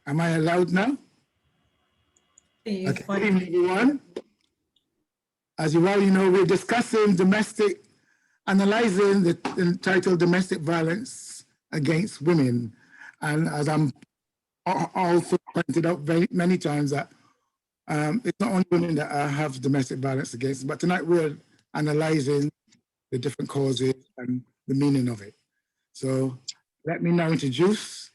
Am I allowed now? Okay, good evening, everyone. As you well know, we're discussing analyzing the entitled Domestic Violence Against Women. And as I'm also pointed out many times that it's not only women that have domestic violence against, but tonight we're analyzing the different causes and the meaning of it. So let me now introduce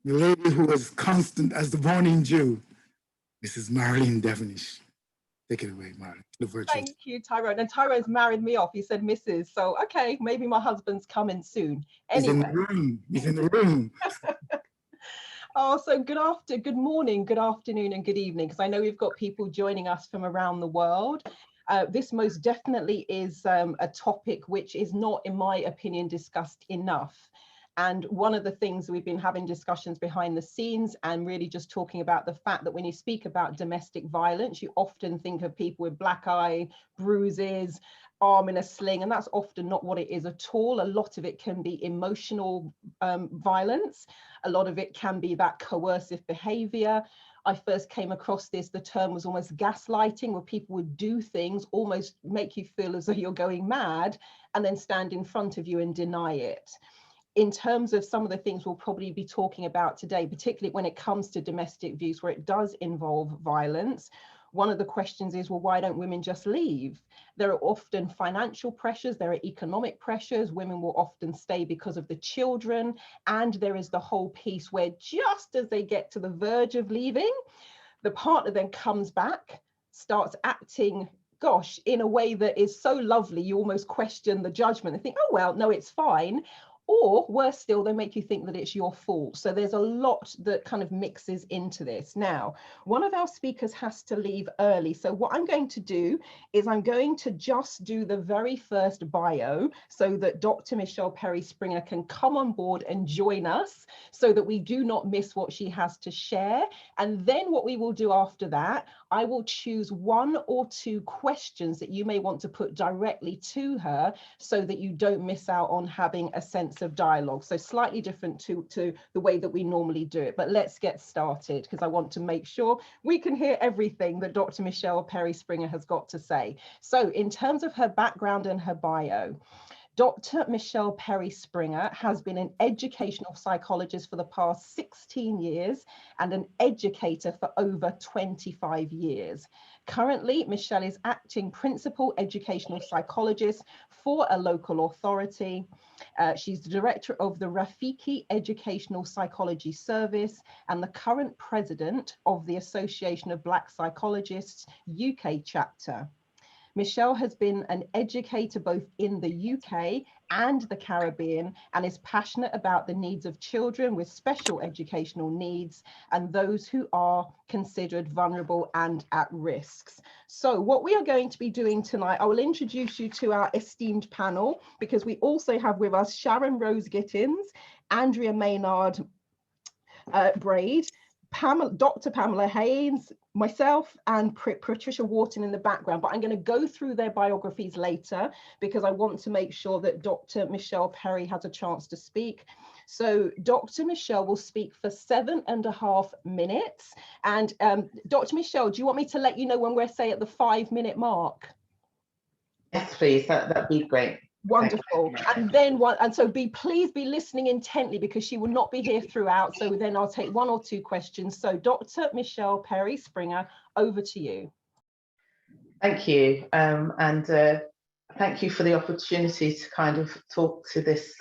the lady who was constant as the morning dew, Mrs. Marilyn Devonish. Take it away, Marilyn. Thank you, Tyrone. And Tyrone's married me off. He said Mrs. So, okay, maybe my husband's coming soon. Anyway. He's in the room. He's in the room. Oh, so good morning, good afternoon, and good evening, because I know we've got people joining us from around the world. This most definitely is a topic which is not, in my opinion, discussed enough. And one of the things we've been having discussions behind the scenes and really just talking about the fact that when you speak about domestic violence, you often think of people with black eye, bruises, arm in a sling, and that's often not what it is at all. A lot of it can be emotional violence. A lot of it can be that coercive behavior. I first came across the term was almost gaslighting, where people would do things, almost make you feel as though you're going mad, and then stand in front of you and deny it. In terms of some of the things we'll probably be talking about today, particularly when it comes to domestic abuse, where it does involve violence, one of the questions is, well, why don't women just leave? There are often financial pressures, there are economic pressures, women will often stay because of the children, and there is the whole piece where just as they get to the verge of leaving, the partner then comes back, starts acting, gosh, in a way that is so lovely, you almost question the judgment and think, oh, well, no, it's fine. Or worse still, they make you think that it's your fault. So there's a lot that kind of mixes into this. Now, one of our speakers has to leave early. So what I'm going to do is I'm going to just do the very first bio so that Dr. Michelle Perry-Springer can come on board and join us so that we do not miss what she has to share. And then what we will do after that, I will choose one or two questions that you may want to put directly to her so that you don't miss out on having a sense of dialogue. So slightly different to the way that we normally do it, but let's get started because I want to make sure we can hear everything that Dr. Michelle Perry-Springer has got to say. So in terms of her background and her bio, Dr. Michelle Perry-Springer has been an educational psychologist for the past 16 years and an educator for over 25 years. Currently, Michelle is acting principal educational psychologist for a local authority. She's the director of the Rafiki Educational Psychology Service and the current president of the Association of Black Psychologists UK chapter. Michelle has been an educator both in the UK and the Caribbean and is passionate about the needs of children with special educational needs and those who are considered vulnerable and at risks. So what we are going to be doing tonight, I will introduce you to our esteemed panel because we also have with us Sharon-Rose Gittens, Andrea Maynard, Brade, Dr. Pamela Haynes, myself and Patricia Wharton in the background, but I'm going to go through their biographies later because I want to make sure that Dr. Michelle Perry has a chance to speak. So Dr. Michelle will speak for 7.5 minutes. And Dr. Michelle, do you want me to let you know when we're, say, at the 5-minute mark? Yes, please, that'd be great. Wonderful. And then so please be listening intently because she will not be here throughout. So then I'll take one or two questions. So Dr. Michelle Perry-Springer, over to you. Thank you. Thank you for the opportunity to kind of talk to this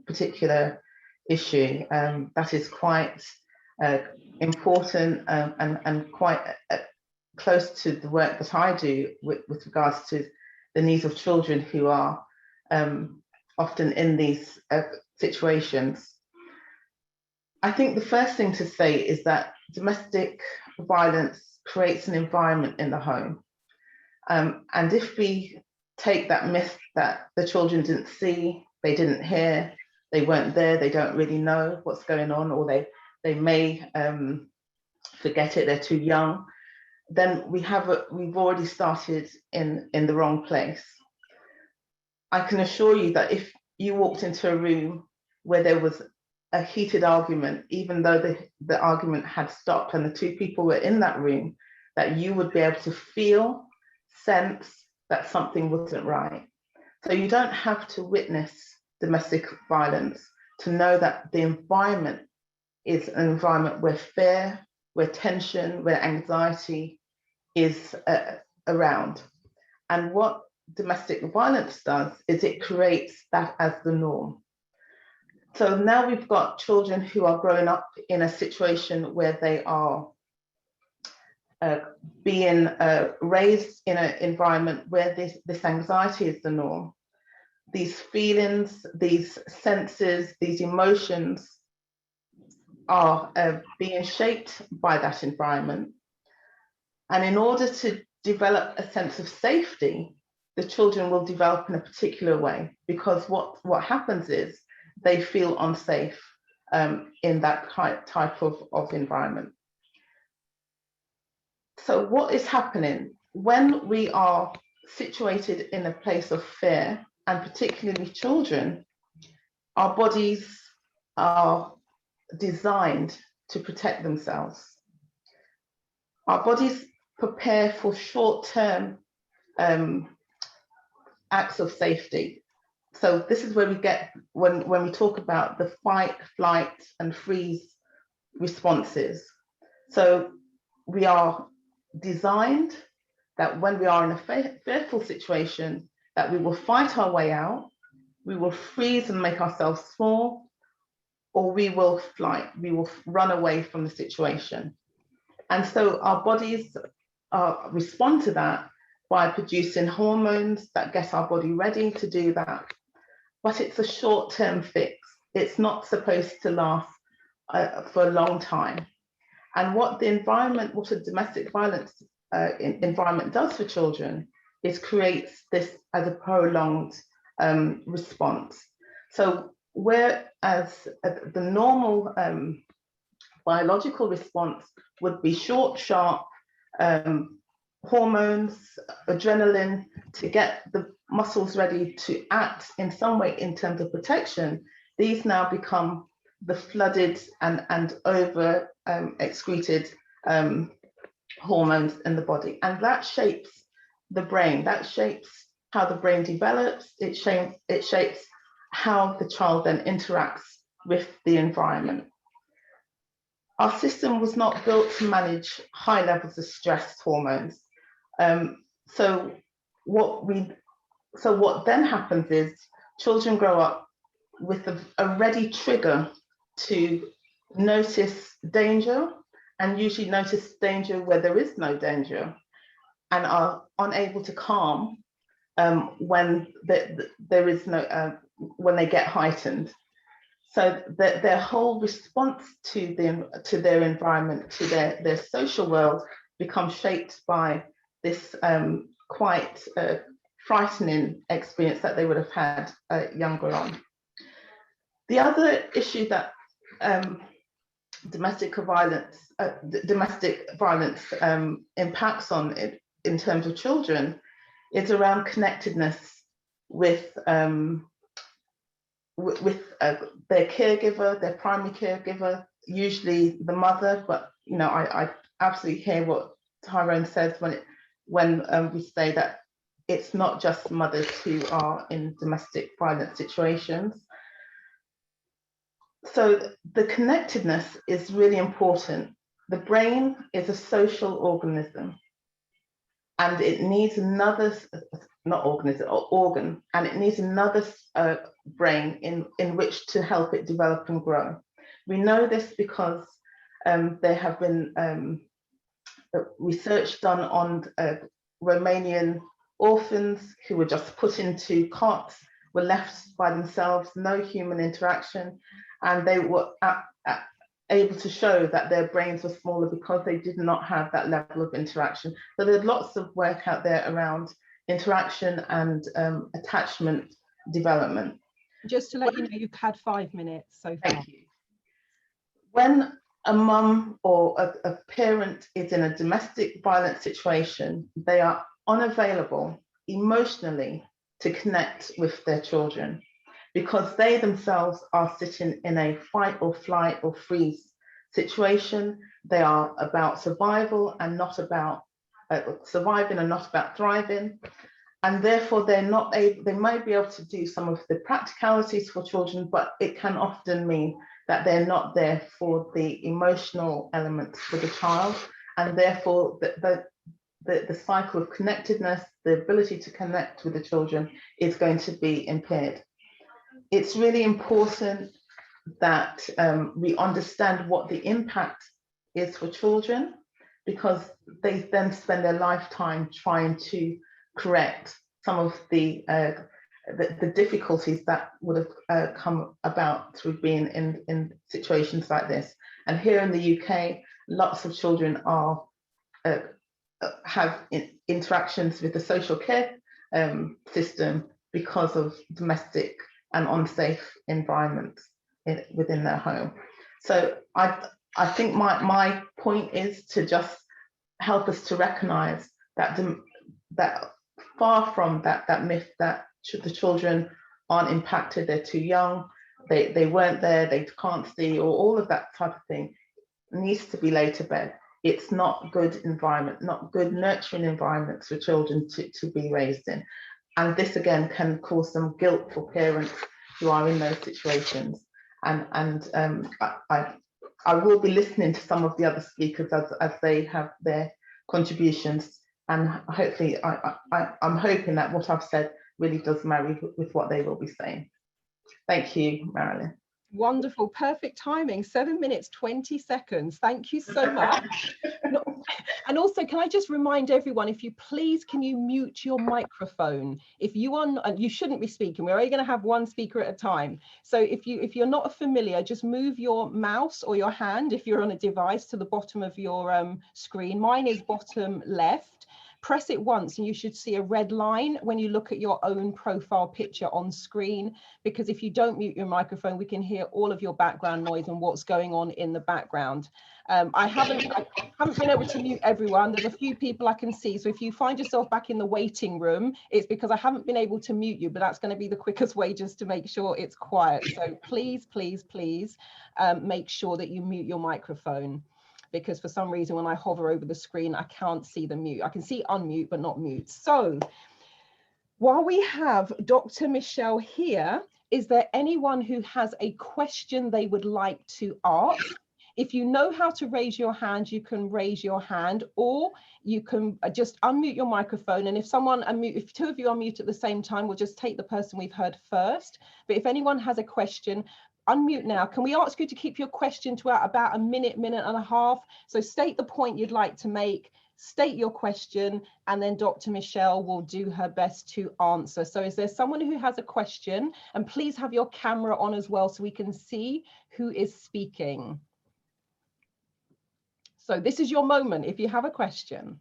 particular issue. That is quite important and quite close to the work that I do with regards to the needs of children who are often in these situations. I think the first thing to say is that domestic violence creates an environment in the home. And if we take that myth that the children didn't see, they didn't hear, they weren't there, they don't really know what's going on, or they may forget it, they're too young, then we've already started in the wrong place. I can assure you that if you walked into a room where there was a heated argument, even though the argument had stopped and the two people were in that room, that you would be able to feel, sense that something wasn't right. So you don't have to witness domestic violence to know that the environment is an environment where fear, where tension, where anxiety is around. And what domestic violence does is it creates that as the norm. So now we've got children who are growing up in a situation where they are being raised in an environment where this anxiety is the norm. These feelings, these senses, these emotions are being shaped by that environment. And in order to develop a sense of safety, the children will develop in a particular way, because what happens is they feel unsafe in that type of environment. So what is happening when we are situated in a place of fear, and particularly children, our bodies are designed to protect themselves. Our bodies prepare for short-term acts of safety. So this is where we get, when we talk about the fight, flight, and freeze responses. So we are designed that when we are in a fearful situation, that we will fight our way out, we will freeze and make ourselves small, or we will fly, we will run away from the situation. And so our bodies respond to that by producing hormones that get our body ready to do that. But it's a short-term fix. It's not supposed to last for a long time. And what the environment, what a domestic violence environment does for children is creates this as a prolonged response. So whereas the normal biological response would be short, sharp hormones, adrenaline, to get the muscles ready to act in some way in terms of protection, these now become the flooded and over excreted hormones in the body. And that shapes the brain, that shapes how the brain develops, it shapes how the child then interacts with the environment. Our system was not built to manage high levels of stress hormones. So what then happens is children grow up with a ready trigger to notice danger, and usually notice danger where there is no danger, and are unable to calm when there is no when they get heightened. So their whole response to their environment, to their social world, becomes shaped by this quite frightening experience that they would have had younger on. The other issue that domestic violence impacts on it in terms of children is around connectedness with their caregiver, their primary caregiver, usually the mother. But you know, I absolutely hear what Tyrone says when we say that it's not just mothers who are in domestic violence situations. So the connectedness is really important. The brain is a social organism, and it needs another, not organism, or organ, and it needs another brain in which to help it develop and grow. We know this because there have been research done on Romanian orphans who were just put into cots, were left by themselves, no human interaction, and they were able to show that their brains were smaller because they did not have that level of interaction. So there's lots of work out there around interaction and attachment development. Just to let you know, you've had 5 minutes so far. Thank you. When a mum or a parent is in a domestic violence situation, they are unavailable emotionally to connect with their children. because they themselves are sitting in a fight or flight or freeze situation. They are about survival and not about surviving and not about thriving. And therefore they're not able, they might be able to do some of the practicalities for children, but it can often mean that they're not there for the emotional elements for the child. And therefore the cycle of connectedness, the ability to connect with the children is going to be impaired. It's really important that we understand what the impact is for children, because they then spend their lifetime trying to correct some of the difficulties that would have come about through being in situations like this. And here in the UK, lots of children are have interactions with the social care system because of domestic and unsafe environments within their home. So I think my point is to just help us to recognise that that far from that myth that the children aren't impacted, they're too young, they weren't there, they can't see, or all of that type of thing needs to be laid to bed. It's not good environment, not good nurturing environments for children to be raised in. And this again can cause some guilt for parents who are in those situations. And I will be listening to some of the other speakers as they have their contributions, and hopefully I'm hoping that what I've said really does marry with what they will be saying. Thank you, Marilyn. Wonderful, perfect timing, 7 minutes 20 seconds. Thank you so much. And also, can I just remind everyone, if you please, can you mute your microphone? If you are not, you shouldn't be speaking, we're only going to have one speaker at a time. So if you're not familiar, just move your mouse or your hand, if you're on a device, to the bottom of your screen. Mine is bottom left. Press it once and you should see a red line when you look at your own profile picture on screen, because if you don't mute your microphone, we can hear all of your background noise and what's going on in the background. I haven't been able to mute everyone. There's a few people I can see. So if you find yourself back in the waiting room, it's because I haven't been able to mute you, but that's going to be the quickest way just to make sure it's quiet. So please, please, please make sure that you mute your microphone, because for some reason when I hover over the screen, I can't see the mute. I can see unmute, but not mute. So while we have Dr. Michelle here, is there anyone who has a question they would like to ask? If you know how to raise your hand, you can raise your hand, or you can just unmute your microphone. And if if two of you unmute at the same time, we'll just take the person we've heard first. But if anyone has a question, unmute now. Can we ask you to keep your question to about a minute, minute and a half? So state the point you'd like to make, state your question, and then Dr. Michelle will do her best to answer. So is there someone who has a question? And please have your camera on as well so we can see who is speaking. So this is your moment if you have a question.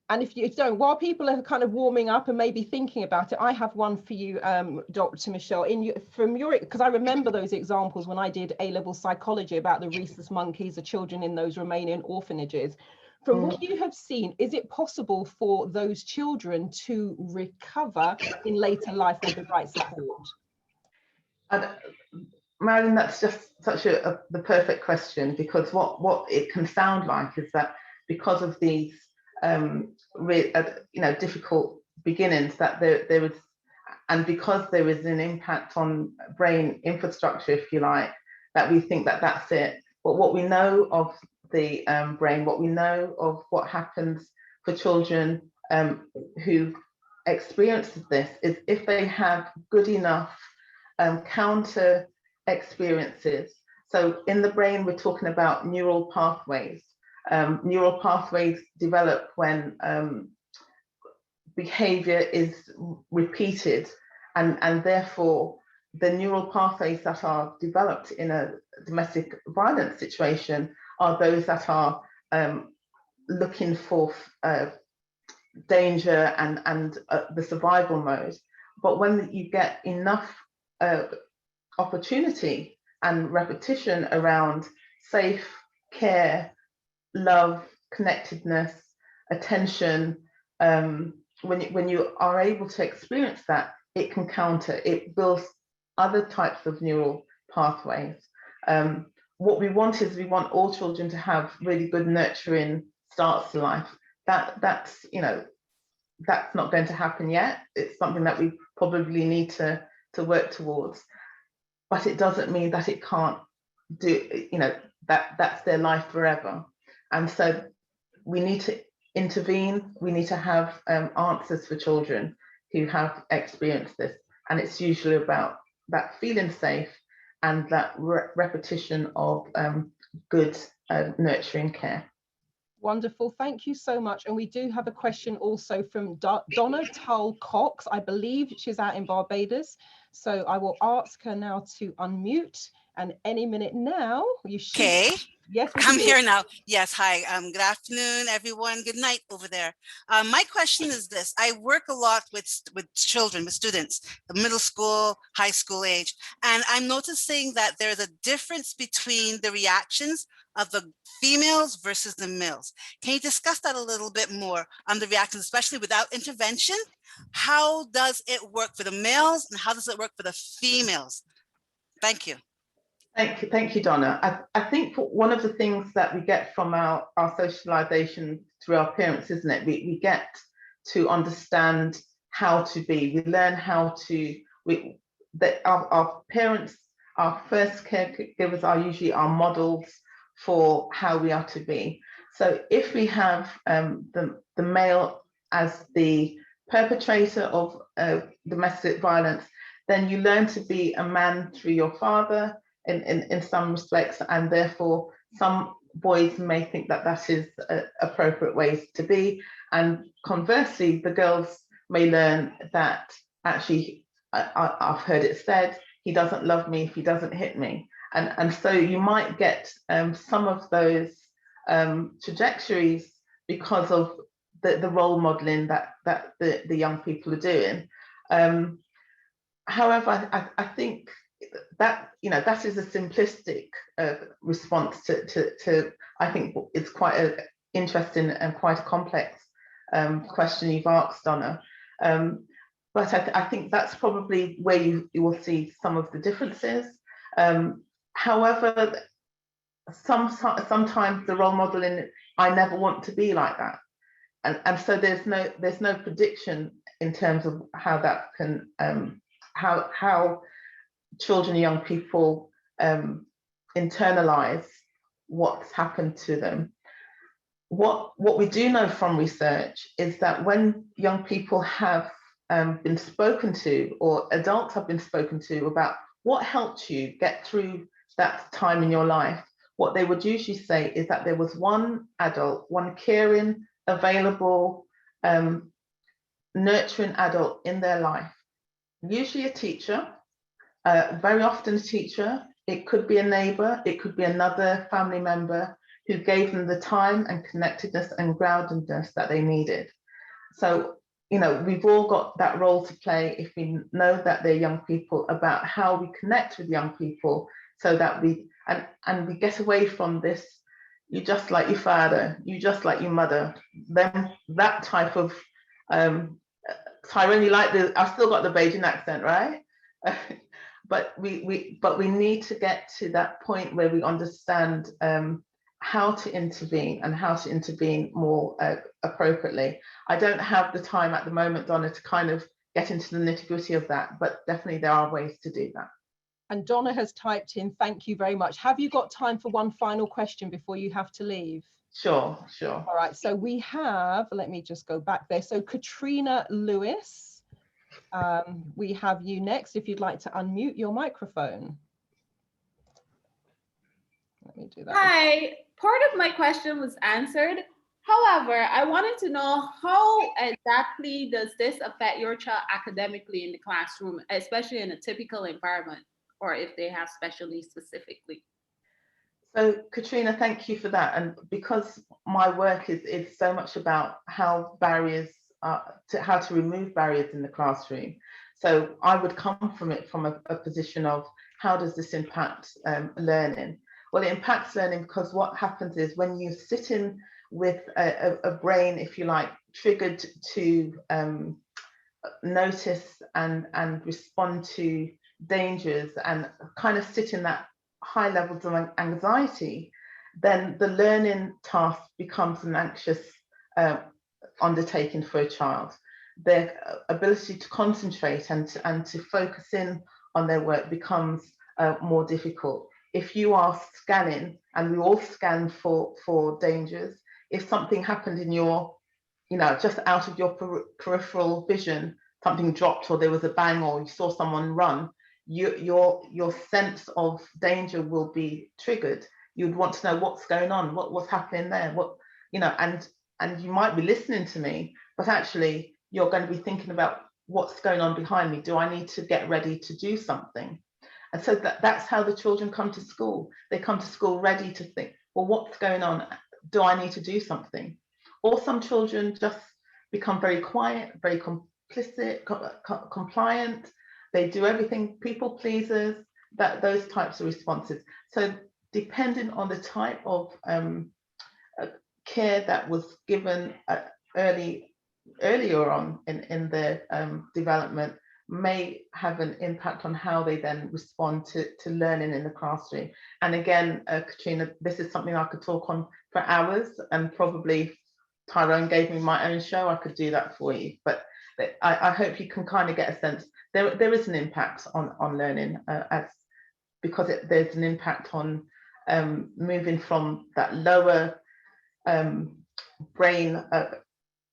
And if you don't, while people are kind of warming up and maybe thinking about it, I have one for you, Dr. Michelle. Because I remember those examples when I did A-level psychology about the rhesus monkeys, the children in those Romanian orphanages. From what you have seen, is it possible for those children to recover in later life with the right support? Marilyn, that's just such the perfect question, because what it can sound like is that because of these difficult beginnings, that there is, and because there is an impact on brain infrastructure, if you like, that we think that that's it. But what we know of the brain, what we know of what happens for children who experience this, is if they have good enough counter experiences. So in the brain, we're talking about neural pathways. Neural pathways develop when behavior is repeated, and therefore the neural pathways that are developed in a domestic violence situation are those that are looking for danger and the survival mode. But when you get enough opportunity and repetition around safe care, love, connectedness, attention, when you are able to experience that, it can counter, it builds other types of neural pathways. What we want is, we want all children to have really good nurturing starts to life. That's, you know, that's not going to happen yet. It's something that we probably need to work towards, but it doesn't mean that it can't do, you know, that's their life forever. And so we need to intervene. We need to have answers for children who have experienced this. And it's usually about that feeling safe and that repetition of good nurturing care. Wonderful, thank you so much. And we do have a question also from Donna Tull Cox. I believe she's out in Barbados. So I will ask her now to unmute, and any minute now you should. Okay. Yes, I'm here now. Yes, hi. Good afternoon, everyone. Good night over there. My question is this. I work a lot with children, with students, middle school, high school age, and I'm noticing that there's a difference between the reactions of the females versus the males. Can you discuss that a little bit more on the reactions, especially without intervention? How does it work for the males and how does it work for the females? Thank you. Thank you, Donna. I think one of the things that we get from our socialization through our parents, isn't it? We get to understand how to be. We learn how to, our parents, our first caregivers are usually our models for how we are to be. So if we have the male as the perpetrator of domestic violence, then you learn to be a man through your father, in some respects, and therefore some boys may think that that is appropriate ways to be, and conversely the girls may learn that actually I've heard it said, he doesn't love me if he doesn't hit me, and so you might get some of those trajectories because of the role modeling that the young people are doing. However, I think that, you know, that is a simplistic response to I think it's quite an interesting and quite a complex question you've asked, Donna. But I think that's probably where you will see some of the differences. However, sometimes the role modeling, I never want to be like that, and so there's no prediction in terms of how that can how children and young people internalize what's happened to them. What we do know from research is that when young people have been spoken to, or adults have been spoken to about what helped you get through that time in your life, what they would usually say is that there was one adult, one caring, available, nurturing adult in their life, usually a teacher, very often a teacher. It could be a neighbor, it could be another family member who gave them the time and connectedness and groundedness that they needed. So, you know, we've all got that role to play if we know that they're young people, about how we connect with young people, so that we, and we get away from this, you're just like your father, you just like your mother, then that type of Tyrone, you like the, I've still got the Bajan accent, right? But we need to get to that point where we understand how to intervene, and how to intervene more appropriately. I don't have the time at the moment, Donna, to kind of get into the nitty-gritty of that, but definitely there are ways to do that. And Donna has typed in, thank you very much. Have you got time for one final question before you have to leave? Sure. All right, so we have, let me just go back there. So Katrina Lewis, we have you next, if you'd like to unmute your microphone. Let me do that. Hi, part of my question was answered. However, I wanted to know, how exactly does this affect your child academically in the classroom, especially in a typical environment, or if they have special needs specifically? So Katrina, thank you for that. And because my work is so much about how barriers how to remove barriers in the classroom. So I would come from it from a position of, how does this impact learning? Well, it impacts learning because what happens is, when you sit in with a brain, if you like, triggered to notice and respond to dangers and kind of sit in that high levels of anxiety, then the learning task becomes an anxious undertaking for a child. Their ability to concentrate and to focus in on their work becomes more difficult. If you are scanning, and we all scan for dangers, if something happened in your, just out of your peripheral vision, something dropped or there was a bang or you saw someone run, your sense of danger will be triggered. You'd want to know what's going on, what's happening there, and you might be listening to me, but actually you're going to be thinking about what's going on behind me. Do I need to get ready to do something? And so that's how the children come to school. They come to school ready to think, well, what's going on? Do I need to do something? Or some children just become very quiet, very complicit, compliant. They do everything, people pleasers, those types of responses. So depending on the type of care that was given earlier on in their development, may have an impact on how they then respond to learning in the classroom. And again, Katrina, this is something I could talk on for hours, and probably Tyrone gave me my own show, I could do that for you. But I hope you can kind of get a sense. There is an impact on learning, because there's an impact on moving from that lower brain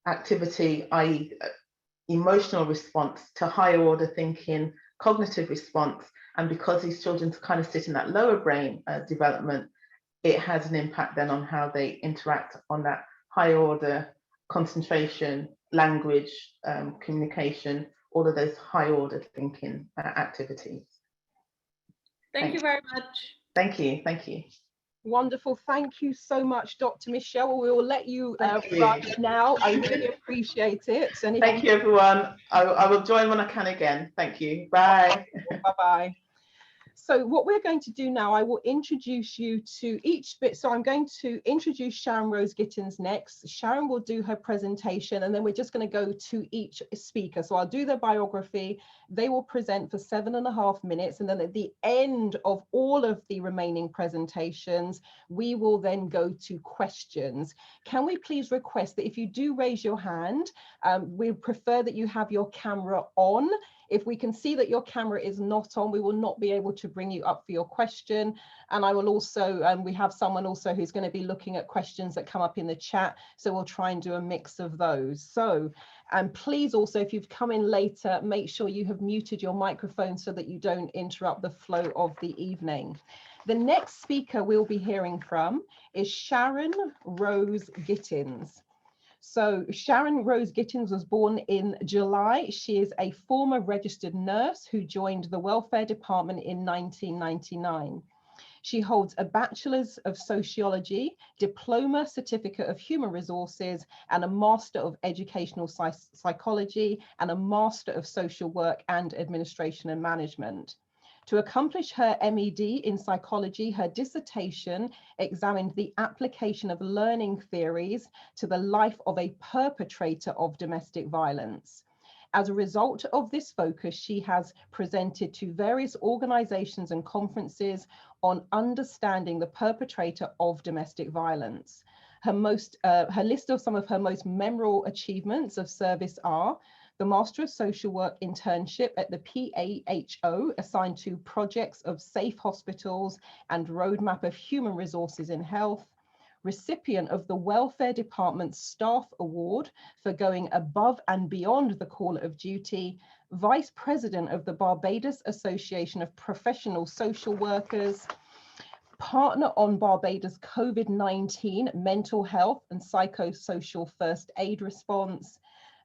activity, i.e. emotional response, to higher order thinking, cognitive response. And because these children kind of sit in that lower brain development, it has an impact then on how they interact on that higher order concentration, language, communication, all of those high order thinking activities. Thank you very much. Thank you. Thank you. Wonderful. Thank you so much, Dr. Michelle. We will let you rush now. I really appreciate it. And thank you, everyone. I will join when I can again. Thank you. Bye. Bye-bye. So what we're going to do now, I will introduce you to each bit. So I'm going to introduce Sharon-Rose Gittens next. Sharon will do her presentation, and then we're just going to go to each speaker. So I'll do their biography. They will present for 7.5 minutes. And then at the end of all of the remaining presentations, we will then go to questions. Can we please request that if you do raise your hand, we prefer that you have your camera on. If we can see that your camera is not on, we will not be able to bring you up for your question. And I will also, we have someone also who's going to be looking at questions that come up in the chat. So we'll try and do a mix of those. So, and please also, if you've come in later, make sure you have muted your microphone so that you don't interrupt the flow of the evening. The next speaker we'll be hearing from is Sharon-Rose Gittens. So Sharon-Rose Gittens was born in July. She is a former registered nurse who joined the welfare department in 1999. She holds a Bachelor's of Sociology, Diploma Certificate of Human Resources, and a Master of Educational Psychology, and a Master of Social Work and Administration and Management. To accomplish her MED in psychology, her dissertation examined the application of learning theories to the life of a perpetrator of domestic violence. As a result of this focus, she has presented to various organizations and conferences on understanding the perpetrator of domestic violence. Her list of some of her most memorable achievements of service are the Master of Social Work internship at the PAHO, assigned to projects of safe hospitals and roadmap of human resources in health, recipient of the Welfare Department Staff Award for going above and beyond the call of duty, Vice President of the Barbados Association of Professional Social Workers, partner on Barbados COVID-19 mental health and psychosocial first aid response,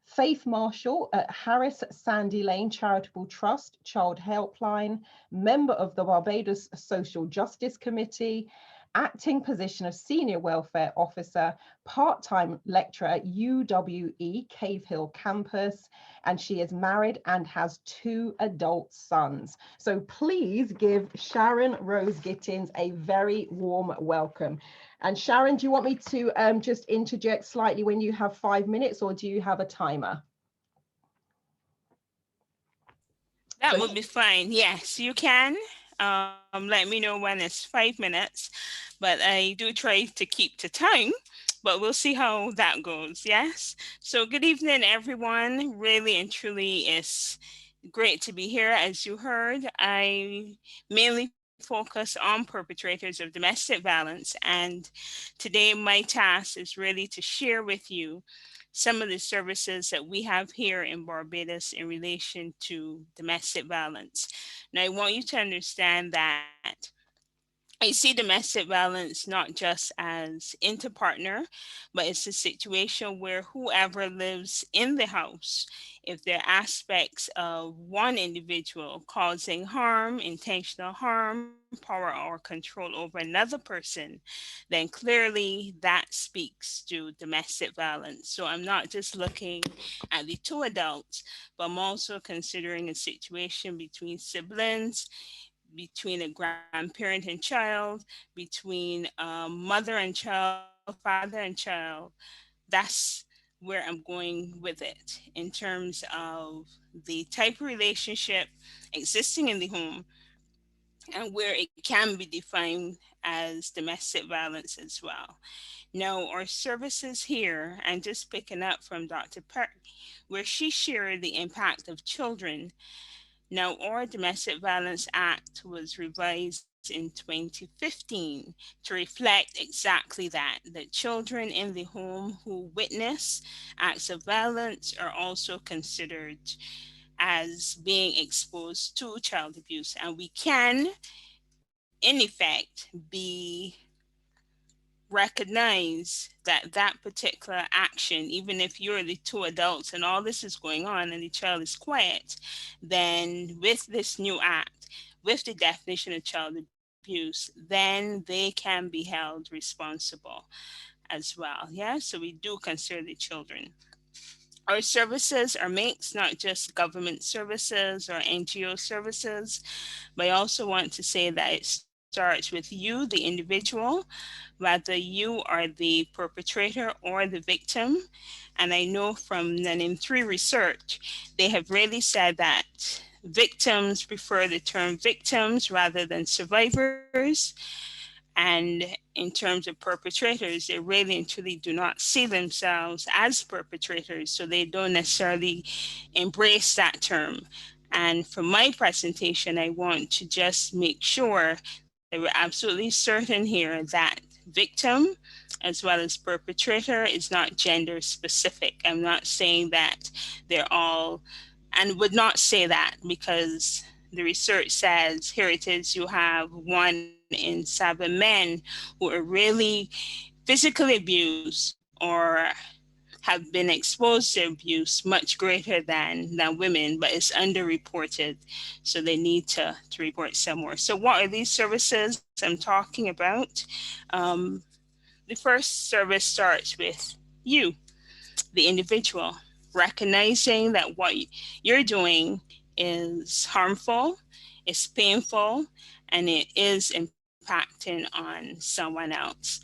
Faith Marshall at Harris Sandy Lane Charitable Trust Child Helpline, member of the Barbados Social Justice Committee, acting position of Senior Welfare Officer, part-time lecturer at UWE Cave Hill campus, and she is married and has 2 adult sons. So please give Sharon-Rose Gittens a very warm welcome. And Sharon, do you want me to just interject slightly when you have 5 minutes, or do you have a timer? That would be fine. Yes, you can. Let me know when it's 5 minutes, but I do try to keep to time, but we'll see how that goes. Yes. So good evening, everyone. Really and truly, it's great to be here. As you heard, I mainly focus on perpetrators of domestic violence, and today my task is really to share with you some of the services that we have here in Barbados in relation to domestic violence. Now, I want you to understand that I see domestic violence not just as inter-partner, but it's a situation where whoever lives in the house, if there are aspects of one individual causing harm, intentional harm, power or control over another person, then clearly that speaks to domestic violence. So I'm not just looking at the 2 adults, but I'm also considering a situation between siblings, between a grandparent and child, between mother and child, father and child. That's where I'm going with it in terms of the type of relationship existing in the home and where it can be defined as domestic violence as well. Now, our services here, and just picking up from Dr. Perry, where she shared the impact of children. Now, our Domestic Violence Act was revised in 2015 to reflect exactly that children in the home who witness acts of violence are also considered as being exposed to child abuse. And we can, in effect, be recognize that that particular action, even if you're the 2 adults and all this is going on and the child is quiet, then with this new act, with the definition of child abuse, then they can be held responsible as well. Yeah, so we do consider the children. Our services are mixed, not just government services or NGO services, but I also want to say that it starts with you, the individual, whether you are the perpetrator or the victim. And I know from the NIM3 research, they have really said that victims prefer the term victims rather than survivors. And in terms of perpetrators, they really and truly do not see themselves as perpetrators, so they don't necessarily embrace that term. And for my presentation, I want to just make sure that we're absolutely certain here that victim as well as perpetrator is not gender specific. I'm not saying that they're all, and would not say that because the research says, here it is, you have 1 in 7 men who are really physically abused or have been exposed to abuse much greater than women, but it's underreported. So they need to report some more. So what are these services I'm talking about? The first service starts with you, the individual, recognizing that what you're doing is harmful, it's painful, and it is impacting on someone else.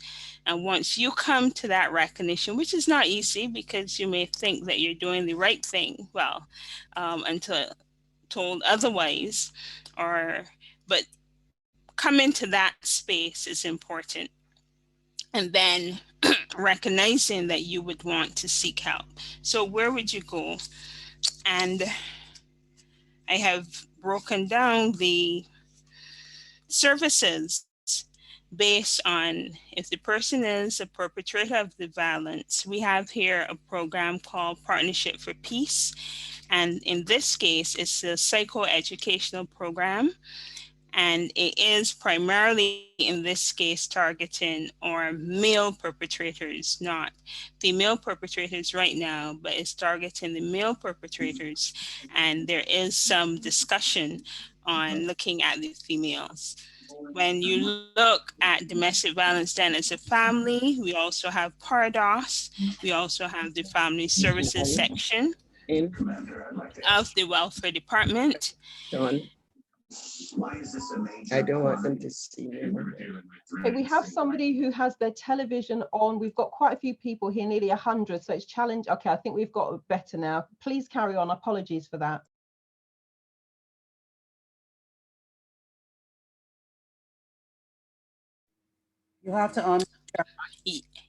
And once you come to that recognition, which is not easy because you may think that you're doing the right thing, well, until told otherwise, but coming to that space is important. And then recognizing that you would want to seek help. So where would you go? And I have broken down the services based on if the person is a perpetrator of the violence. We have here a program called Partnership for Peace. And in this case, it's a psychoeducational program. And it is primarily, in this case, targeting our male perpetrators, not female perpetrators right now, but it's targeting the male perpetrators. And there is some discussion on looking at the females. When you look at domestic violence then as a family, we also have Barbados. We also have the family services section of the welfare department. I don't want them to see me. Okay, we have somebody who has their television on. We've got quite a few people here, nearly 100, so it's challenge. Okay, I think we've got better now. Please carry on. Apologies for that. You have to on.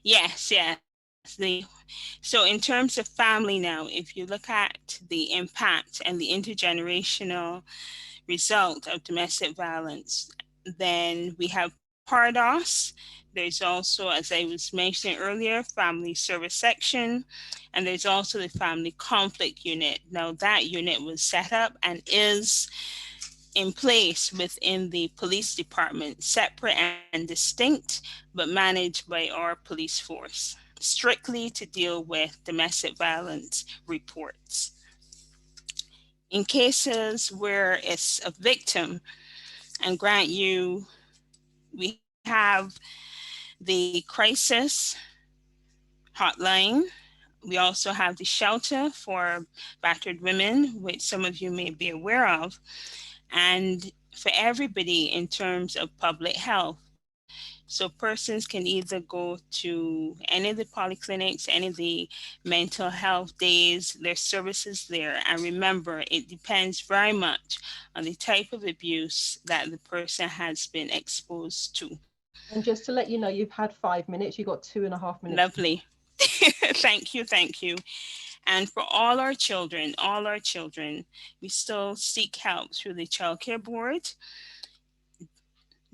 Yes. So in terms of family now, if you look at the impact and the intergenerational result of domestic violence, then we have Barbados. There's also, as I was mentioning earlier, family service section, and there's also the family conflict unit. Now that unit was set up and is in place within the police department, separate and distinct, but managed by our police force, strictly to deal with domestic violence reports. In cases where it's a victim, and grant you, we have the crisis hotline. We also have the shelter for battered women, which some of you may be aware of. And for everybody in terms of public health. So persons can either go to any of the polyclinics, any of the mental health days, there's services there. And remember, it depends very much on the type of abuse that the person has been exposed to. And just to let you know, you've had 5 minutes. You've got 2.5 minutes. Lovely. Thank you. And for all our children, we still seek help through the Child Care Board.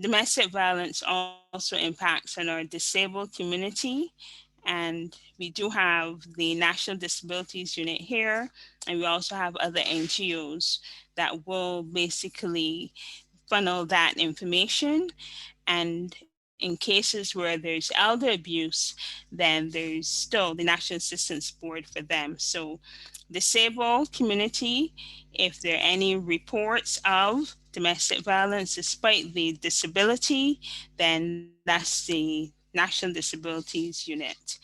Domestic violence also impacts on our disabled community. And we do have the National Disabilities Unit here. And we also have other NGOs that will basically funnel that information. And in cases where there's elder abuse, then there's still the National Assistance Board for them. So disabled community, if there are any reports of domestic violence despite the disability, then that's the National Disabilities Unit,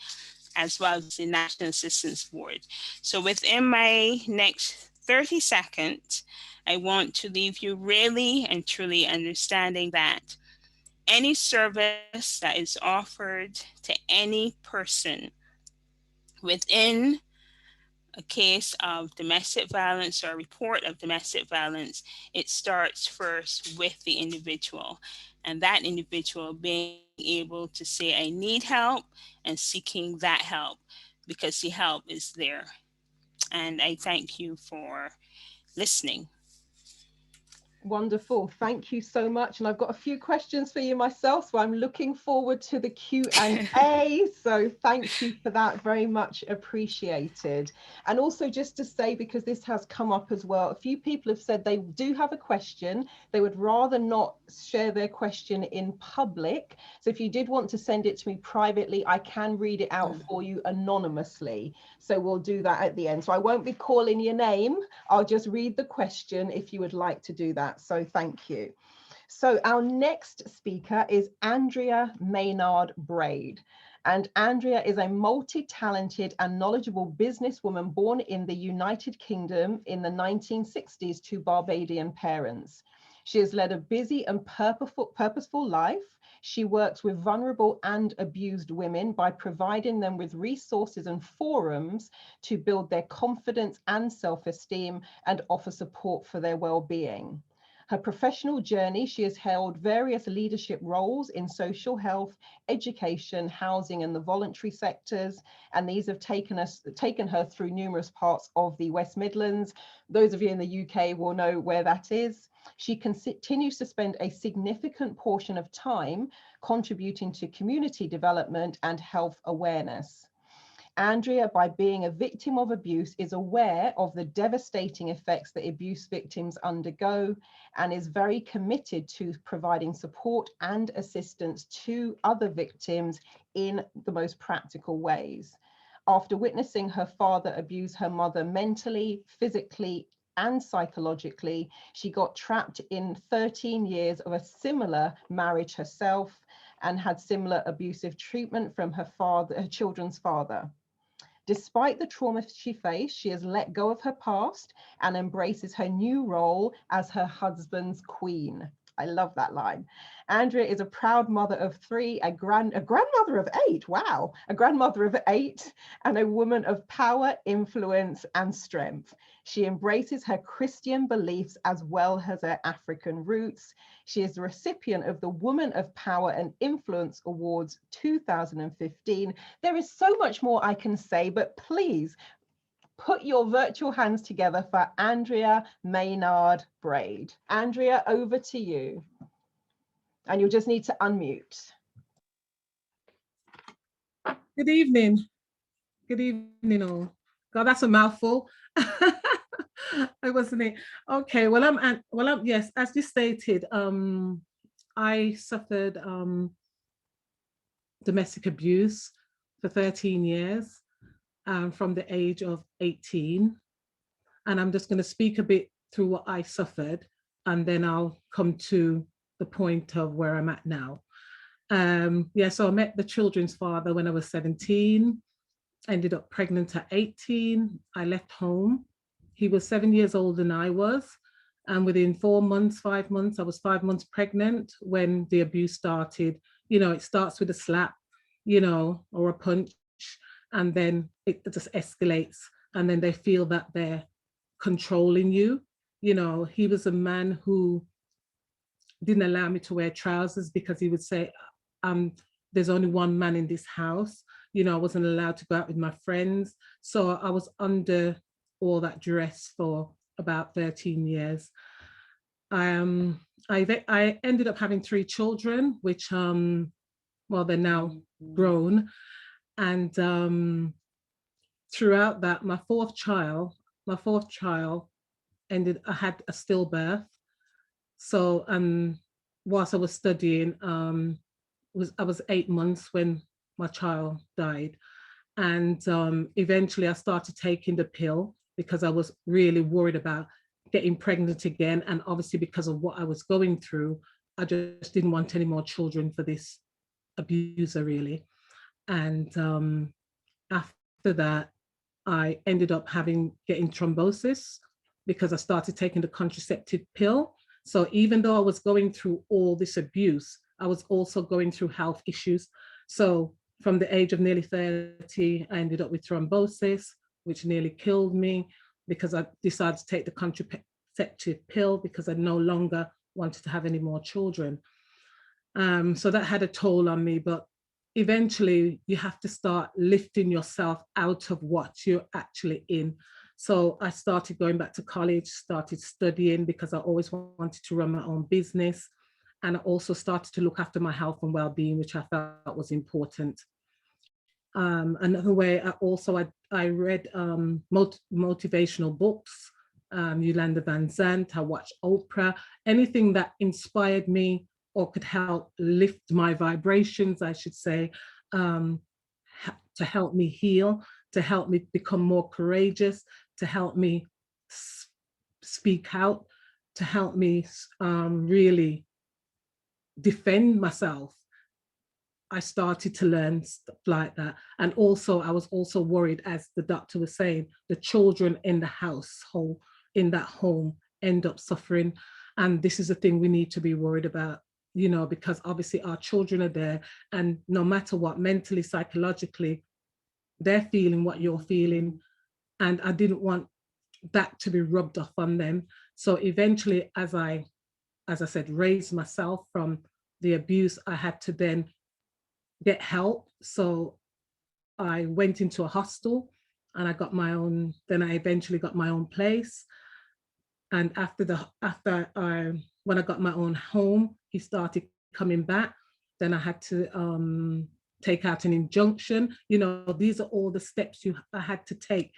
as well as the National Assistance Board. So within my next 30 seconds, I want to leave you really and truly understanding that any service that is offered to any person within a case of domestic violence or a report of domestic violence, it starts first with the individual, and that individual being able to say, I need help, and seeking that help because the help is there. And I thank you for listening. Wonderful. Thank you so much. And I've got a few questions for you myself, so I'm looking forward to the Q&A. So thank you for that. Very much appreciated. And also just to say, because this has come up as well, a few people have said they do have a question. They would rather not share their question in public. So if you did want to send it to me privately, I can read it out for you anonymously. So we'll do that at the end. So I won't be calling your name. I'll just read the question if you would like to do that. So thank you. So our next speaker is Andrea Maynard Brade. And Andrea is a multi-talented and knowledgeable businesswoman born in the United Kingdom in the 1960s to Barbadian parents. She has led a busy and purposeful life. She works with vulnerable and abused women by providing them with resources and forums to build their confidence and self-esteem and offer support for their well-being. Her professional journey, she has held various leadership roles in social health, education, housing, and the voluntary sectors. And these have taken her through numerous parts of the West Midlands. Those of you in the UK will know where that is. She continues to spend a significant portion of time contributing to community development and health awareness. Andrea, by being a victim of abuse, is aware of the devastating effects that abuse victims undergo and is very committed to providing support and assistance to other victims in the most practical ways. After witnessing her father abuse her mother mentally, physically, and psychologically. She got trapped in 13 years of a similar marriage herself and had similar abusive treatment from her children's father. Despite the trauma she faced, she has let go of her past and embraces her new role as her husband's queen. I love that line. Andrea is a proud mother of 3, a grandmother of 8, wow, a grandmother of 8, and a woman of power, influence, and strength. She embraces her Christian beliefs as well as her African roots. She is the recipient of the Woman of Power and Influence Awards 2015. There is so much more I can say, but please put your virtual hands together for Andrea Maynard Brade. Andrea, over to you. And you'll just need to unmute. Good evening. Good evening, all. God, that's a mouthful. I wasn't it. Okay, yes, as you stated, I suffered domestic abuse for 13 years. From the age of 18. And I'm just going to speak a bit through what I suffered, and then I'll come to the point of where I'm at now. So I met the children's father when I was 17, ended up pregnant at 18. I left home. He was 7 years older than I was. And within 4 months, 5 months, I was 5 months pregnant when the abuse started. You know, it starts with a slap, you know, or a punch. And then it just escalates, and then they feel that they're controlling you. You know, he was a man who didn't allow me to wear trousers because he would say, there's only one man in this house. You know, I wasn't allowed to go out with my friends. So I was under all that duress for about 13 years. I ended up having 3 children, which, they're now grown. And throughout that, my fourth child I had a stillbirth. So whilst I was studying, I was 8 months when my child died. And eventually I started taking the pill because I was really worried about getting pregnant again. And obviously because of what I was going through, I just didn't want any more children for this abuser, really. And after that, I ended up getting thrombosis because I started taking the contraceptive pill. So even though I was going through all this abuse, I was also going through health issues. So from the age of nearly 30, I ended up with thrombosis, which nearly killed me because I decided to take the contraceptive pill because I no longer wanted to have any more children. So that had a toll on me, but eventually you have to start lifting yourself out of what you're actually in. So I started going back to college, started studying because I always wanted to run my own business. And I also started to look after my health and well-being, which I felt was important. Another way, I read motivational books, Yolanda Van Zandt, I watched Oprah, anything that inspired me or could help lift my vibrations, I should say, to help me heal, to help me become more courageous, to help me speak out, to help me really defend myself. I started to learn stuff like that. And also, I was also worried, as the doctor was saying, the children in the household, in that home, end up suffering. And this is a thing we need to be worried about, you know, because obviously our children are there, and no matter what, mentally, psychologically, they're feeling what you're feeling. And I didn't want that to be rubbed off on them. So eventually, as I said, raised myself from the abuse, I had to then get help. So I went into a hostel and I got my own, then I eventually got my own place. And when I got my own home, he started coming back. Then I had to take out an injunction. You know, these are all the steps I had to take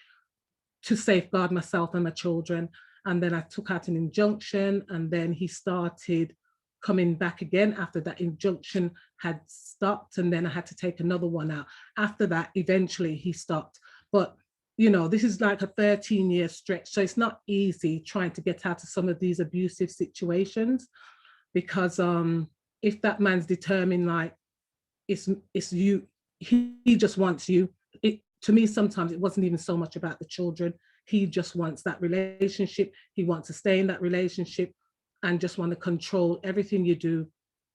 to safeguard myself and my children. And then I took out an injunction, and then he started coming back again after that injunction had stopped, and then I had to take another one out. After that, eventually he stopped. But you know, this is like a 13-year stretch. So it's not easy trying to get out of some of these abusive situations, because if that man's determined, like, it's you, he just wants you. To me, sometimes it wasn't even so much about the children. He just wants that relationship. He wants to stay in that relationship and just want to control everything you do,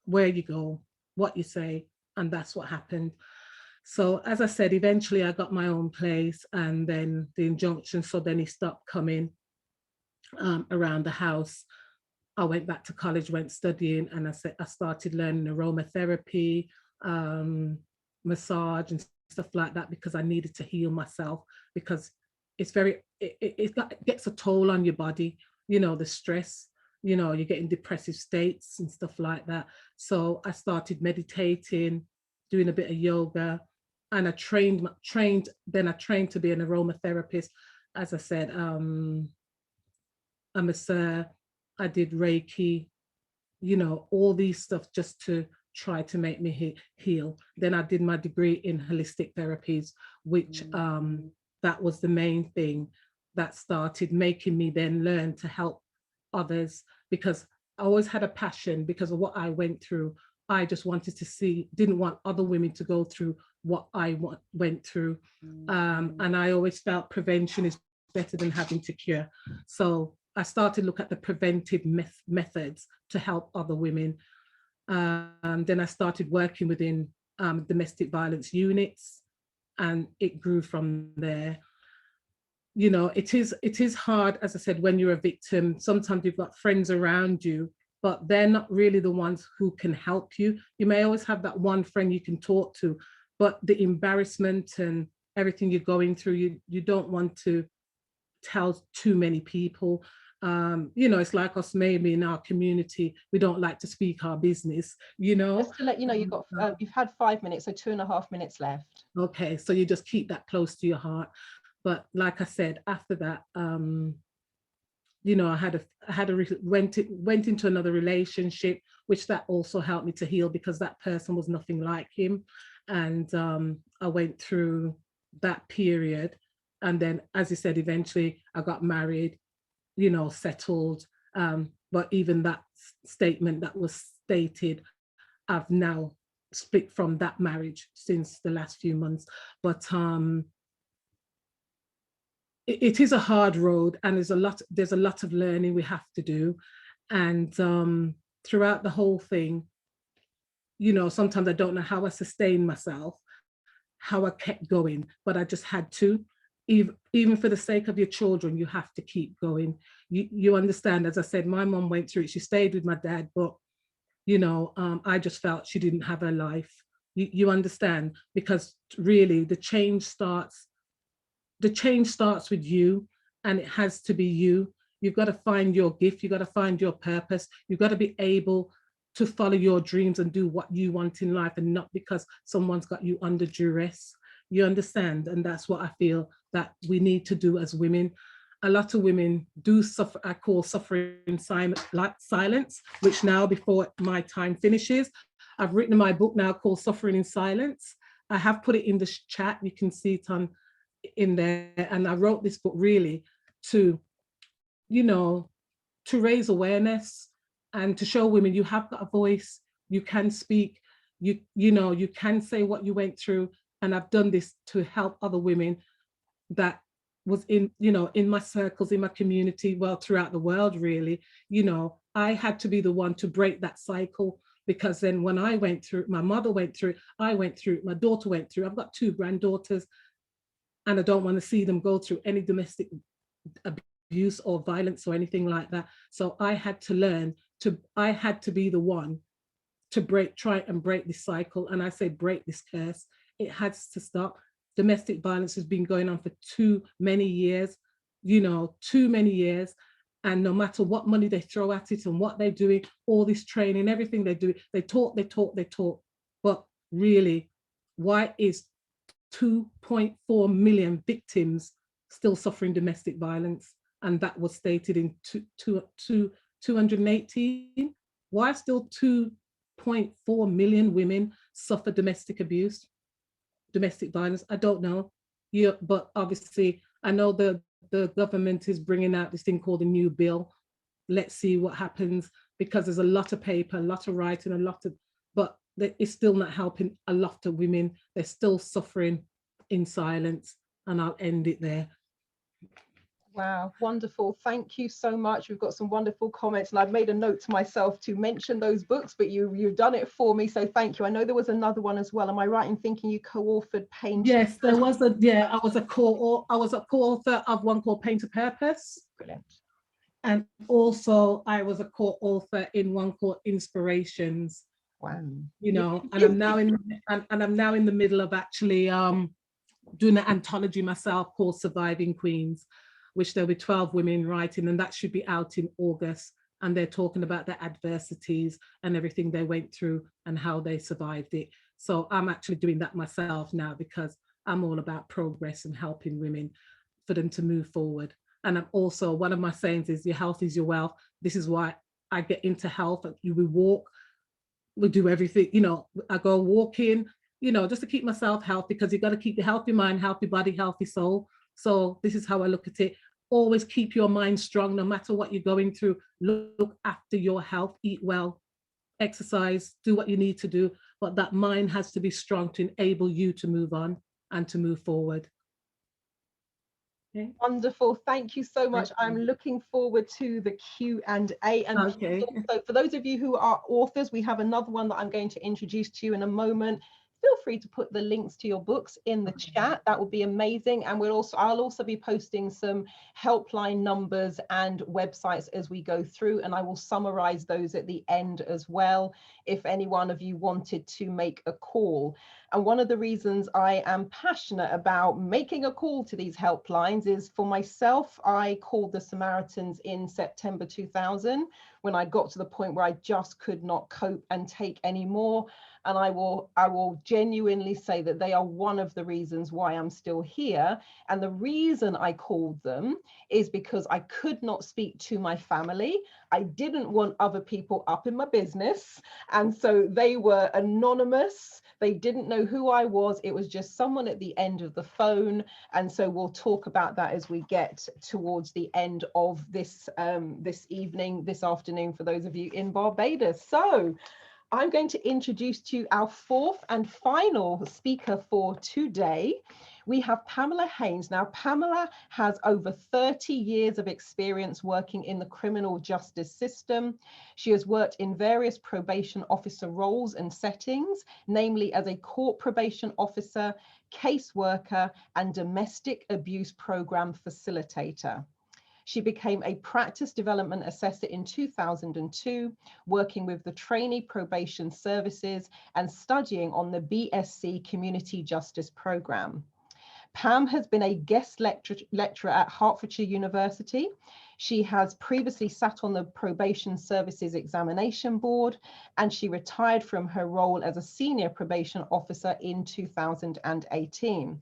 where you go, what you say. And that's what happened. So as I said, eventually I got my own place, and then the injunction. So then he stopped coming around the house. I went back to college, went studying, and I started learning aromatherapy, massage and stuff like that, because I needed to heal myself, because it's it gets a toll on your body, you know, the stress, you know, you're getting depressive states and stuff like that. So I started meditating, doing a bit of yoga, and I trained to be an aromatherapist. As I said, I'm a masseur, I did Reiki, you know, all these stuff just to try to make me heal. Then I did my degree in holistic therapies, which that was the main thing that started making me then learn to help others, because I always had a passion because of what I went through. I just wanted to didn't want other women to go through what I went through. And I always felt prevention is better than having to cure. So I started to look at the preventive methods to help other women. Then I started working within domestic violence units, and it grew from there. You know, it is hard, as I said, when you're a victim. Sometimes you've got friends around you, but they're not really the ones who can help you. You may always have that one friend you can talk to, but the embarrassment and everything you're going through, you don't want to tell too many people. You know, it's like us maybe in our community, we don't like to speak our business, you know. Just to let you know, you've had 5 minutes, so 2.5 minutes left. Okay, so you just keep that close to your heart. But like I said, after that, you know, went into another relationship, which that also helped me to heal, because that person was nothing like him. And I went through that period. And then, as you said, eventually I got married, you know, settled. But even that statement that was stated, I've now split from that marriage since the last few months. But it is a hard road, and there's a lot of learning we have to do. And throughout the whole thing, you know, sometimes I don't know how I sustained myself, how I kept going, but I just had to. Even for the sake of your children, you have to keep going. You understand, as I said, my mom went through it. She stayed with my dad, but, you know, I just felt she didn't have her life. You understand? Because really the change starts with you, and it has to be you. You've got to find your gift. You've got to find your purpose. You've got to be able to follow your dreams and do what you want in life, and not because someone's got you under duress. You understand? And that's what I feel that we need to do as women. A lot of women do suffer, I call suffering in silence, which now, before my time finishes, I've written my book now called Suffering in Silence. I have put it in the chat. You can see it in there. And I wrote this book really to, you know, to raise awareness and to show women you have got a voice, you can speak, you know, you can say what you went through. And I've done this to help other women that was in, you know, in my circles, in my community, well, throughout the world, really. You know, I had to be the one to break that cycle, because then when I went through it, my mother went through it, I went through it, my daughter went through it. I've got 2 granddaughters, and I don't want to see them go through any domestic abuse or violence or anything like that. So I had to learn I had to be the one to try and break this cycle. And I say break this curse. It has to stop. Domestic violence has been going on for too many years, you know, too many years. And no matter what money they throw at it and what they're doing, all this training, everything they do, they talk. But really, why is 2.4 million victims still suffering domestic violence? And that was stated in 218. Why still 2.4 million women suffer domestic abuse, domestic violence? I don't know. Yeah, but obviously I know the government is bringing out this thing called a new bill. Let's see what happens, because there's a lot of paper, a lot of writing, but it's still not helping a lot of women. They're still suffering in silence, and I'll end it there. Wow, wonderful. Thank you so much. We've got some wonderful comments, and I've made a note to myself to mention those books, but you've done it for me, so thank you. I know there was another one as well. Am I right in thinking you co-authored Pain? Yes, there was I was a co-author of one called Pain to Purpose. Brilliant. And also I was a co-author in one called Inspirations. Wow. You know, and I'm now in the middle of actually doing an anthology myself called Surviving Queens, which there'll be 12 women writing, and that should be out in August. And they're talking about the adversities and everything they went through and how they survived it. So I'm actually doing that myself now, because I'm all about progress and helping women for them to move forward. And I'm also, one of my sayings is, your health is your wealth. This is why I get into health. We walk, we do everything, you know, I go walking, you know, just to keep myself healthy, because you've got to keep the healthy mind, healthy body, healthy soul. So this is how I look at it. Always keep your mind strong, no matter what you're going through. Look after your health, eat well, exercise, do what you need to do. But that mind has to be strong to enable you to move on and to move forward. Okay. Wonderful. Thank you so much. I'm looking forward to the Q&A. And okay. Also, for those of you who are authors, we have another one that I'm going to introduce to you in a moment. Feel free to put the links to your books in the chat. That would be amazing. And I'll also be posting some helpline numbers and websites as we go through, and I will summarize those at the end as well, if any one of you wanted to make a call. And one of the reasons I am passionate about making a call to these helplines is, for myself, I called the Samaritans in September 2000, when I got to the point where I just could not cope and take any more. And I will genuinely say that they are one of the reasons why I'm still here. And the reason I called them is because I could not speak to my family. I didn't want other people up in my business. And so they were anonymous. They didn't know who I was. It was just someone at the end of the phone. And so we'll talk about that as we get towards the end of this this afternoon, for those of you in Barbados. So I'm going to introduce to you our fourth and final speaker for today. We have Pamela Haynes. Now, Pamela has over 30 years of experience working in the criminal justice system. She has worked in various probation officer roles and settings, namely as a court probation officer, caseworker, and domestic abuse program facilitator. She became a practice development assessor in 2002, working with the trainee probation services and studying on the BSc Community Justice Program. Pam has been a guest lecturer at Hertfordshire University. She has previously sat on the Probation Services Examination Board, and she retired from her role as a senior probation officer in 2018.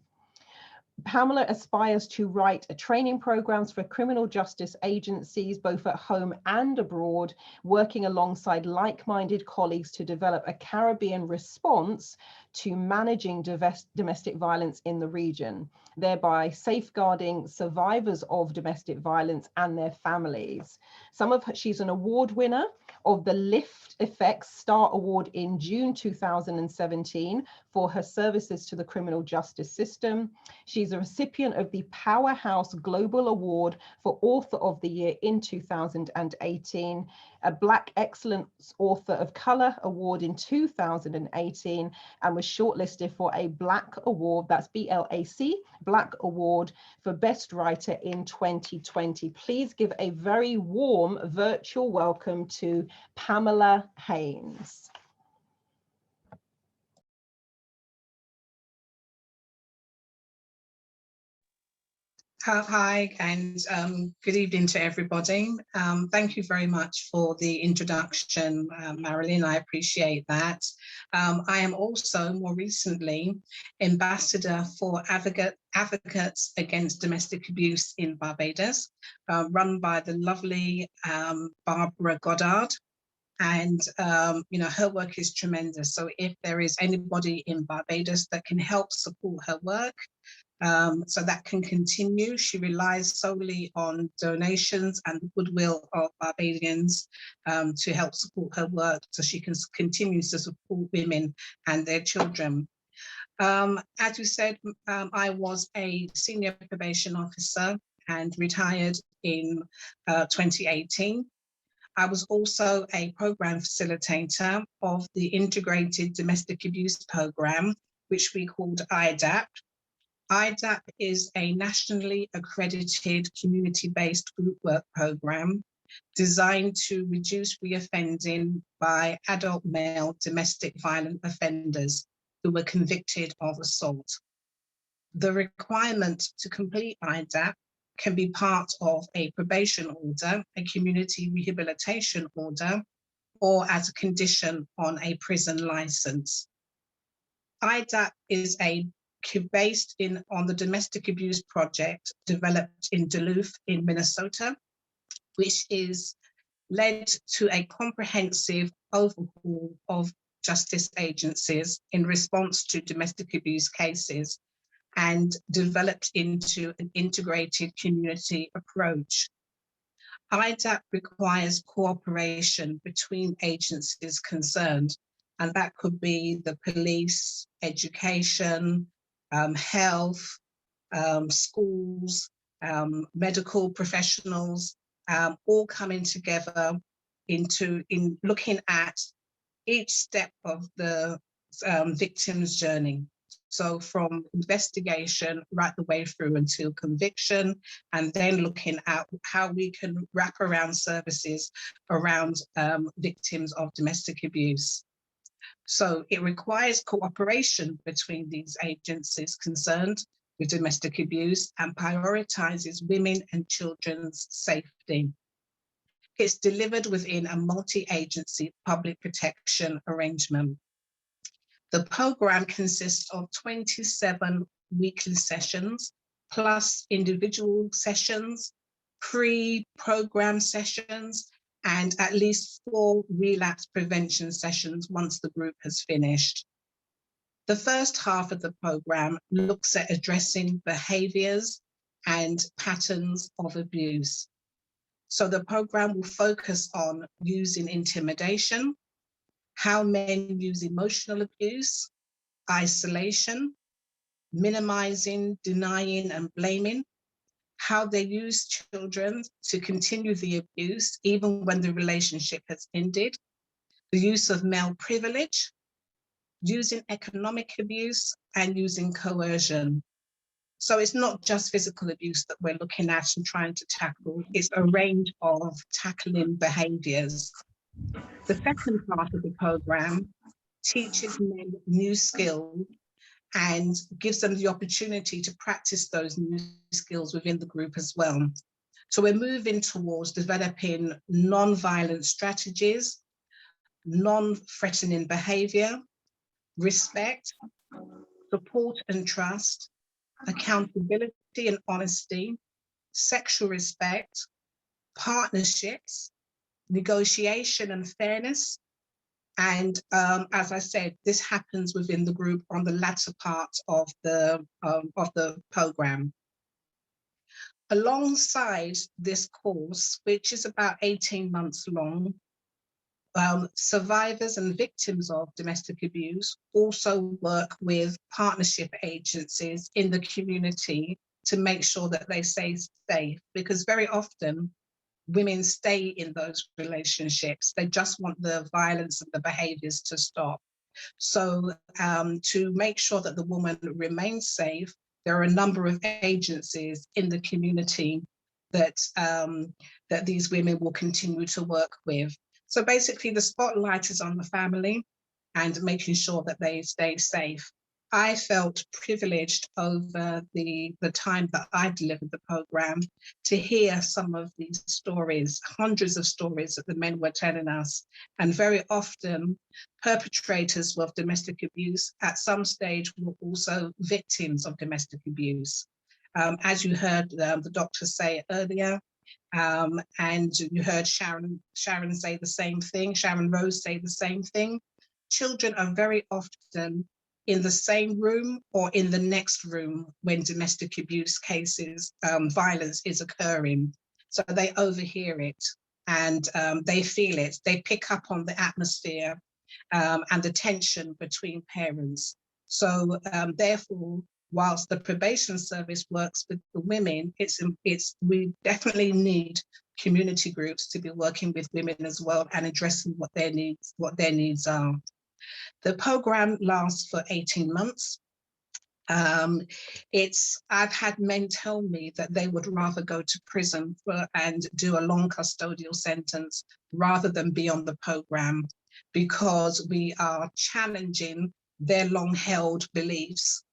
Pamela aspires to write training programs for criminal justice agencies, both at home and abroad, working alongside like-minded colleagues to develop a Caribbean response to managing domestic violence in the region, thereby safeguarding survivors of domestic violence and their families. She's an award winner of the Lift Effects Star Award in June 2017 for her services to the criminal justice system. She's a recipient of the Powerhouse Global Award for Author of the Year in 2018, a Black Excellence Author of Color Award in 2018, and was shortlisted for a Black Award, that's BLAC, Black Award for Best Writer in 2020. Please give a very warm virtual welcome to Pamela Haynes. Hi, and good evening to everybody. Thank you very much for the introduction, Marilyn. I appreciate that. I am also more recently ambassador for Advocates Against Domestic Abuse in Barbados, run by the lovely Barbara Goddard. And, her work is tremendous. So if there is anybody in Barbados that can help support her work, so that can continue. She relies solely on donations and the goodwill of Barbadians to help support her work, so she can continue to support women and their children. As you said, I was a senior probation officer and retired in 2018. I was also a program facilitator of the Integrated Domestic Abuse Program, which we called IDAP. IDAP is a nationally accredited community-based group work program designed to reduce reoffending by adult male domestic violent offenders who were convicted of assault. The requirement to complete IDAP can be part of a probation order, a community rehabilitation order, or as a condition on a prison license. IDAP is based on the Domestic Abuse Project developed in Duluth in Minnesota, which is led to a comprehensive overhaul of justice agencies in response to domestic abuse cases and developed into an integrated community approach. IDAP requires cooperation between agencies concerned, and that could be the police, education, health, schools, medical professionals, all coming together in looking at each step of the victim's journey. So from investigation right the way through until conviction, and then looking at how we can wrap around services around victims of domestic abuse. So it requires cooperation between these agencies concerned with domestic abuse and prioritizes women and children's safety. It's delivered within a multi-agency public protection arrangement. The program consists of 27 weekly sessions, plus individual sessions, pre-program sessions, and at least 4 relapse prevention sessions once the group has finished. The first half of the program looks at addressing behaviors and patterns of abuse. So the program will focus on using intimidation, how men use emotional abuse, isolation, minimizing, denying, and blaming, how they use children to continue the abuse even when the relationship has ended, the use of male privilege, using economic abuse, and using coercion. So it's not just physical abuse that we're looking at and trying to tackle, it's a range of tackling behaviors. The second part of the program teaches men new skills and gives them the opportunity to practice those new skills within the group as well. So we're moving towards developing non-violent strategies, non-threatening behavior, respect, support and trust, accountability and honesty, sexual respect, partnerships, negotiation and fairness. And as I said, this happens within the group on the latter part of the program. Alongside this course, which is about 18 months long, survivors and victims of domestic abuse also work with partnership agencies in the community to make sure that they stay safe, because very often women stay in those relationships. They just want the violence and the behaviors to stop. So to make sure that the woman remains safe, there are a number of agencies in the community that, that these women will continue to work with. So basically the spotlight is on the family and making sure that they stay safe. I felt privileged over the time that I delivered the program to hear some of these stories, hundreds of stories that the men were telling us. And very often perpetrators of domestic abuse at some stage were also victims of domestic abuse. As you heard the doctor say earlier, and you heard Sharon say the same thing, Sharon-Rose say the same thing. Children are very often in the same room or in the next room when domestic abuse cases, violence is occurring. So they overhear it and they feel it. They pick up on the atmosphere and the tension between parents. So therefore, whilst the probation service works with the women, we definitely need community groups to be working with women as well and addressing what their needs are. The program lasts for 18 months. I've had men tell me that they would rather go to prison and do a long custodial sentence rather than be on the program, because we are challenging their long-held beliefs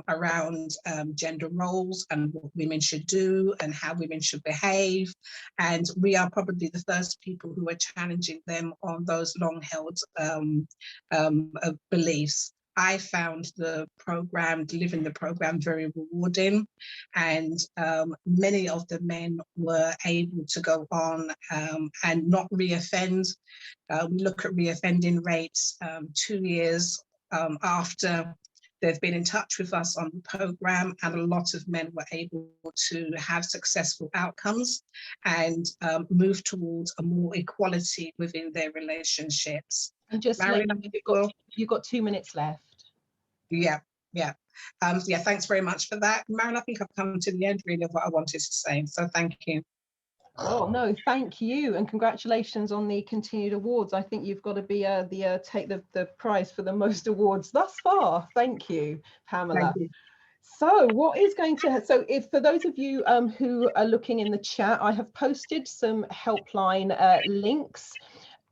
around gender roles and what women should do and how women should behave. And we are probably the first people who are challenging them on those long-held beliefs. I found delivering the program very rewarding, and many of the men were able to go on and not reoffend. We look at reoffending rates 2 years after they've been in touch with us on the program, and a lot of men were able to have successful outcomes and move towards a more equality within their relationships. And just Marilyn, you've got 2 minutes left. Yeah. Thanks very much for that. Marilyn, I think I've come to the end really of what I wanted to say, so thank you. Oh no, thank you, and congratulations on the continued awards. I think you've got to be take the prize for the most awards thus far. Thank you, Pamela. Thank you. So what is going to, if for those of you who are looking in the chat, I have posted some helpline links,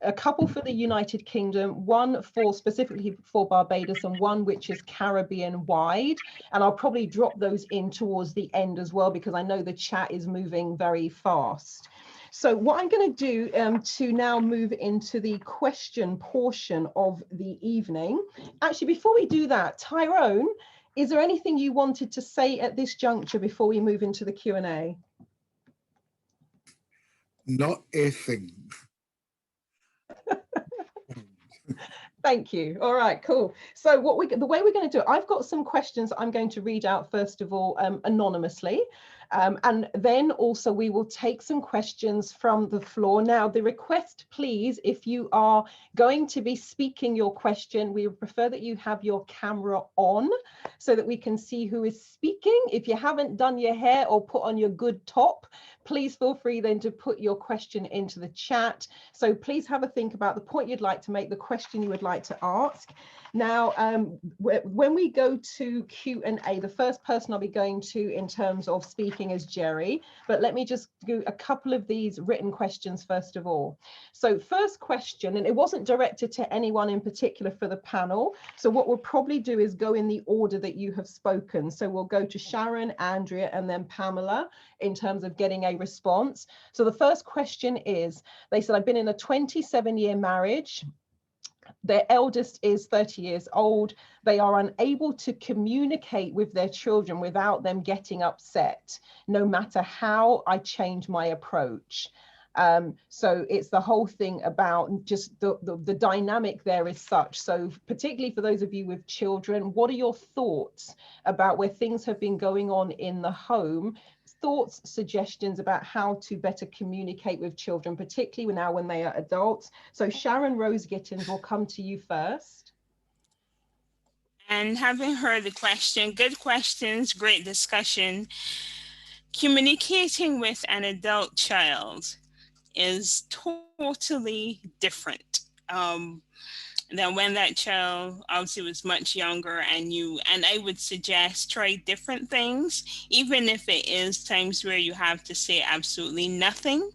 a couple for the United Kingdom, one for specifically for Barbados, and one which is Caribbean wide. And I'll probably drop those in towards the end as well, because I know the chat is moving very fast. So what I'm going to do to now move into the question portion of the evening. Actually, before we do that, Tyrone, is there anything you wanted to say at this juncture before we move into the Q&A? Not a thing. Thank you. All right, cool. So the way we're going to do it, I've got some questions I'm going to read out first of all anonymously, and then also we will take some questions from the floor. Now, the request, please, if you are going to be speaking your question, we would prefer that you have your camera on so that we can see who is speaking. If you haven't done your hair or put on your good top, please feel free then to put your question into the chat. So please have a think about the point you'd like to make, the question you would like to ask. Now, when we go to Q&A, the first person I'll be going to in terms of speaking is Jerry, but let me just do a couple of these written questions first of all. So first question, and it wasn't directed to anyone in particular for the panel. So what we'll probably do is go in the order that you have spoken. So we'll go to Sharon, Andrea, and then Pamela in terms of getting a response. So the first question is, they said, I've been in a 27-year marriage. Their eldest is 30 years old. They are unable to communicate with their children without them getting upset, no matter how I change my approach. So it's the whole thing about just the dynamic there is such. So particularly for those of you with children, what are your thoughts about where things have been going on in the home? Thoughts, suggestions about how to better communicate with children, particularly now when they are adults. So Sharon-Rose Gittens, will come to you first. And having heard the question, good questions, great discussion. Communicating with an adult child is totally different than when that child obviously was much younger and I would suggest try different things, even if it is times where you have to say absolutely nothing.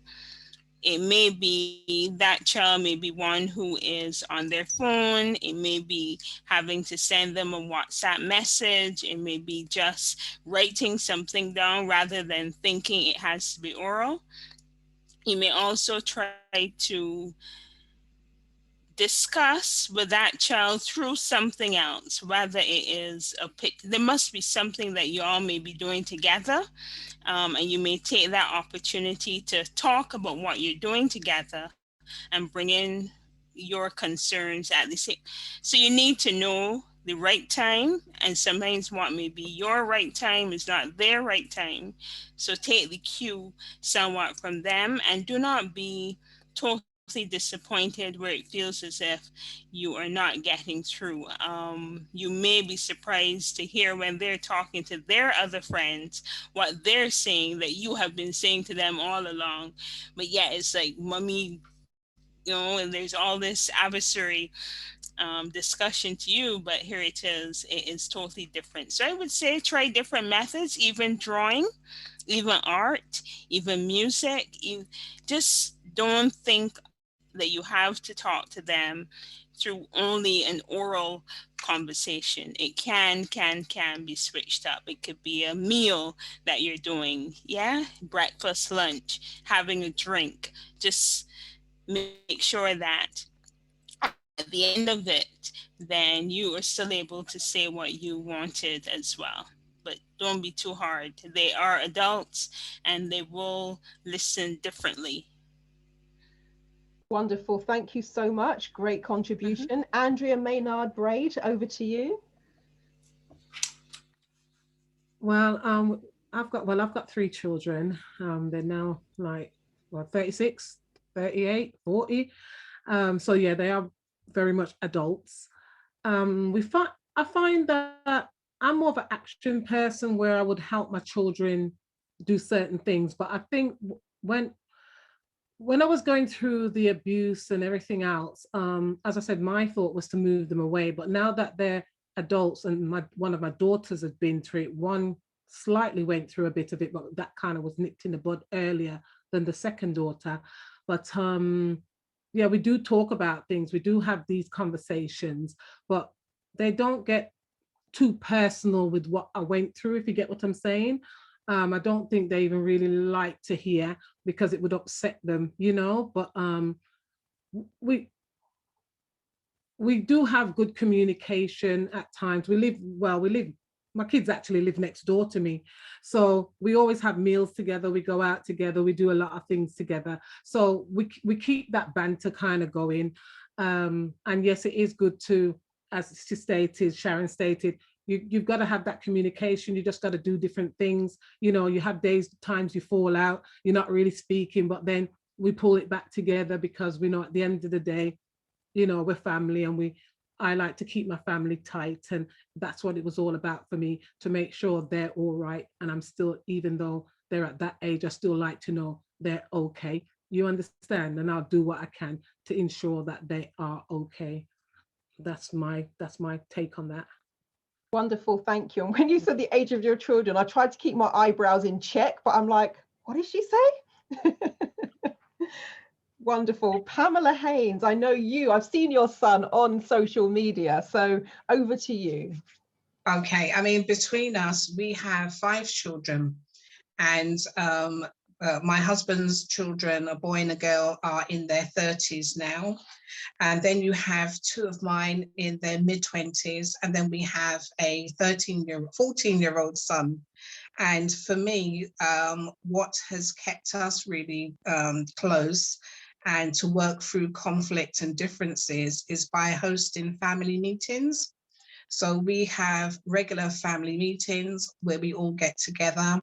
It may be that child may be one who is on their phone. It may be having to send them a WhatsApp message. It may be just writing something down rather than thinking it has to be oral. You may also try to discuss with that child through something else, whether it is there must be something that you all may be doing together, and you may take that opportunity to talk about what you're doing together and bring in your concerns at the same. So you need to know the right time, and sometimes what may be your right time is not their right time. So take the cue somewhat from them, and do not be totally disappointed where it feels as if you are not getting through. You may be surprised to hear when they're talking to their other friends what they're saying that you have been saying to them all along. But yeah, it's like, mommy, and there's all this adversary discussion to you, but here it is totally different. So I would say try different methods, even drawing, even art, even music. Just don't think that you have to talk to them through only an oral conversation. It can be switched up. It could be a meal that you're doing, breakfast, lunch, having a drink. Just make sure that at the end of it, then you are still able to say what you wanted as well. But don't be too hard. They are adults and they will listen differently. Wonderful. Thank you so much. Great contribution. Andrea, Maynard, Brade, over to you. Well, I've got 3 children. They're now like 36, 38, 40. So yeah, they are very much adults. I find that I'm more of an action person where I would help my children do certain things. But I think when I was going through the abuse and everything else, as I said, my thought was to move them away. But now that they're adults, and one of my daughters had been through it, one slightly went through a bit of it, but that kind of was nipped in the bud earlier than the second daughter. But yeah, we do talk about things. We do have these conversations, but they don't get too personal with what I went through, if you get what I'm saying. I don't think they even really like to hear, because it would upset them, but we do have good communication at times. My kids actually live next door to me. So we always have meals together. We go out together. We do a lot of things together. So we keep that banter kind of going. And yes, it is good to, as she stated, Sharon stated, you've got to have that communication. You just got to do different things. You have times you fall out, you're not really speaking, but then we pull it back together, because we know at the end of the day, we're family, and I like to keep my family tight. And that's what it was all about for me, to make sure they're all right. And I'm still, even though they're at that age, I still like to know they're okay. You understand? And I'll do what I can to ensure that they are okay. That's my take on that. Wonderful, thank you. And when you said the age of your children, I tried to keep my eyebrows in check, but I'm like, what did she say? Wonderful. Pamela Haynes, I know I've seen your son on social media, so over to you. Okay, I mean, between us, we have 5 children, and my husband's children, a boy and a girl, are in their 30s now. And then you have 2 of mine in their mid-20s, and then we have a 14-year-old son. And for me, what has kept us really close and to work through conflict and differences is by hosting family meetings. So we have regular family meetings where we all get together.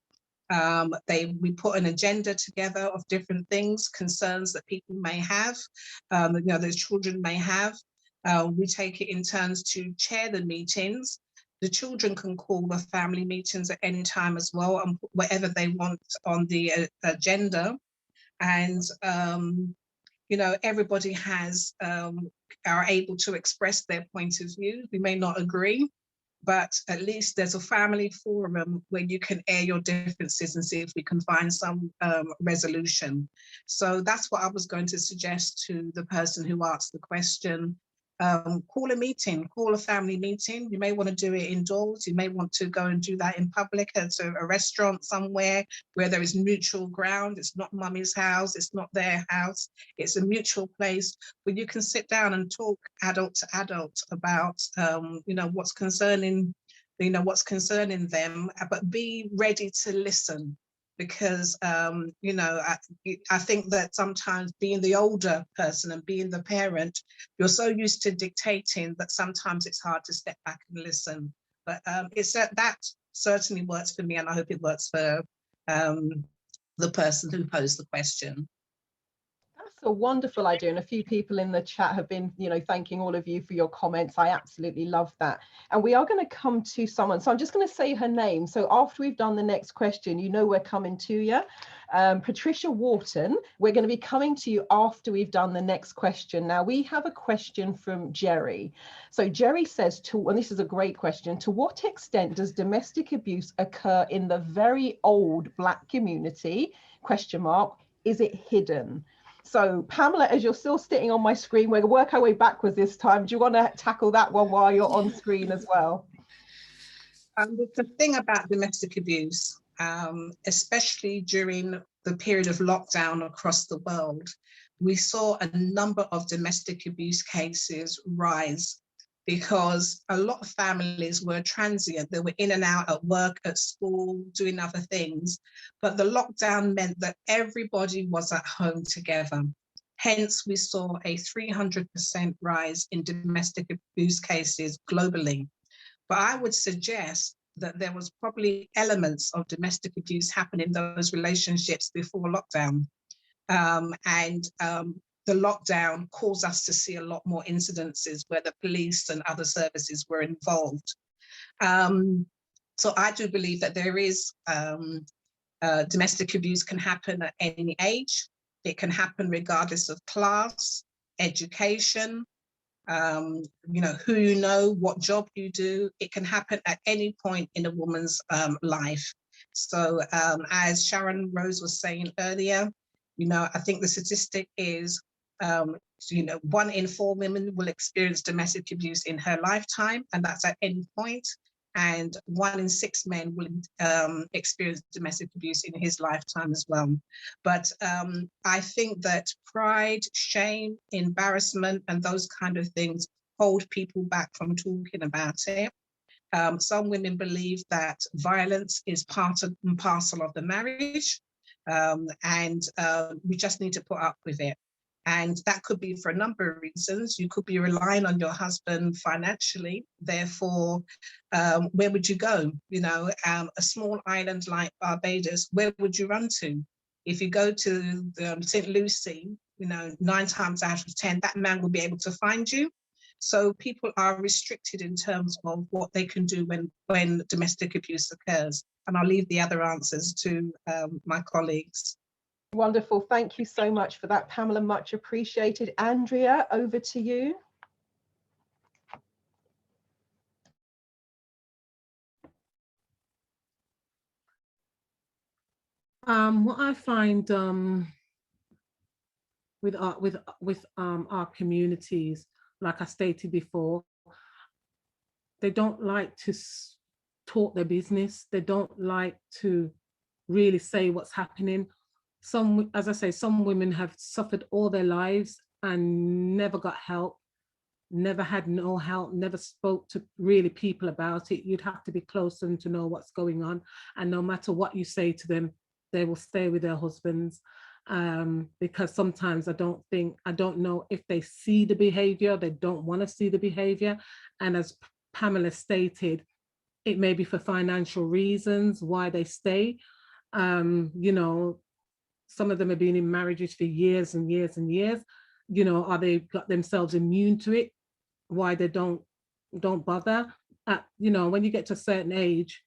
We put an agenda together of different things, concerns that people may have, those children may have. We take it in turns to chair the meetings. The children can call the family meetings at any time as well, and put whatever they want on the agenda. And everybody are able to express their point of view. We may not agree, but at least there's a family forum where you can air your differences and see if we can find some resolution. So that's what I was going to suggest to the person who asked the question. Call a meeting, call a family meeting. You may want to do it indoors. You may want to go and do that in public at a restaurant somewhere where there is neutral ground. It's not mummy's house. It's not their house. It's a mutual place where you can sit down and talk adult to adult about, what's concerning them, but be ready to listen. because, you know, I think that sometimes being the older person and being the parent, you're so used to dictating that sometimes it's hard to step back and listen. But that certainly works for me, and I hope it works for the person who posed the question. That's a wonderful idea, and a few people in the chat have been, you know, thanking all of you for your comments. I absolutely love that. And we are going to come to someone, so I'm just going to say her name. So after we've done the next question, you know we're coming to you. Patricia Wharton, we're going to be coming to you after we've done the next question. Now we have a question from Jerry. So Jerry says, and this is a great question, to what extent does domestic abuse occur in the very old Black community? ? Is it hidden? So Pamela, as you're still sitting on my screen, we're going to work our way backwards this time. Do you want to tackle that one while you're on screen as well? The thing about domestic abuse, especially during the period of lockdown across the world, we saw a number of domestic abuse cases rise because a lot of families were transient. They were in and out at work, at school, doing other things. But the lockdown meant that everybody was at home together. Hence, we saw a 300% rise in domestic abuse cases globally. But I would suggest that there was probably elements of domestic abuse happening in those relationships before lockdown. The lockdown caused us to see a lot more incidences where the police and other services were involved. So I do believe that there is domestic abuse can happen at any age. It can happen regardless of class, education, you know, who you know, what job you do. It can happen at any point in a woman's life. So as Sharon-Rose was saying earlier, you know, I think the statistic is, you know, 1 in 4 women will experience domestic abuse in her lifetime, and that's at any point. And 1 in 6 men will experience domestic abuse in his lifetime as well. But I think that pride, shame, embarrassment, and those kind of things hold people back from talking about it. Some women believe that violence is part and parcel of the marriage, and we just need to put up with it. And that could be for a number of reasons. You could be relying on your husband financially. Therefore, where would you go? You know, a small island like Barbados, where would you run to? If you go to St. Lucie, you know, 9 times out of 10, that man will be able to find you. So people are restricted in terms of what they can do when domestic abuse occurs. And I'll leave the other answers to my colleagues. Wonderful. Thank you so much for that, Pamela. Much appreciated. Andrea, over to you. What I find with our communities, like I stated before, they don't like to talk their business. They don't like to really say what's happening. Some, as I say, some women have suffered all their lives and never got help, never had no help, never spoke to really people about it. You'd have to be close to them to know what's going on. And no matter what you say to them, they will stay with their husbands. Because sometimes I don't know if they see the behavior, they don't want to see the behavior. And as Pamela stated, it may be for financial reasons why they stay. You know, some of them have been in marriages for years and years and years. You know, are they got themselves immune to it? Why they don't bother? You know, when you get to a certain age,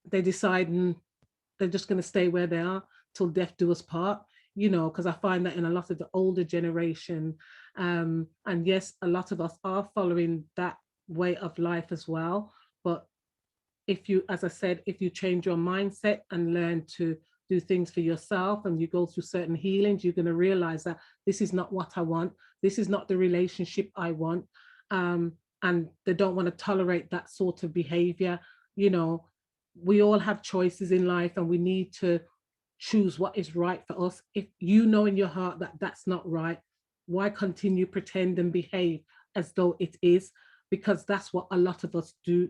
they decide they're just going to stay where they are till death do us part. You know, because I find that in a lot of the older generation, and yes, a lot of us are following that way of life as well. But if you, as I said, if you change your mindset and learn to do things for yourself and you go through certain healings, you're going to realize that this is not what I want. This is not the relationship I want. And they don't want to tolerate that sort of behavior. You know, we all have choices in life and we need to choose what is right for us. If you know in your heart that that's not right, why continue pretend and behave as though it is? Because that's what a lot of us do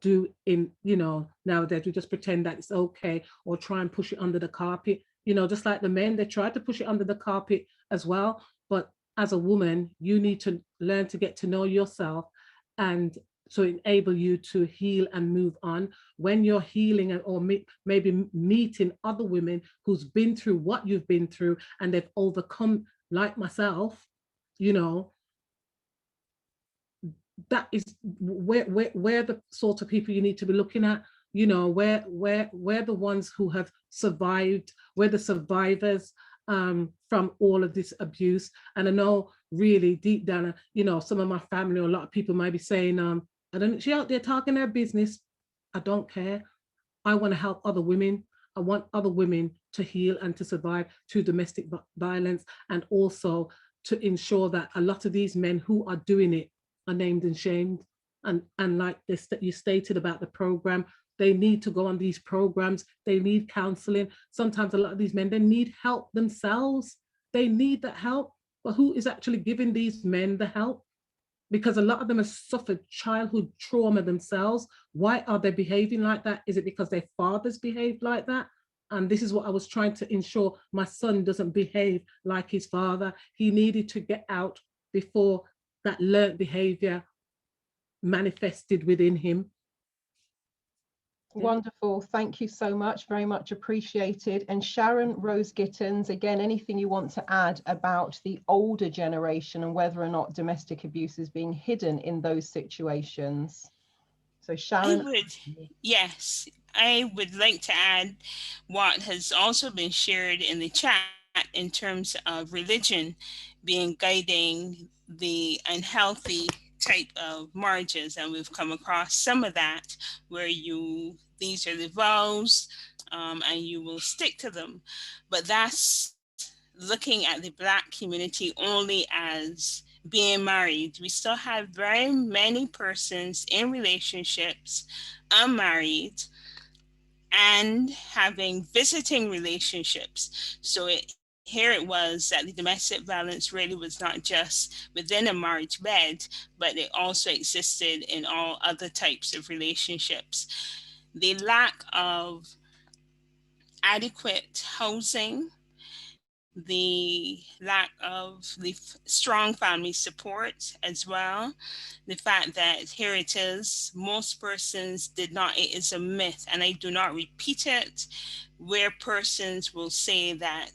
do in, you know, nowadays. We just pretend that it's okay, or try and push it under the carpet. You know, just like the men, they try to push it under the carpet as well. But as a woman, you need to learn to get to know yourself, and so enable you to heal and move on. When you're healing, or maybe meeting other women who's been through what you've been through and they've overcome, like myself, you know, that is where the sort of people you need to be looking at. You know, where the ones who have survived, where the survivors from all of this abuse. And I know really deep down, you know, some of my family or a lot of people might be saying, I don't, she out there talking their business. I don't care. I want to help other women. I want other women to heal and to survive to domestic violence, and also to ensure that a lot of these men who are doing it are named and shamed. And like this that you stated about the program, they need to go on these programs. They need counseling. Sometimes a lot of these men, they need help themselves. They need that help. But who is actually giving these men the help? Because a lot of them have suffered childhood trauma themselves. Why are they behaving like that? Is it because their fathers behaved like that? And this is what I was trying to ensure my son doesn't behave like his father. He needed to get out before that learned behavior manifested within him. Wonderful. Thank you so much. Very much appreciated. And Sharon-Rose Gittens, again, anything you want to add about the older generation and whether or not domestic abuse is being hidden in those situations? So Sharon. Yes, I would like to add what has also been shared in the chat in terms of religion being guiding the unhealthy type of marriages, and we've come across some of that where these are the vows, and you will stick to them. But that's looking at the Black community only as being married. We still have very many persons in relationships, unmarried, and having visiting relationships. So here it was that the domestic violence really was not just within a marriage bed, but it also existed in all other types of relationships. The lack of adequate housing, the lack of the strong family support as well, the fact that here it is, most persons did not, it is a myth, and I do not repeat it, where persons will say that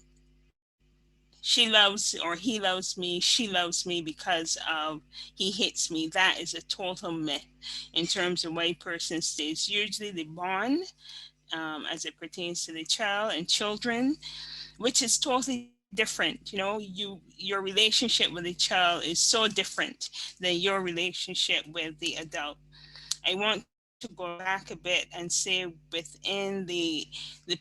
she loves or he loves me, she loves me because of he hits me. That is a total myth in terms of why person stays. Usually the bond as it pertains to the child and children, which is totally different. You know, your relationship with the child is so different than your relationship with the adult. I want to go back a bit and say within the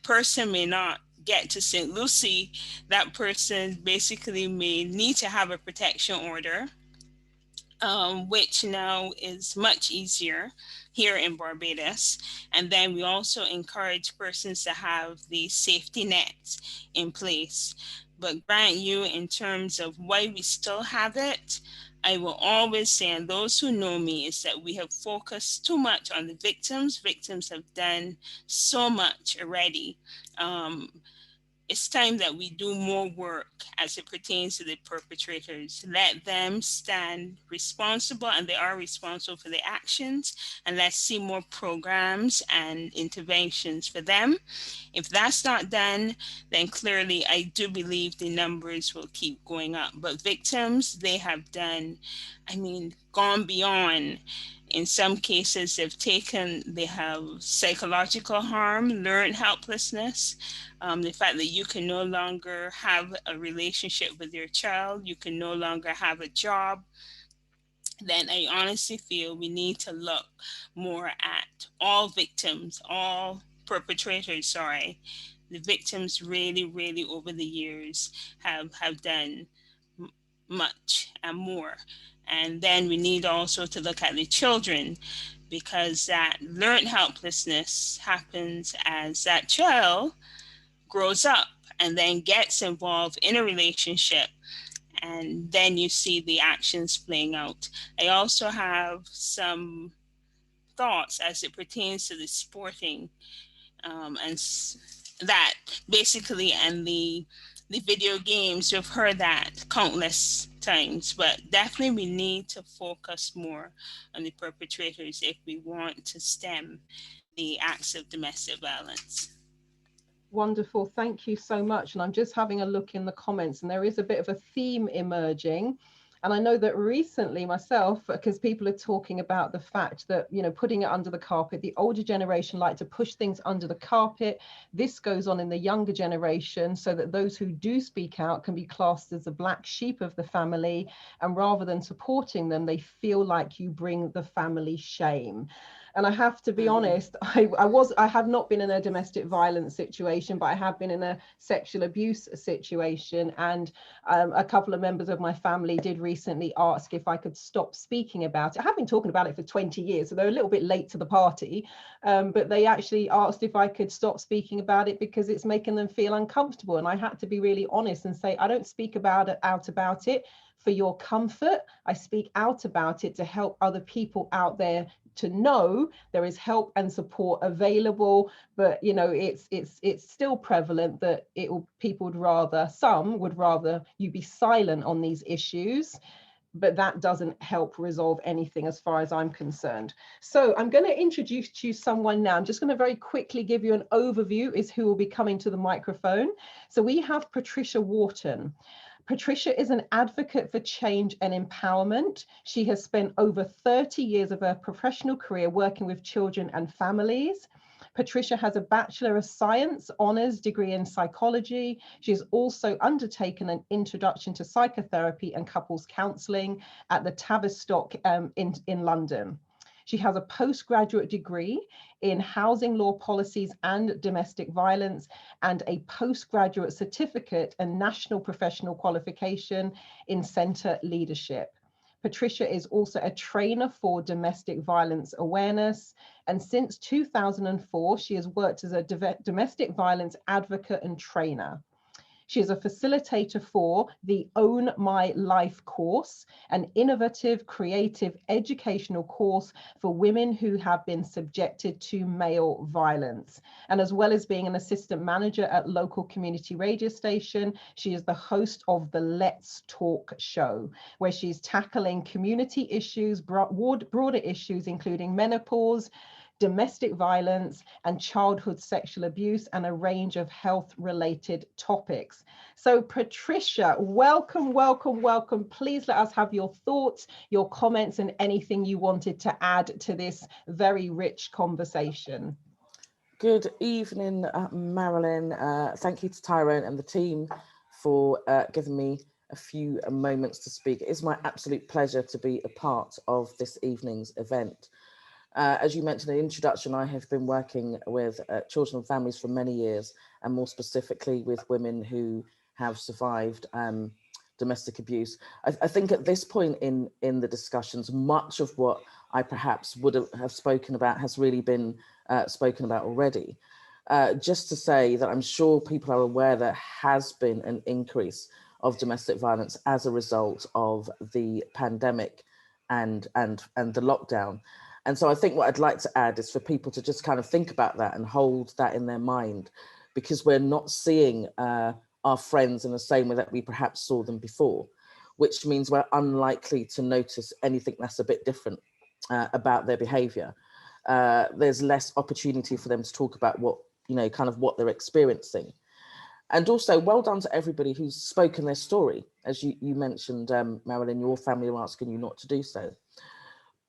person may not get to St. Lucie, that person basically may need to have a protection order, which now is much easier here in Barbados. And then we also encourage persons to have the safety nets in place. But grant you, in terms of why we still have it, I will always say, and those who know me, is that we have focused too much on the victims. Victims have done so much already. It's time that we do more work as it pertains to the perpetrators. Let them stand responsible, and they are responsible for their actions. And let's see more programs and interventions for them. If that's not done, then clearly I do believe the numbers will keep going up. But victims, they have done, gone beyond. In some cases, they have psychological harm, learned helplessness, the fact that you can no longer have a relationship with your child, you can no longer have a job. Then I honestly feel we need to look more at all victims, all perpetrators, the victims really, really over the years have done much and more. And then we need also to look at the children, because that learned helplessness happens as that child grows up and then gets involved in a relationship, and then you see the actions playing out. I also have some thoughts as it pertains to the sporting that basically, and the video games. We've heard that countless times, but definitely we need to focus more on the perpetrators if we want to stem the acts of domestic violence. Wonderful, thank you so much. And I'm just having a look in the comments, and there is a bit of a theme emerging. And I know that recently myself, because people are talking about the fact that, you know, putting it under the carpet, the older generation like to push things under the carpet. This goes on in the younger generation, so that those who do speak out can be classed as the black sheep of the family. And rather than supporting them, they feel like you bring the family shame. And I have to be honest, I have not been in a domestic violence situation, but I have been in a sexual abuse situation. And a couple of members of my family did recently ask if I could stop speaking about it. I have been talking about it for 20 years, so they're a little bit late to the party. But they actually asked if I could stop speaking about it because it's making them feel uncomfortable. And I had to be really honest and say, I don't speak out about it for your comfort. I speak out about it to help other people out there to know there is help and support available. But you know, it's still prevalent that some would rather you be silent on these issues, but that doesn't help resolve anything as far as I'm concerned. So I'm going to introduce to you someone now. I'm just going to very quickly give you an overview as who will be coming to the microphone. So we have Patricia Wharton. Patricia is an advocate for change and empowerment. She has spent over 30 years of her professional career working with children and families. Patricia has a Bachelor of Science Honours degree in psychology. She has also undertaken an introduction to psychotherapy and couples counselling at the Tavistock in London. She has a postgraduate degree in housing law policies and domestic violence, and a postgraduate certificate and national professional qualification in centre leadership. Patricia is also a trainer for domestic violence awareness, and since 2004, she has worked as a domestic violence advocate and trainer. She is a facilitator for the Own My Life course, an innovative, creative educational course for women who have been subjected to male violence. And as well as being an assistant manager at local community radio station, she is the host of the Let's Talk show, where she's tackling community issues, broader issues, including menopause, domestic violence and childhood sexual abuse, and a range of health-related topics. So Patricia, welcome, welcome, welcome. Please let us have your thoughts, your comments, and anything you wanted to add to this very rich conversation. Good evening, Marilyn. Thank you to Tyrone and the team for giving me a few moments to speak. It is my absolute pleasure to be a part of this evening's event. As you mentioned in the introduction, I have been working with children and families for many years, and more specifically with women who have survived domestic abuse. I think at this point in the discussions, much of what I perhaps would have spoken about has really been spoken about already. Just to say that I'm sure people are aware there has been an increase of domestic violence as a result of the pandemic and the lockdown. And so I think what I'd like to add is for people to just kind of think about that and hold that in their mind, because we're not seeing our friends in the same way that we perhaps saw them before, which means we're unlikely to notice anything that's a bit different about their behavior. There's less opportunity for them to talk about what, you know, kind of what they're experiencing. And also, well done to everybody who's spoken their story. As you mentioned, Marilyn, your family are asking you not to do so.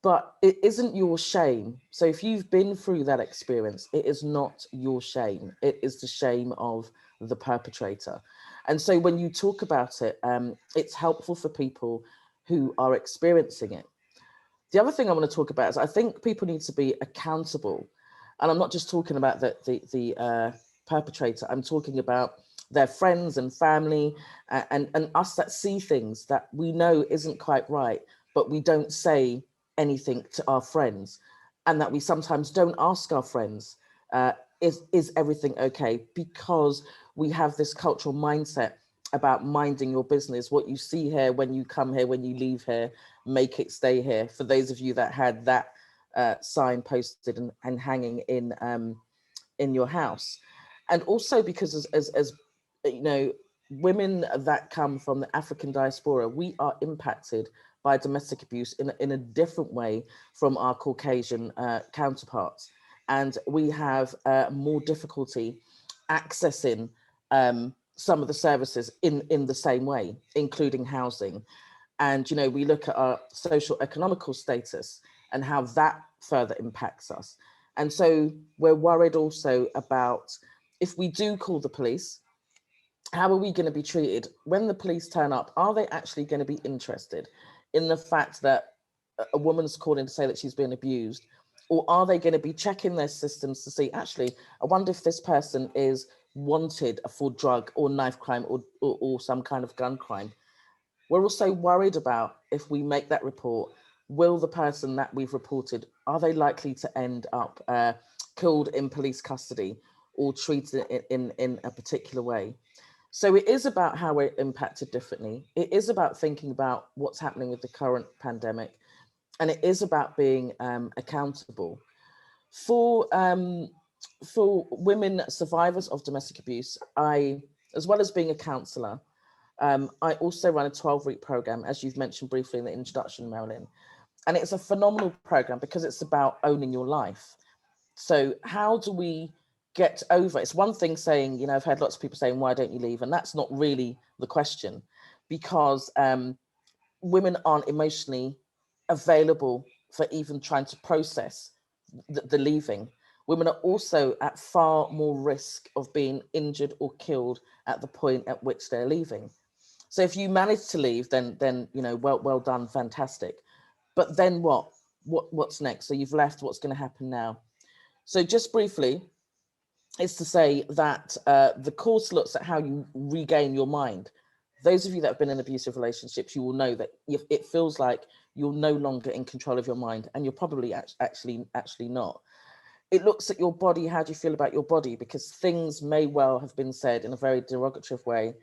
But it isn't your shame. So if you've been through that experience, it is not your shame. It is the shame of the perpetrator. And so when you talk about it, it's helpful for people who are experiencing it. The other thing I want to talk about is I think people need to be accountable. And I'm not just talking about the perpetrator. I'm talking about their friends and family and us that see things that we know isn't quite right, but we don't say anything to our friends, and that we sometimes don't ask our friends, is everything okay? Because we have this cultural mindset about minding your business. What you see here, when you come here, when you leave here, make it stay here. For those of you that had that sign posted and hanging in your house. And also because as you know, women that come from the African diaspora, we are impacted by domestic abuse in a different way from our Caucasian counterparts. And we have more difficulty accessing some of the services in the same way, including housing. And, you know, we look at our social economical status and how that further impacts us. And so we're worried also about, if we do call the police, how are we going to be treated when the police turn up? Are they actually going to be interested in the fact that a woman's calling to say that she's been abused? Or are they going to be checking their systems to see, actually, I wonder if this person is wanted for drug or knife crime or some kind of gun crime? We're also worried about, if we make that report, will the person that we've reported, are they likely to end up killed in police custody or treated in a particular way? So it is about how we're impacted differently. It is about thinking about what's happening with the current pandemic. And it is about being accountable. For women survivors of domestic abuse, as well as being a counsellor, I also run a 12-week program, as you've mentioned briefly in the introduction, Marilyn. And it's a phenomenal program because it's about owning your life. So how do we get over? It's one thing saying, you know, I've heard lots of people saying, why don't you leave? And that's not really the question, because women aren't emotionally available for even trying to process the leaving. Women are also at far more risk of being injured or killed at the point at which they're leaving. So if you manage to leave, then you know, well done, fantastic. But then what's next? So you've left, what's going to happen now? So just briefly, is to say that the course looks at how you regain your mind. Those of you that have been in abusive relationships, you will know that it feels like you're no longer in control of your mind, and you're probably actually not. It looks at your body. How do you feel about your body? Because things may well have been said in a very derogatory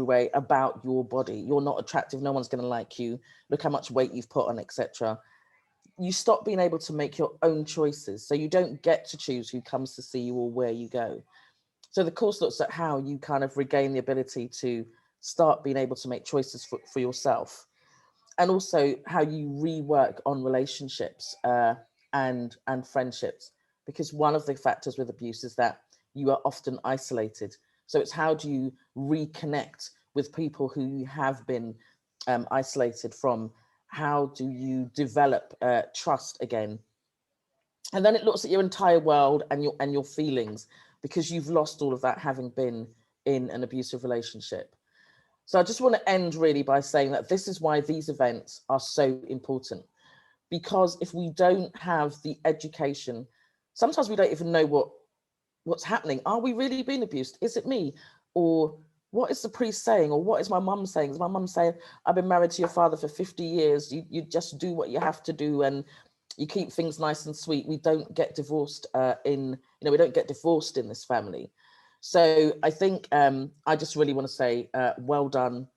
way about your body. You're not attractive. No one's going to like you. Look how much weight you've put on, etc. You stop being able to make your own choices. So you don't get to choose who comes to see you or where you go. So the course looks at how you kind of regain the ability to start being able to make choices for yourself, and also how you rework on relationships and friendships, because one of the factors with abuse is that you are often isolated. So it's how do you reconnect with people who you have been isolated from? How do you develop trust again? And then it looks at your entire world and your feelings, because you've lost all of that having been in an abusive relationship. So I just want to end really by saying that this is why these events are so important, because if we don't have the education, sometimes we don't even know what's happening. Are we really being abused? Is it me? Or what is the priest saying? Or what is my mum saying? Is my mum saying, I've been married to your father for 50 years. You just do what you have to do and you keep things nice and sweet. We don't get divorced we don't get divorced in this family. So I think I just really want to say, well done.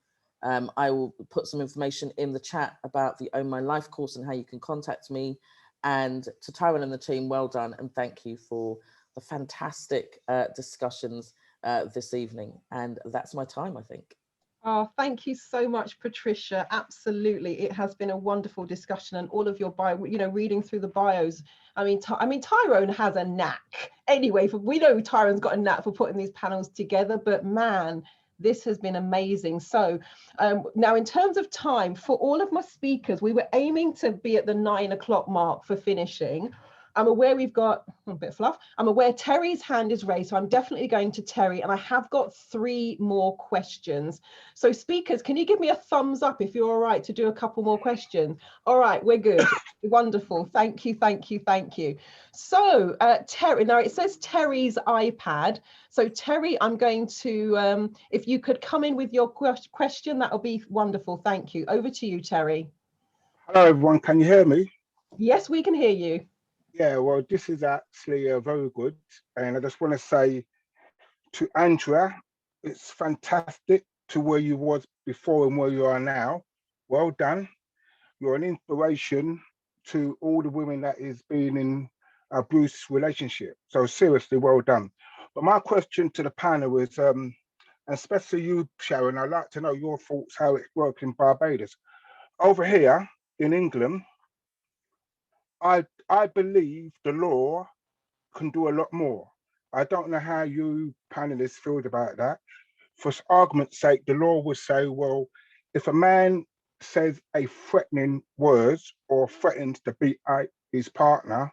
I will put some information in the chat about the Own My Life course and how you can contact me. And to Tyrone and the team, well done. And thank you for the fantastic discussions this evening. And that's my time, I think. Oh, thank you so much, Patricia. Absolutely. It has been a wonderful discussion, and all of your bio, reading through the bios. I mean, Tyrone has a knack. Anyway, we know Tyrone's got a knack for putting these panels together, but man, this has been amazing. So now in terms of time, for all of my speakers, we were aiming to be at the 9 o'clock mark for finishing. I'm aware we've got a bit of fluff. I'm aware Terry's hand is raised, so I'm definitely going to Terry, and I have got 3 more questions. So speakers, can you give me a thumbs up if you're all right to do a couple more questions? All right, we're good. Wonderful. Thank you, thank you, thank you. So Terry, now it says Terry's iPad. So Terry, I'm going to, if you could come in with your question, that'll be wonderful. Thank you. Over to you, Terry. Hello, everyone. Can you hear me? Yes, we can hear you. Yeah, well, this is actually very good. And I just want to say to Andrea, it's fantastic to where you was before and where you are now. Well done. You're an inspiration to all the women that is being in abuse relationship. So seriously, well done. But my question to the panel is, and especially you, Sharon, I'd like to know your thoughts how it works in Barbados. Over here in England, I believe the law can do a lot more. I don't know how you panelists feel about that. For argument's sake, the law would say, well, if a man says a threatening words or threatens to beat his partner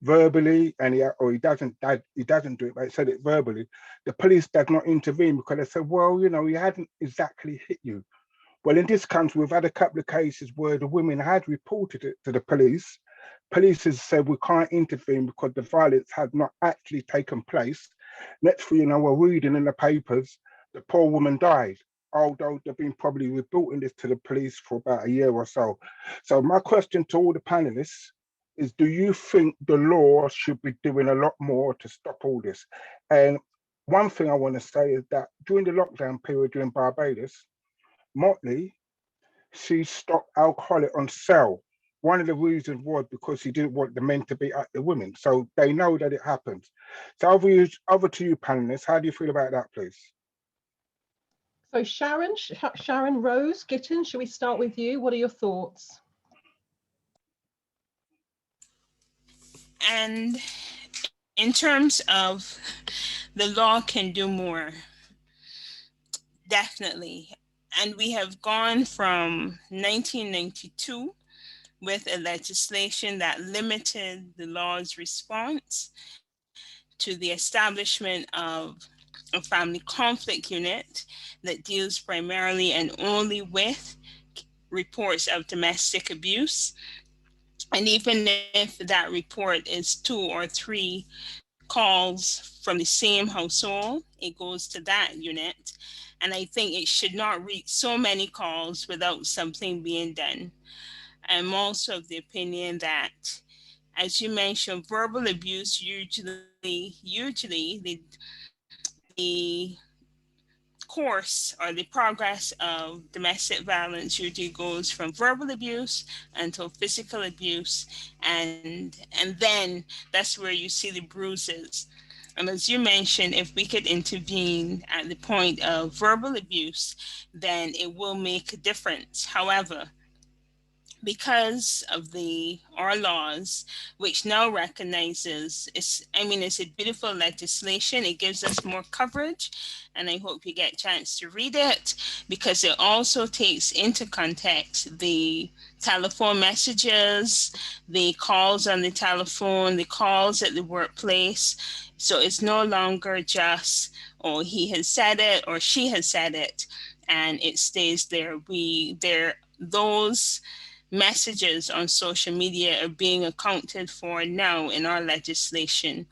verbally, and he doesn't do it, but he said it verbally, the police does not intervene because they said, well, you know, he hadn't exactly hit you. Well, in this country, we've had a couple of cases where the women had reported it to the police. Police has said we can't intervene because the violence had not actually taken place. Next thing you know, we're reading in the papers, the poor woman died, although they've been probably reporting this to the police for about a year or so. So my question to all the panelists is, do you think the law should be doing a lot more to stop all this? And one thing I want to say is that during the lockdown period during Barbados, Motley, she stopped alcohol on sale. One of the reasons was because he didn't want the men to be at the women. So they know that it happens. So over to you, panelists. How do you feel about that, please? So Sharon-Rose, Gittens, should we start with you? What are your thoughts? And in terms of the law can do more, definitely. And we have gone from 1992 with a legislation that limited the law's response to the establishment of a family conflict unit that deals primarily and only with reports of domestic abuse. And even if that report is 2 or 3 calls from the same household, it goes to that unit. And I think it should not reach so many calls without something being done. I'm also of the opinion that, as you mentioned, verbal abuse usually the course or the progress of domestic violence usually goes from verbal abuse until physical abuse, and then that's where you see the bruises. And as you mentioned, if we could intervene at the point of verbal abuse, then it will make a difference. However, because of our laws, which now recognizes, it's a beautiful legislation. It gives us more coverage, and I hope you get a chance to read it, because it also takes into context the telephone messages, the calls on the telephone, the calls at the workplace. So it's no longer just, oh, he has said it or she has said it, and it stays there. Those messages on social media are being accounted for now in our legislation.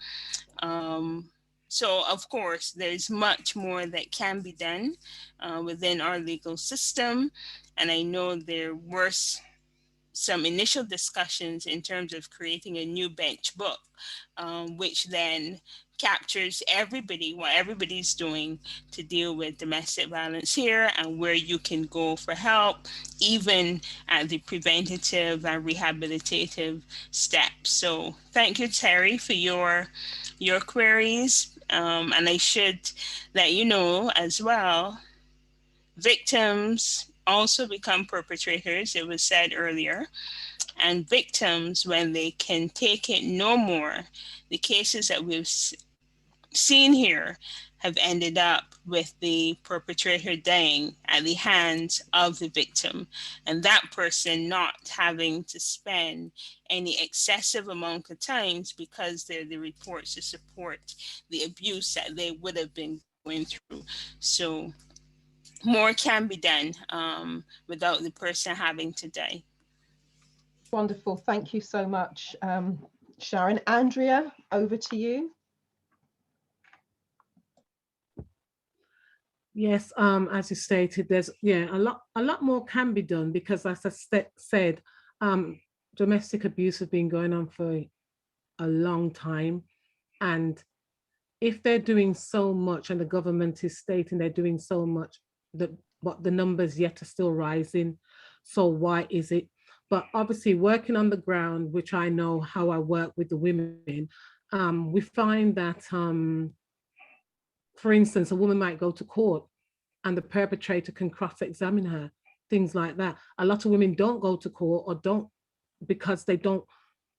So of course, there's much more that can be done within our legal system. And I know there were some initial discussions in terms of creating a new bench book, which then captures what everybody's doing to deal with domestic violence here, and where you can go for help, even at the preventative and rehabilitative steps. So thank you, Terry, for your queries. And I should let you know as well, victims also become perpetrators, it was said earlier. And victims, when they can take it no more, the cases that we've seen here have ended up with the perpetrator dying at the hands of the victim, and that person not having to spend any excessive amount of times because they're the reports to support the abuse that they would have been going through. So more can be done without the person having to die. Wonderful. Thank you so much, Sharon. Andrea, over to you. Yes, as you stated, there's a lot more can be done, because as I said, domestic abuse has been going on for a long time, and if they're doing so much, and the government is stating they're doing so much, but the numbers yet are still rising. So why is it? But obviously working on the ground, which I know how I work with the women, we find that, for instance, a woman might go to court and the perpetrator can cross-examine her, things like that. A lot of women don't go to court or don't, because they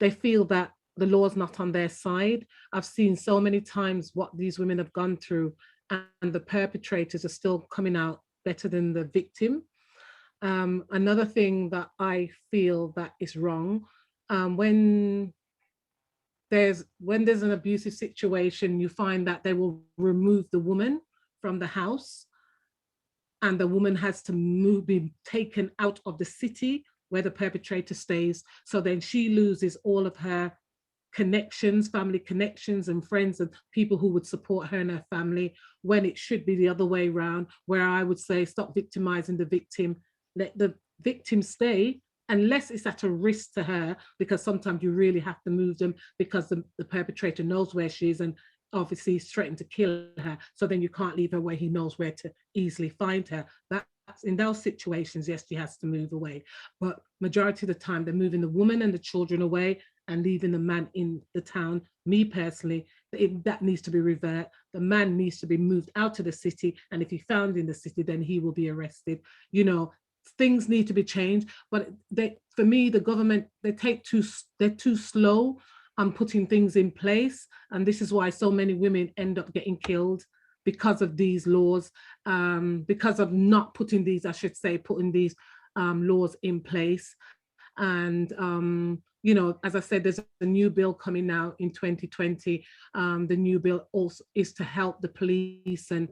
feel that the law's not on their side. I've seen so many times what these women have gone through, and the perpetrators are still coming out better than the victim. Another thing that I feel that is wrong, when there's an abusive situation, you find that they will remove the woman from the house, and the woman has to be taken out of the city where the perpetrator stays. So then she loses all of her connections, family connections and friends and people who would support her and her family, when it should be the other way around, where I would say stop victimizing the victim, let the victim stay, unless it's at a risk to her, because sometimes you really have to move them because the perpetrator knows where she is and obviously he's threatened to kill her. So then you can't leave her where he knows where to easily find her. That's in those situations, yes, she has to move away. But majority of the time, they're moving the woman and the children away and leaving the man in the town. Me personally, that needs to be reversed. The man needs to be moved out of the city. And if he's found in the city, then he will be arrested. You know, things need to be changed. But for me, the government, they're too slow on putting things in place. And this is why so many women end up getting killed, because of these laws, because of not putting these, I should say, putting these laws in place. And, you know, as I said, there's a new bill coming out in 2020. The new bill also is to help the police and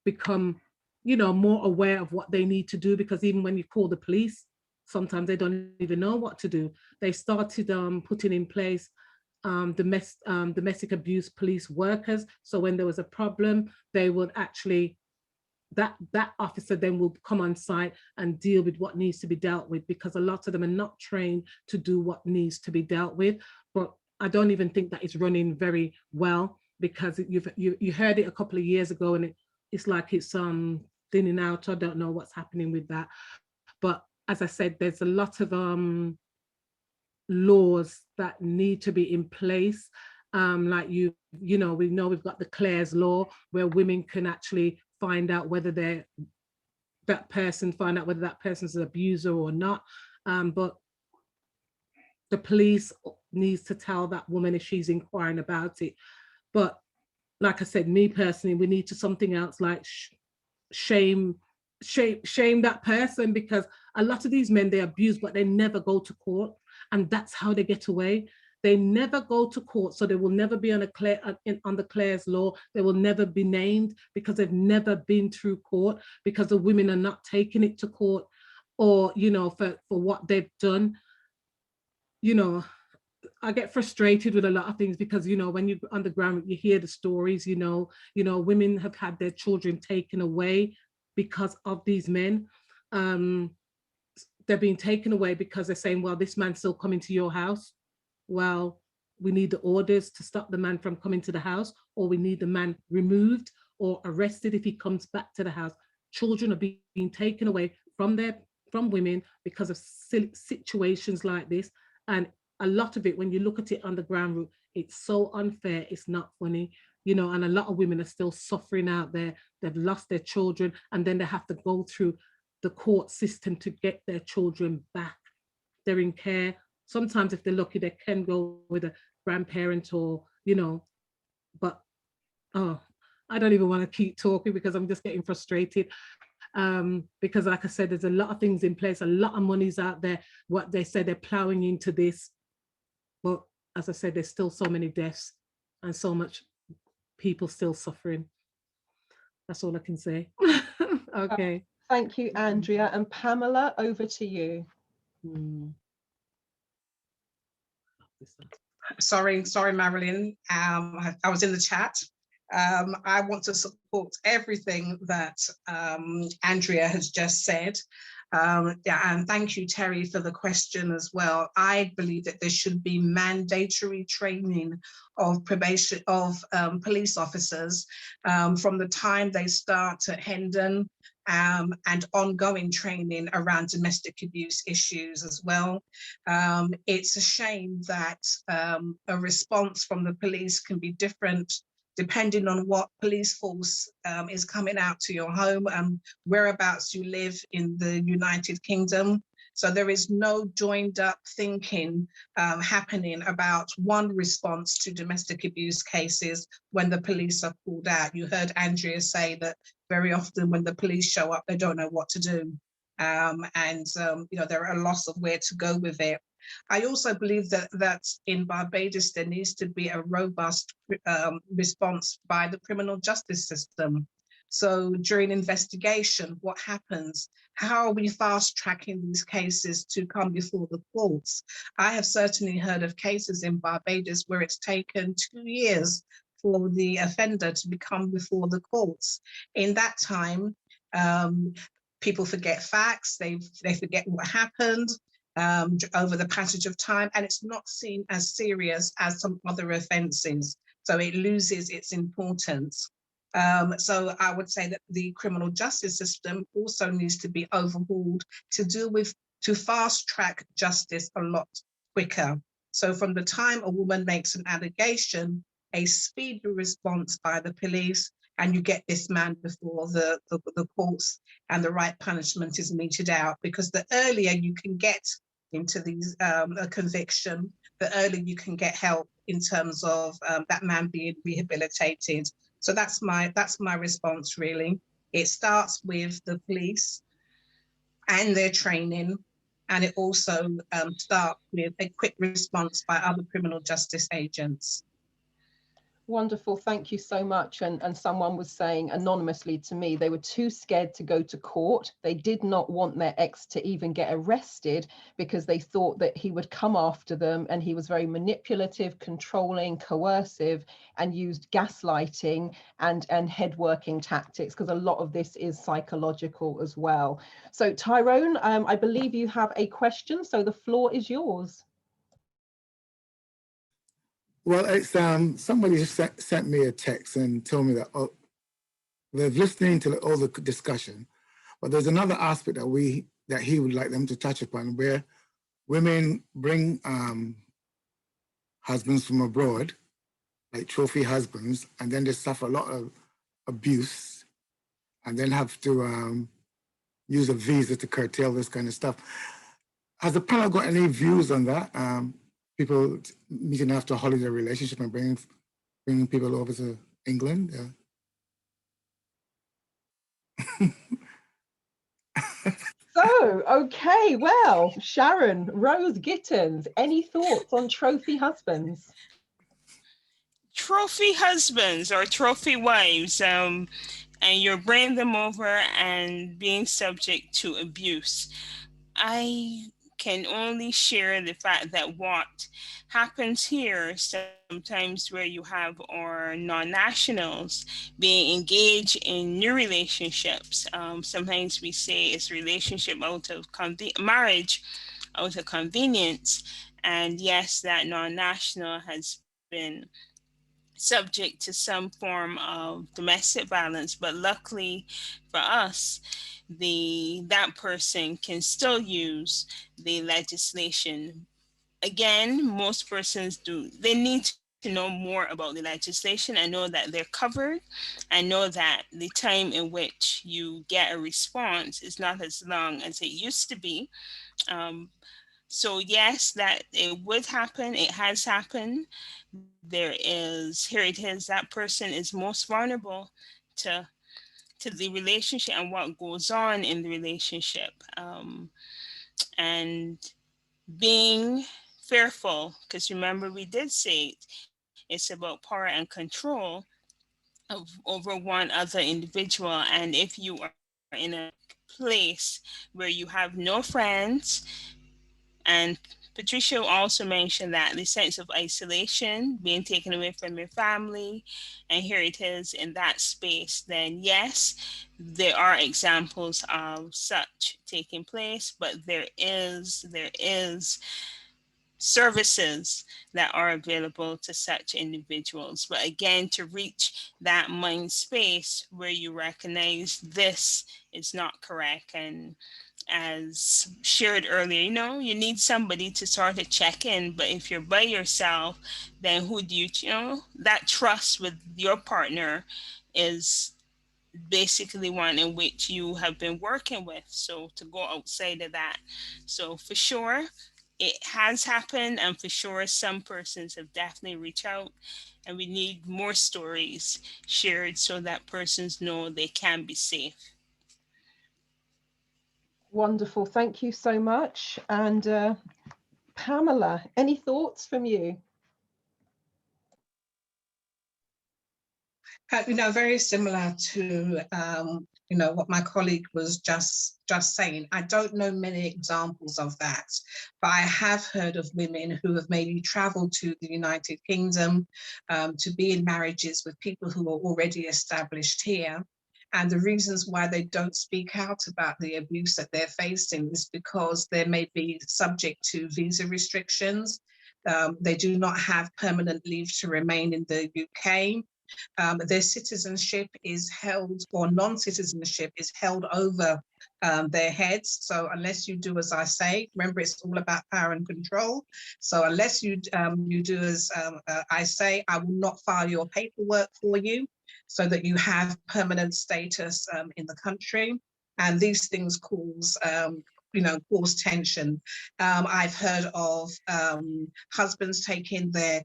become, you know, more aware of what they need to do, because even when you call the police, sometimes they don't even know what to do. They started putting in place domestic abuse police workers. So when there was a problem, they would actually, that officer then will come on site and deal with what needs to be dealt with, because a lot of them are not trained to do what needs to be dealt with. But I don't even think that it's running very well, because you heard it a couple of years ago and it's like it's thinning out. I don't know what's happening with that. But as I said, there's a lot of laws that need to be in place. Like you know, we know we've got the Clare's law, where women can actually find out whether that person's an abuser or not. But the police needs to tell that woman if she's inquiring about it. But like I said, me personally, we need to something else like shame that person, because a lot of these men, they abuse, but they never go to court, and that's how they get away. They never go to court, so they will never be on the Clare's law. They will never be named because they've never been through court, because the women are not taking it to court, or, you know, for what they've done. You know, I get frustrated with a lot of things, because, you know, when you're on the ground, you hear the stories, you know, women have had their children taken away because of these men. They're being taken away because they're saying, well, this man's still coming to your house. Well, we need the orders to stop the man from coming to the house, or we need the man removed or arrested if he comes back to the house. Children are being taken away from women because of situations like this. And a lot of it, when you look at it on the ground root, it's so unfair, it's not funny, you know, and a lot of women are still suffering out there. They've lost their children, and then they have to go through the court system to get their children back. They're in care. Sometimes if they're lucky, they can go with a grandparent, or, you know, but, oh, I don't even want to keep talking because I'm just getting frustrated. Because like I said, there's a lot of things in place, a lot of money's out there. What they say, they're plowing into this. But as I said, there's still so many deaths and so much people still suffering. That's all I can say. Okay. Thank you, Andrea. And Pamela, over to you. Sorry, Marilyn. I was in the chat. I want to support everything that Andrea has just said. Yeah, and thank you, Terry, for the question as well. I believe that there should be mandatory training of probation, of police officers from the time they start at Hendon and ongoing training around domestic abuse issues as well. It's a shame that a response from the police can be different depending on what police force is coming out to your home and whereabouts you live in the United Kingdom. So there is no joined up thinking happening about one response to domestic abuse cases when the police are called out. You heard Andrea say that very often when the police show up, they don't know what to do. You know, they're at a loss of where to go with it. I also believe that in Barbados, there needs to be a robust response by the criminal justice system. So during investigation, what happens? How are we fast tracking these cases to come before the courts? I have certainly heard of cases in Barbados where it's taken 2 years for the offender to become before the courts. In that time, people forget facts, they forget what happened over the passage of time, and it's not seen as serious as some other offences. So it loses its importance. So I would say that the criminal justice system also needs to be overhauled to fast track justice a lot quicker. So from the time a woman makes an allegation, a speedy response by the police, and you get this man before the courts and the right punishment is meted out. Because the earlier you can get into these a conviction, the earlier you can get help in terms of that man being rehabilitated. So that's my response, really. It starts with the police and their training, and it also starts with a quick response by other criminal justice agents. Wonderful, thank you so much. And someone was saying anonymously to me, they were too scared to go to court. They did not want their ex to even get arrested because they thought that he would come after them, and he was very manipulative, controlling, coercive, and used gaslighting and head working tactics, because a lot of this is psychological as well. So Tyrone, I believe you have a question, so the floor is yours. Well, it's somebody sent me a text and told me that they're listening to all the discussion, but there's another aspect that he would like them to touch upon, where women bring husbands from abroad, like trophy husbands, and then they suffer a lot of abuse, and then have to use a visa to curtail this kind of stuff. Has the panel got any views on that? People meeting after a holiday relationship and bringing people over to England? So, okay, well, Sharon-Rose Gittens, any thoughts on trophy husbands? Trophy husbands or trophy wives, and you're bringing them over and being subject to abuse. I can only share the fact that what happens here sometimes, where you have our non-nationals being engaged in new relationships. Sometimes we say it's relationship out of marriage out of convenience. And yes, that non-national has been subject to some form of domestic violence, but luckily for us, that person can still use the legislation. Again, most persons they need to know more about the legislation and know that they're covered, and know that the time in which you get a response is not as long as it used to be. So yes, that it would happen. It has happened. Here it is, that person is most vulnerable to the relationship and what goes on in the relationship. And being fearful, because remember we did say it's about power and control over one other individual. And if you are in a place where you have no friends, and Patricia also mentioned that the sense of isolation, being taken away from your family, and here it is in that space, then yes, there are examples of such taking place, but there is services that are available to such individuals. But again, to reach that mind space where you recognize this is not correct. And as shared earlier, you need somebody to sort of check in. But if you're by yourself, then who do you that trust with your partner is basically one in which you have been working with. So to go outside of that. So for sure, it has happened, and for sure, some persons have definitely reached out, and we need more stories shared so that persons know they can be safe. Wonderful, thank you so much. And Pamela, any thoughts from you? Very similar to what my colleague was just saying. I don't know many examples of that, but I have heard of women who have maybe traveled to the United Kingdom to be in marriages with people who are already established here. And the reasons why they don't speak out about the abuse that they're facing is because they may be subject to visa restrictions. They do not have permanent leave to remain in the UK. Their citizenship is held, or non-citizenship is held over their heads. So unless you do as I say, remember it's all about power and control. So unless you do as I say, I will not file your paperwork for you so that you have permanent status in the country. And these things cause tension. I've heard of husbands taking their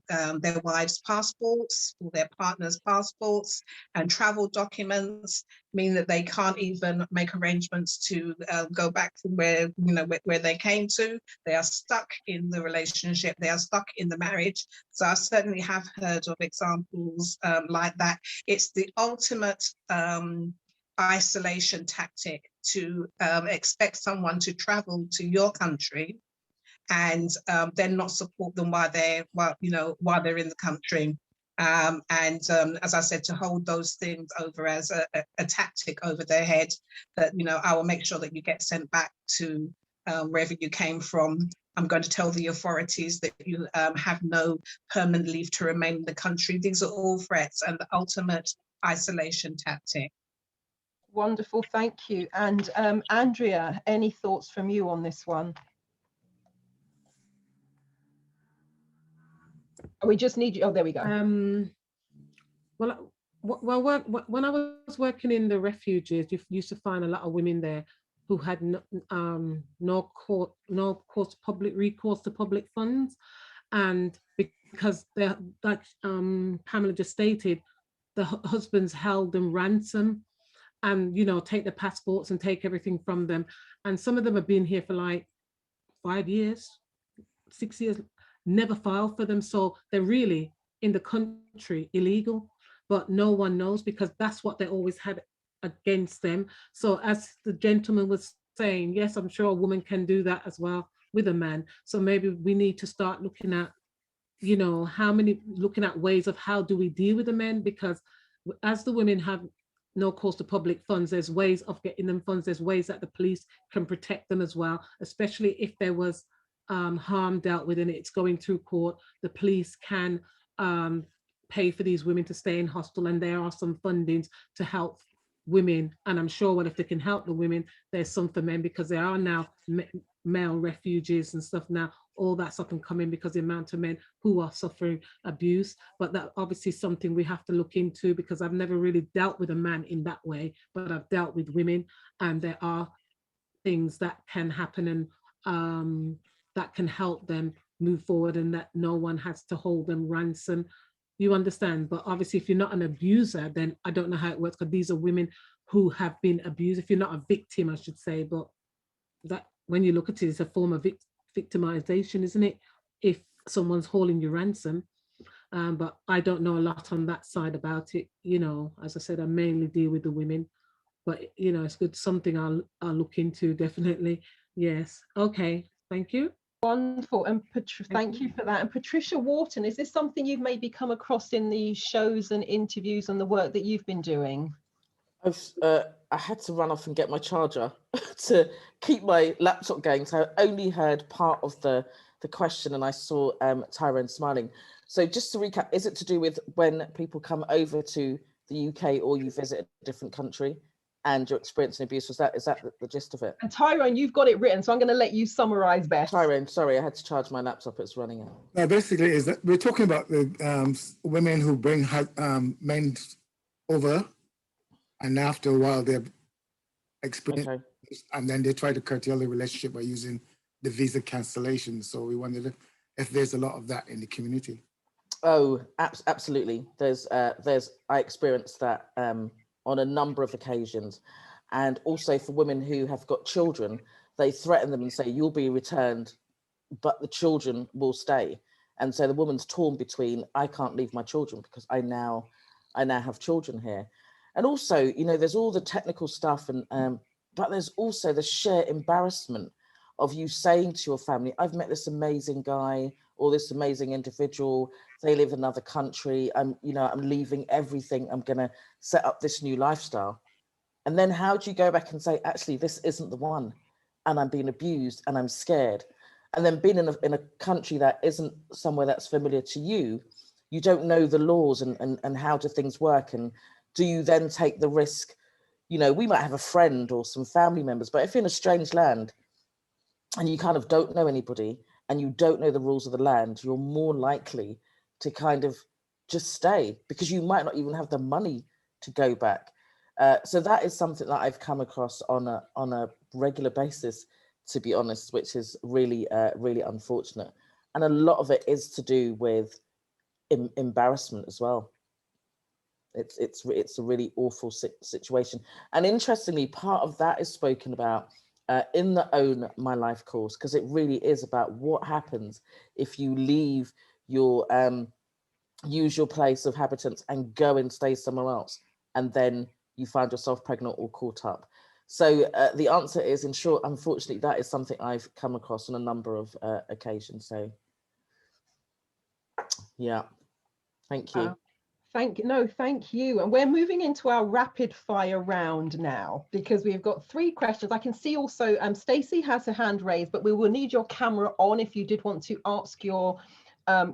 wives' passports or their partners' passports, and travel documents mean that they can't even make arrangements to go back from where they came to. They are stuck in the relationship. They are stuck in the marriage. So I certainly have heard of examples like that. It's the ultimate isolation tactic to expect someone to travel to your country and then not support them while they're in the country. As I said, to hold those things over as a tactic over their head, that I will make sure that you get sent back to wherever you came from. I'm going to tell the authorities that you have no permanent leave to remain in the country. These are all threats and the ultimate isolation tactic. Wonderful, thank you. And Andrea, any thoughts from you on this one? We just need you. Oh, there we go. Well, when I was working in the refuges, you used to find a lot of women there who had no public recourse to public funds, and because they're, like Pamela just stated, the husbands held them ransom, and take their passports and take everything from them. And some of them have been here for like 5 years, 6 years, never filed for them. So they're really in the country illegal, but no one knows because that's what they always had against them. So as the gentleman was saying, yes, I'm sure a woman can do that as well with a man. So maybe we need to start looking at, looking at ways of how do we deal with the men, because as the women have no cost to public funds, there's ways of getting them funds. There's ways that the police can protect them as well, especially if there was harm dealt with and it's going through court. The police can pay for these women to stay in hostel, and there are some fundings to help women. And I'm sure if they can help the women, there's some for men, because there are now male refugees and stuff now. All that's up and coming because the amount of men who are suffering abuse. But that obviously is something we have to look into, because I've never really dealt with a man in that way, but I've dealt with women, and there are things that can happen and that can help them move forward, and that no one has to hold them ransom. You understand? But obviously, if you're not an abuser, then I don't know how it works, because these are women who have been abused. If you're not a victim, I should say, but that when you look at it, it's a form of victimization, isn't it? If someone's holding you ransom. But I don't know a lot on that side about it. As I said, I mainly deal with the women, but it's good, something I'll look into, definitely. Yes. Okay. Thank you. Wonderful. And thank you for that. And Patricia Wharton, is this something you've maybe come across in the shows and interviews and the work that you've been doing? I had to run off and get my charger to keep my laptop going. So I only heard part of the question, and I saw Tyrone smiling. So just to recap, is it to do with when people come over to the UK or you visit a different country and you're experiencing abuse? Is that the gist of it? And Tyrone, you've got it written, so I'm going to let you summarize best. Tyrone, sorry, I had to charge my laptop. It's running out. No, basically, is that we're talking about the women who bring men over, and after a while they're experiencing, and then they try to curtail the relationship by using the visa cancellation. So we wondered if there's a lot of that in the community. Oh, absolutely. I experienced that on a number of occasions, and also for women who have got children, they threaten them and say you'll be returned, but the children will stay. And so the woman's torn between, I can't leave my children because I now have children here. And also, you know, there's all the technical stuff, and but there's also the sheer embarrassment of you saying to your family, I've met this amazing guy or this amazing individual, they live in another country, I'm leaving everything, I'm gonna set up this new lifestyle. And then how do you go back and say, actually, this isn't the one, and I'm being abused and I'm scared? And then being in a country that isn't somewhere that's familiar to you, you don't know the laws and how do things work. And do you then take the risk? You know, we might have a friend or some family members, but if you're in a strange land and you kind of don't know anybody and you don't know the rules of the land, you're more likely to kind of just stay because you might not even have the money to go back. So that is something that I've come across on a regular basis, to be honest, which is really, really unfortunate. And a lot of it is to do with embarrassment as well. It's a really awful situation. And interestingly, part of that is spoken about in the Own My Life course, because it really is about what happens if you leave your usual place of habitance and go and stay somewhere else, and then you find yourself pregnant or caught up. So the answer is, in short, unfortunately, that is something I've come across on a number of occasions. So yeah, thank you. Thank you. And we're moving into our rapid fire round now because we've got 3 questions. I can see also Stacey has her hand raised, but we will need your camera on if you did want to ask your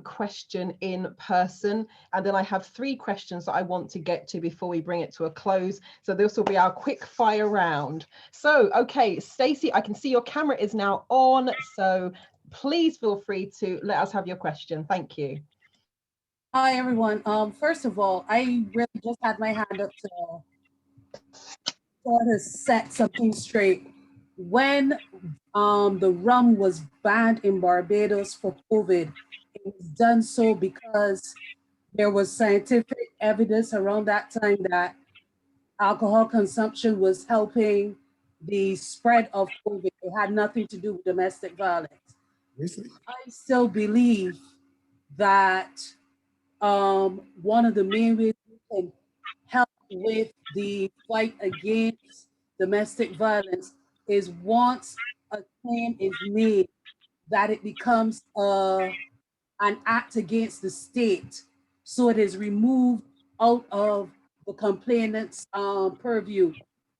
question in person. And then I have 3 questions that I want to get to before we bring it to a close. So this will be our quick fire round. So, okay, Stacey, I can see your camera is now on. So please feel free to let us have your question. Thank you. Hi, everyone. First of all, I really just had my hand up to sort of set something straight. When the rum was banned in Barbados for COVID, it was done so because there was scientific evidence around that time that alcohol consumption was helping the spread of COVID. It had nothing to do with domestic violence. Really? I still believe that one of the main ways we can help with the fight against domestic violence is once a claim is made that it becomes an act against the state. So it is removed out of the complainant's purview.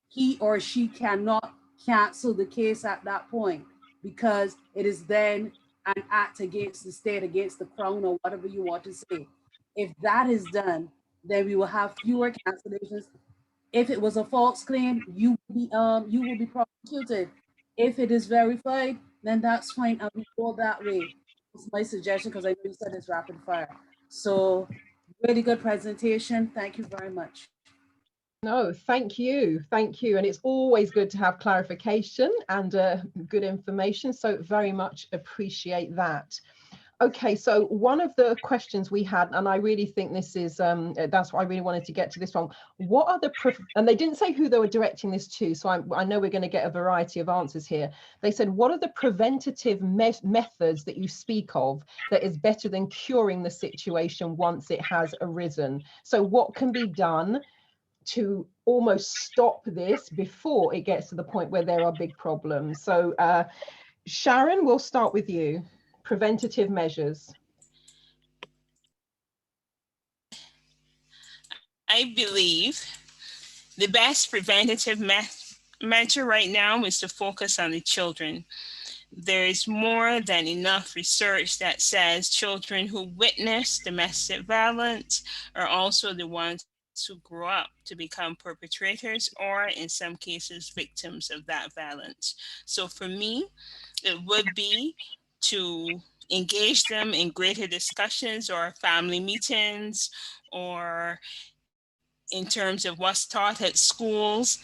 He or she cannot cancel the case at that point because it is then an act against the state, against the crown, or whatever you want to say. If that is done, then we will have fewer cancellations. If it was a false claim, you will be prosecuted. If it is verified, then that's fine, and we go that way. It's my suggestion because I know you said it's rapid fire. So really good presentation. Thank you very much. No, thank you. Thank you. And it's always good to have clarification and good information. So very much appreciate that. Okay, so one of the questions we had, and I really think this is, that's why I really wanted to get to this one. What are the, and they didn't say who they were directing this to, so I know we're going to get a variety of answers here. They said, what are the preventative methods that you speak of that is better than curing the situation once it has arisen? So what can be done to almost stop this before it gets to the point where there are big problems? So Sharon, we'll start with you. Preventative measures. I believe The best preventative measure right now is to focus on the children. There is more than enough research that says children who witness domestic violence are also the ones who grow up to become perpetrators or in some cases victims of that violence. So for me, it would be to engage them in greater discussions or family meetings, or in terms of what's taught at schools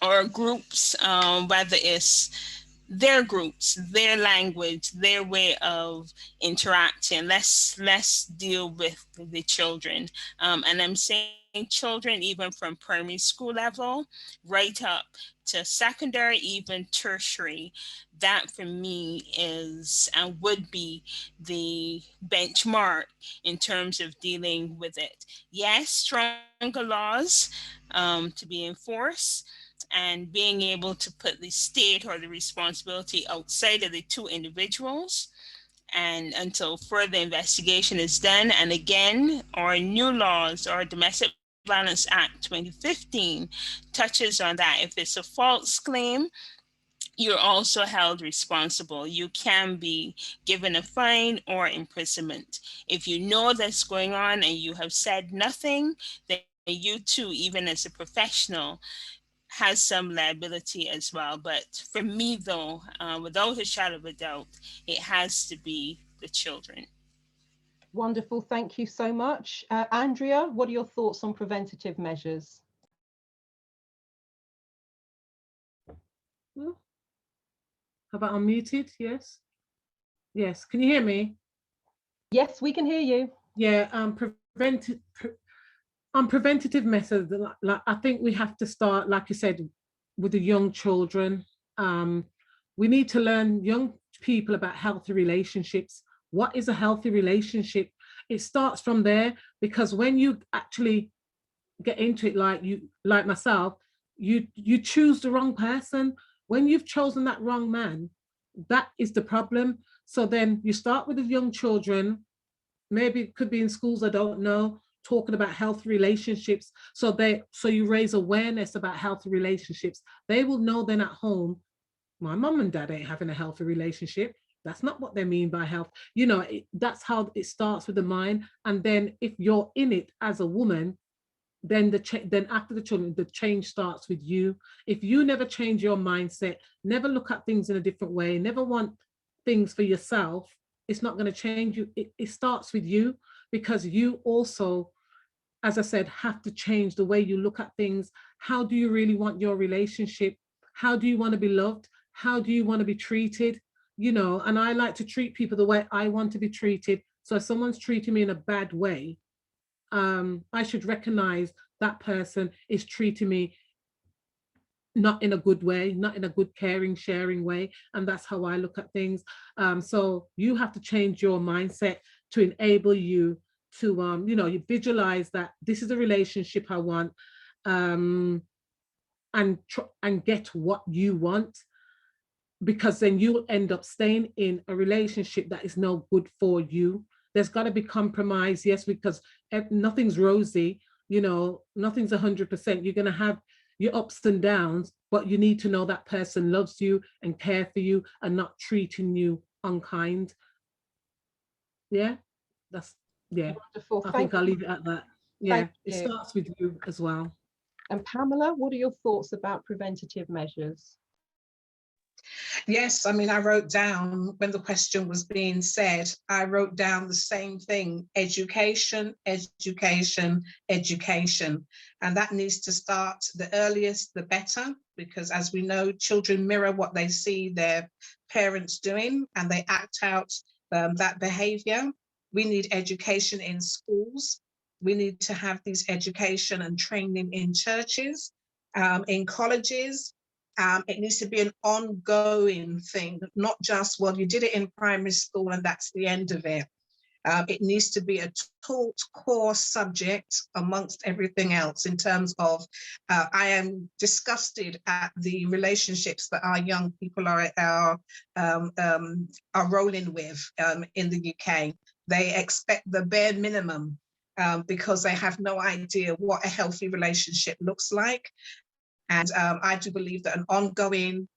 or groups, whether it's their groups, their language, their way of interacting. Let's deal with the children. And I'm saying children even from primary school level right up to secondary, even tertiary. That for me is and would be the benchmark in terms of dealing with it. Yes, stronger laws to be enforced, and being able to put the state or the responsibility outside of the two individuals, and until further investigation is done. And again, our new laws, our Domestic Violence Act 2015 touches on that. If it's a false claim, you're also held responsible. You can be given a fine or imprisonment. If you know that's going on and you have said nothing, then you too, even as a professional, has some liability as well. But for me though, without a shadow of a doubt, it has to be the children. Wonderful, thank you so much. Andrea, what are your thoughts on preventative measures? How about unmuted? Yes. Yes, can you hear me? Yes, we can hear you. Yeah, preventative methods, like I think we have to start, like you said, with the young children. We need to learn young people about healthy relationships. What is a healthy relationship? It starts from there, because when you actually get into it, like myself, you choose the wrong person. When you've chosen that wrong man, that is the problem. So then you start with the young children, maybe it could be in schools, I don't know, talking about healthy relationships. So you raise awareness about healthy relationships. They will know then at home, my mom and dad ain't having a healthy relationship. That's not what they mean by health. You know, that's how it starts with the mind. And then if you're in it as a woman, then after the children, the change starts with you. If you never change your mindset, never look at things in a different way, never want things for yourself, it's not going to change you. It starts with you, because you also, as I said, have to change the way you look at things. How do you really want your relationship? How do you want to be loved? How do you want to be treated? You know, and I like to treat people the way I want to be treated. So if someone's treating me in a bad way, I should recognize that person is treating me not in a good way, not in a good, caring, sharing way. And that's how I look at things. So you have to change your mindset to enable you to, you visualize that this is a relationship I want, and get what you want, because then you'll end up staying in a relationship that is no good for you. There's got to be compromise, yes, because nothing's rosy, nothing's 100%. You're going to have your ups and downs, but you need to know that person loves you and care for you and not treating you unkind. Yeah, wonderful. I think I'll leave it at that. Yeah, it starts with you as well. And Pamela, what are your thoughts about preventative measures? Yes, I mean, I wrote down when the question was being said, I wrote down the same thing: education, education, education. And that needs to start the earliest, the better, because as we know, children mirror what they see their parents doing and they act out that behavior. We need education in schools. We need to have these education and training in churches, in colleges. It needs to be an ongoing thing, not just, well, you did it in primary school and that's the end of it. It needs to be a taught core subject amongst everything else, in terms of, I am disgusted at the relationships that our young people are rolling with in the UK. They expect the bare minimum. because they have no idea what a healthy relationship looks like. And I do believe that an ongoing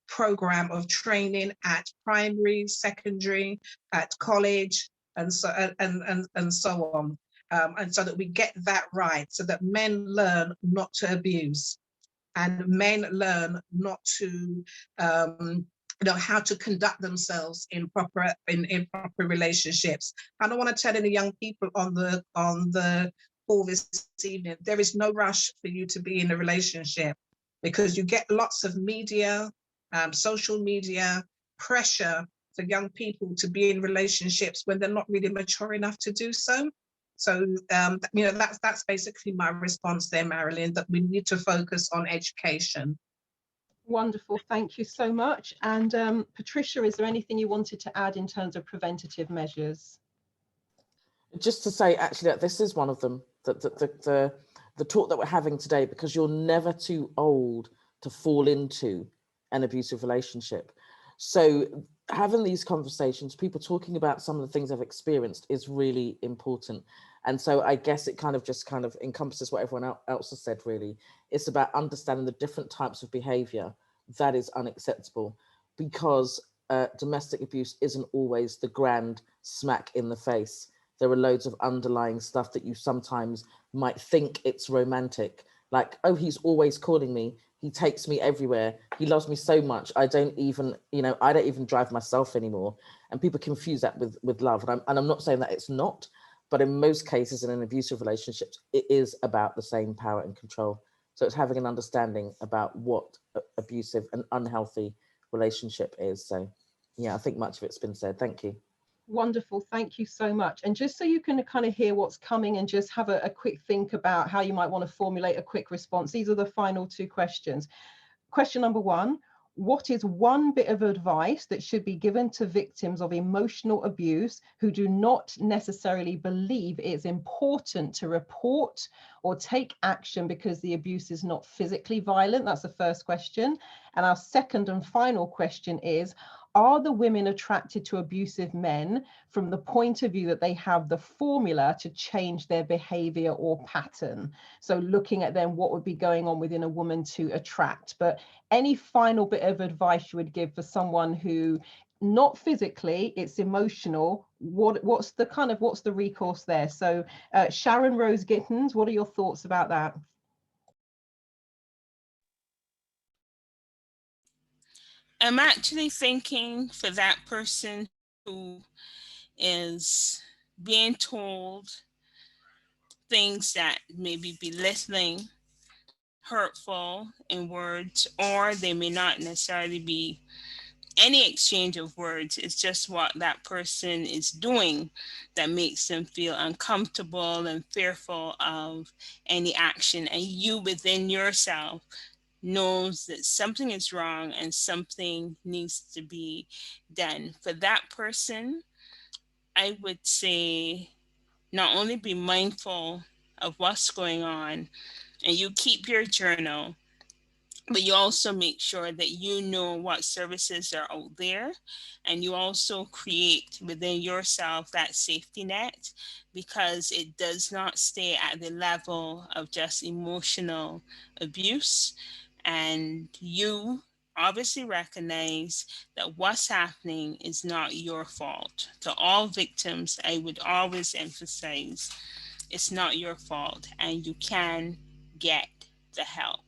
program of training at primary, secondary, at college, and so on, and so that we get that right, so that men learn not to abuse, and men learn not to how to conduct themselves in proper relationships. I don't want to tell any young people on the call this evening, there is no rush for you to be in a relationship, because you get lots of media, social media pressure for young people to be in relationships when they're not really mature enough to do so. So, that's basically my response there, Marilyn, that we need to focus on education. Wonderful, thank you so much. And Patricia, is there anything you wanted to add in terms of preventative measures? Just to say, actually, that this is one of them, the talk that we're having today, because you're never too old to fall into an abusive relationship. So having these conversations, people talking about some of the things they've experienced, is really important. And so I guess it kind of encompasses what everyone else has said, really. It's about understanding the different types of behavior that is unacceptable, because domestic abuse isn't always the grand smack in the face. There are loads of underlying stuff that you sometimes might think it's romantic, like, oh, he's always calling me, he takes me everywhere, he loves me so much, I don't even drive myself anymore. And people confuse that with love. And I'm not saying that it's not, but in most cases in an abusive relationship, it is about the same power and control. So it's having an understanding about what abusive and unhealthy relationship is. So yeah, I think much of it's been said. Thank you. Wonderful, thank you so much. And just so you can kind of hear what's coming and just have a quick think about how you might want to formulate a quick response, these are the final two questions. Question number one, what is one bit of advice that should be given to victims of emotional abuse who do not necessarily believe it's important to report or take action because the abuse is not physically violent? That's the first question. And our second and final question is, are the women attracted to abusive men from the point of view that they have the formula to change their behavior or pattern? So looking at then what would be going on within a woman to attract. But any final bit of advice you would give for someone who, not physically, it's emotional, what's the recourse there? So Sharon-Rose Gittens, what are your thoughts about that? I'm actually thinking for that person who is being told things that may be belittling, hurtful in words, or they may not necessarily be any exchange of words. It's just what that person is doing that makes them feel uncomfortable and fearful of any action. And you within yourself knows that something is wrong and something needs to be done. For that person, I would say not only be mindful of what's going on, and you keep your journal, but you also make sure that you know what services are out there, and you also create within yourself that safety net, because it does not stay at the level of just emotional abuse. And you obviously recognize that what's happening is not your fault. To all victims, I would always emphasize it's not your fault, and you can get the help.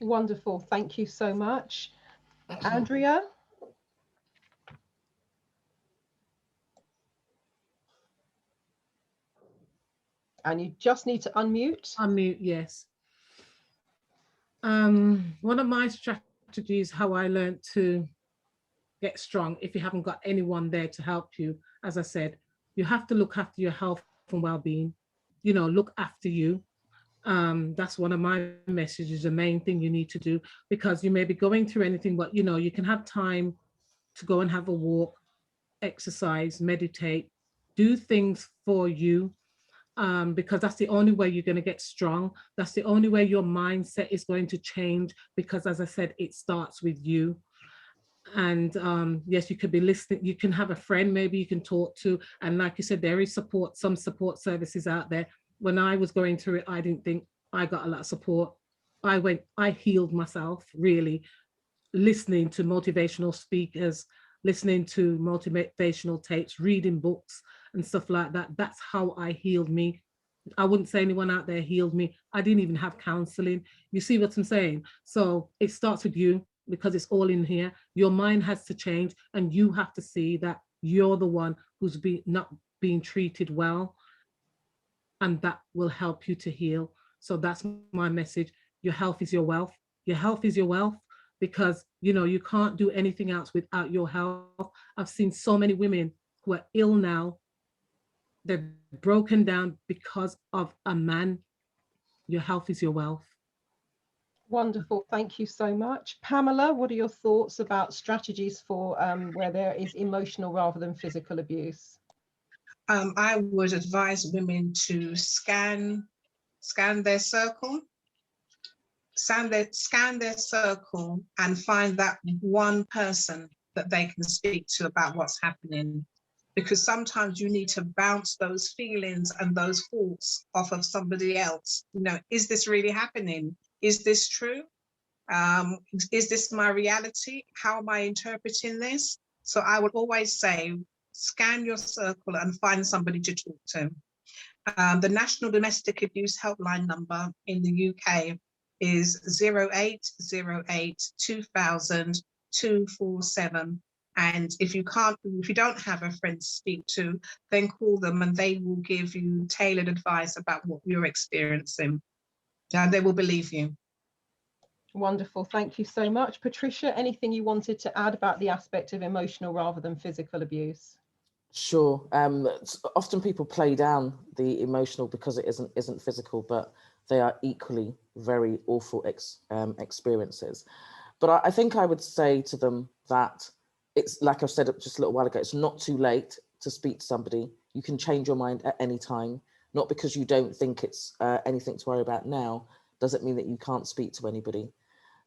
Wonderful, thank you so much. Andrea? And you just need to unmute. Unmute, yes. One of my strategies, how I learned to get strong, if you haven't got anyone there to help you, as I said, you have to look after your health and well-being, look after you. That's one of my messages, the main thing you need to do, because you may be going through anything, but you can have time to go and have a walk, exercise, meditate, do things for you, because that's the only way you're going to get strong. That's the only way your mindset is going to change, because as I said, it starts with you. And yes, you could be listening, you can have a friend maybe you can talk to, and like you said, there is support, some support services out there. When I was going through it, I didn't think I got a lot of support. I healed myself, really, listening to motivational speakers, listening to motivational tapes, reading books and stuff like that. That's how I healed me. I wouldn't say anyone out there healed me. I didn't even have counseling. You see what I'm saying? So it starts with you, because it's all in here. Your mind has to change, and you have to see that you're the one who's not being treated well, and that will help you to heal. So that's my message. Your health is your wealth. Your health is your wealth, because you can't do anything else without your health. I've seen so many women who are ill now. They're broken down because of a man. Your health is your wealth. Wonderful, thank you so much. Pamela, what are your thoughts about strategies for where there is emotional rather than physical abuse? I would advise women to scan their circle, scan their circle, and find that one person that they can speak to about what's happening. Because sometimes you need to bounce those feelings and those thoughts off of somebody else. Is this really happening? Is this true? Is this my reality? How am I interpreting this? So I would always say, scan your circle and find somebody to talk to. The National Domestic Abuse Helpline number in the UK is 0808 2000 247. And if you don't have a friend to speak to, then call them and they will give you tailored advice about what you're experiencing. They will believe you. Wonderful, thank you so much. Patricia, anything you wanted to add about the aspect of emotional rather than physical abuse? Sure. Often people play down the emotional because it isn't physical, but they are equally very awful experiences. But I think I would say to them that it's, like I've said just a little while ago, it's not too late to speak to somebody. You can change your mind at any time. Not because you don't think it's anything to worry about now, doesn't mean that you can't speak to anybody.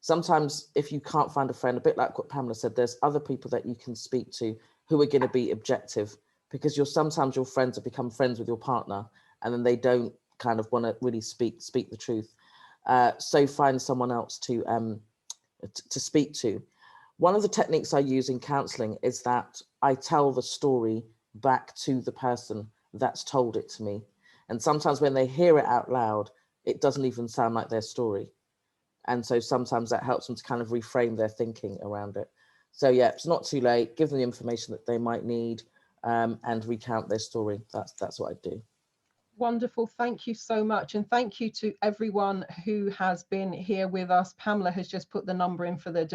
Sometimes if you can't find a friend, a bit like what Pamela said, there's other people that you can speak to who are going to be objective, because sometimes your friends have become friends with your partner and then they don't kind of want to really speak the truth. So find someone else to speak to. One of the techniques I use in counselling is that I tell the story back to the person that's told it to me. And sometimes when they hear it out loud, it doesn't even sound like their story. And so sometimes that helps them to kind of reframe their thinking around it. So yeah, it's not too late. Give them the information that they might need and recount their story. That's what I do. Wonderful, thank you so much. And thank you to everyone who has been here with us. Pamela has just put the number in for the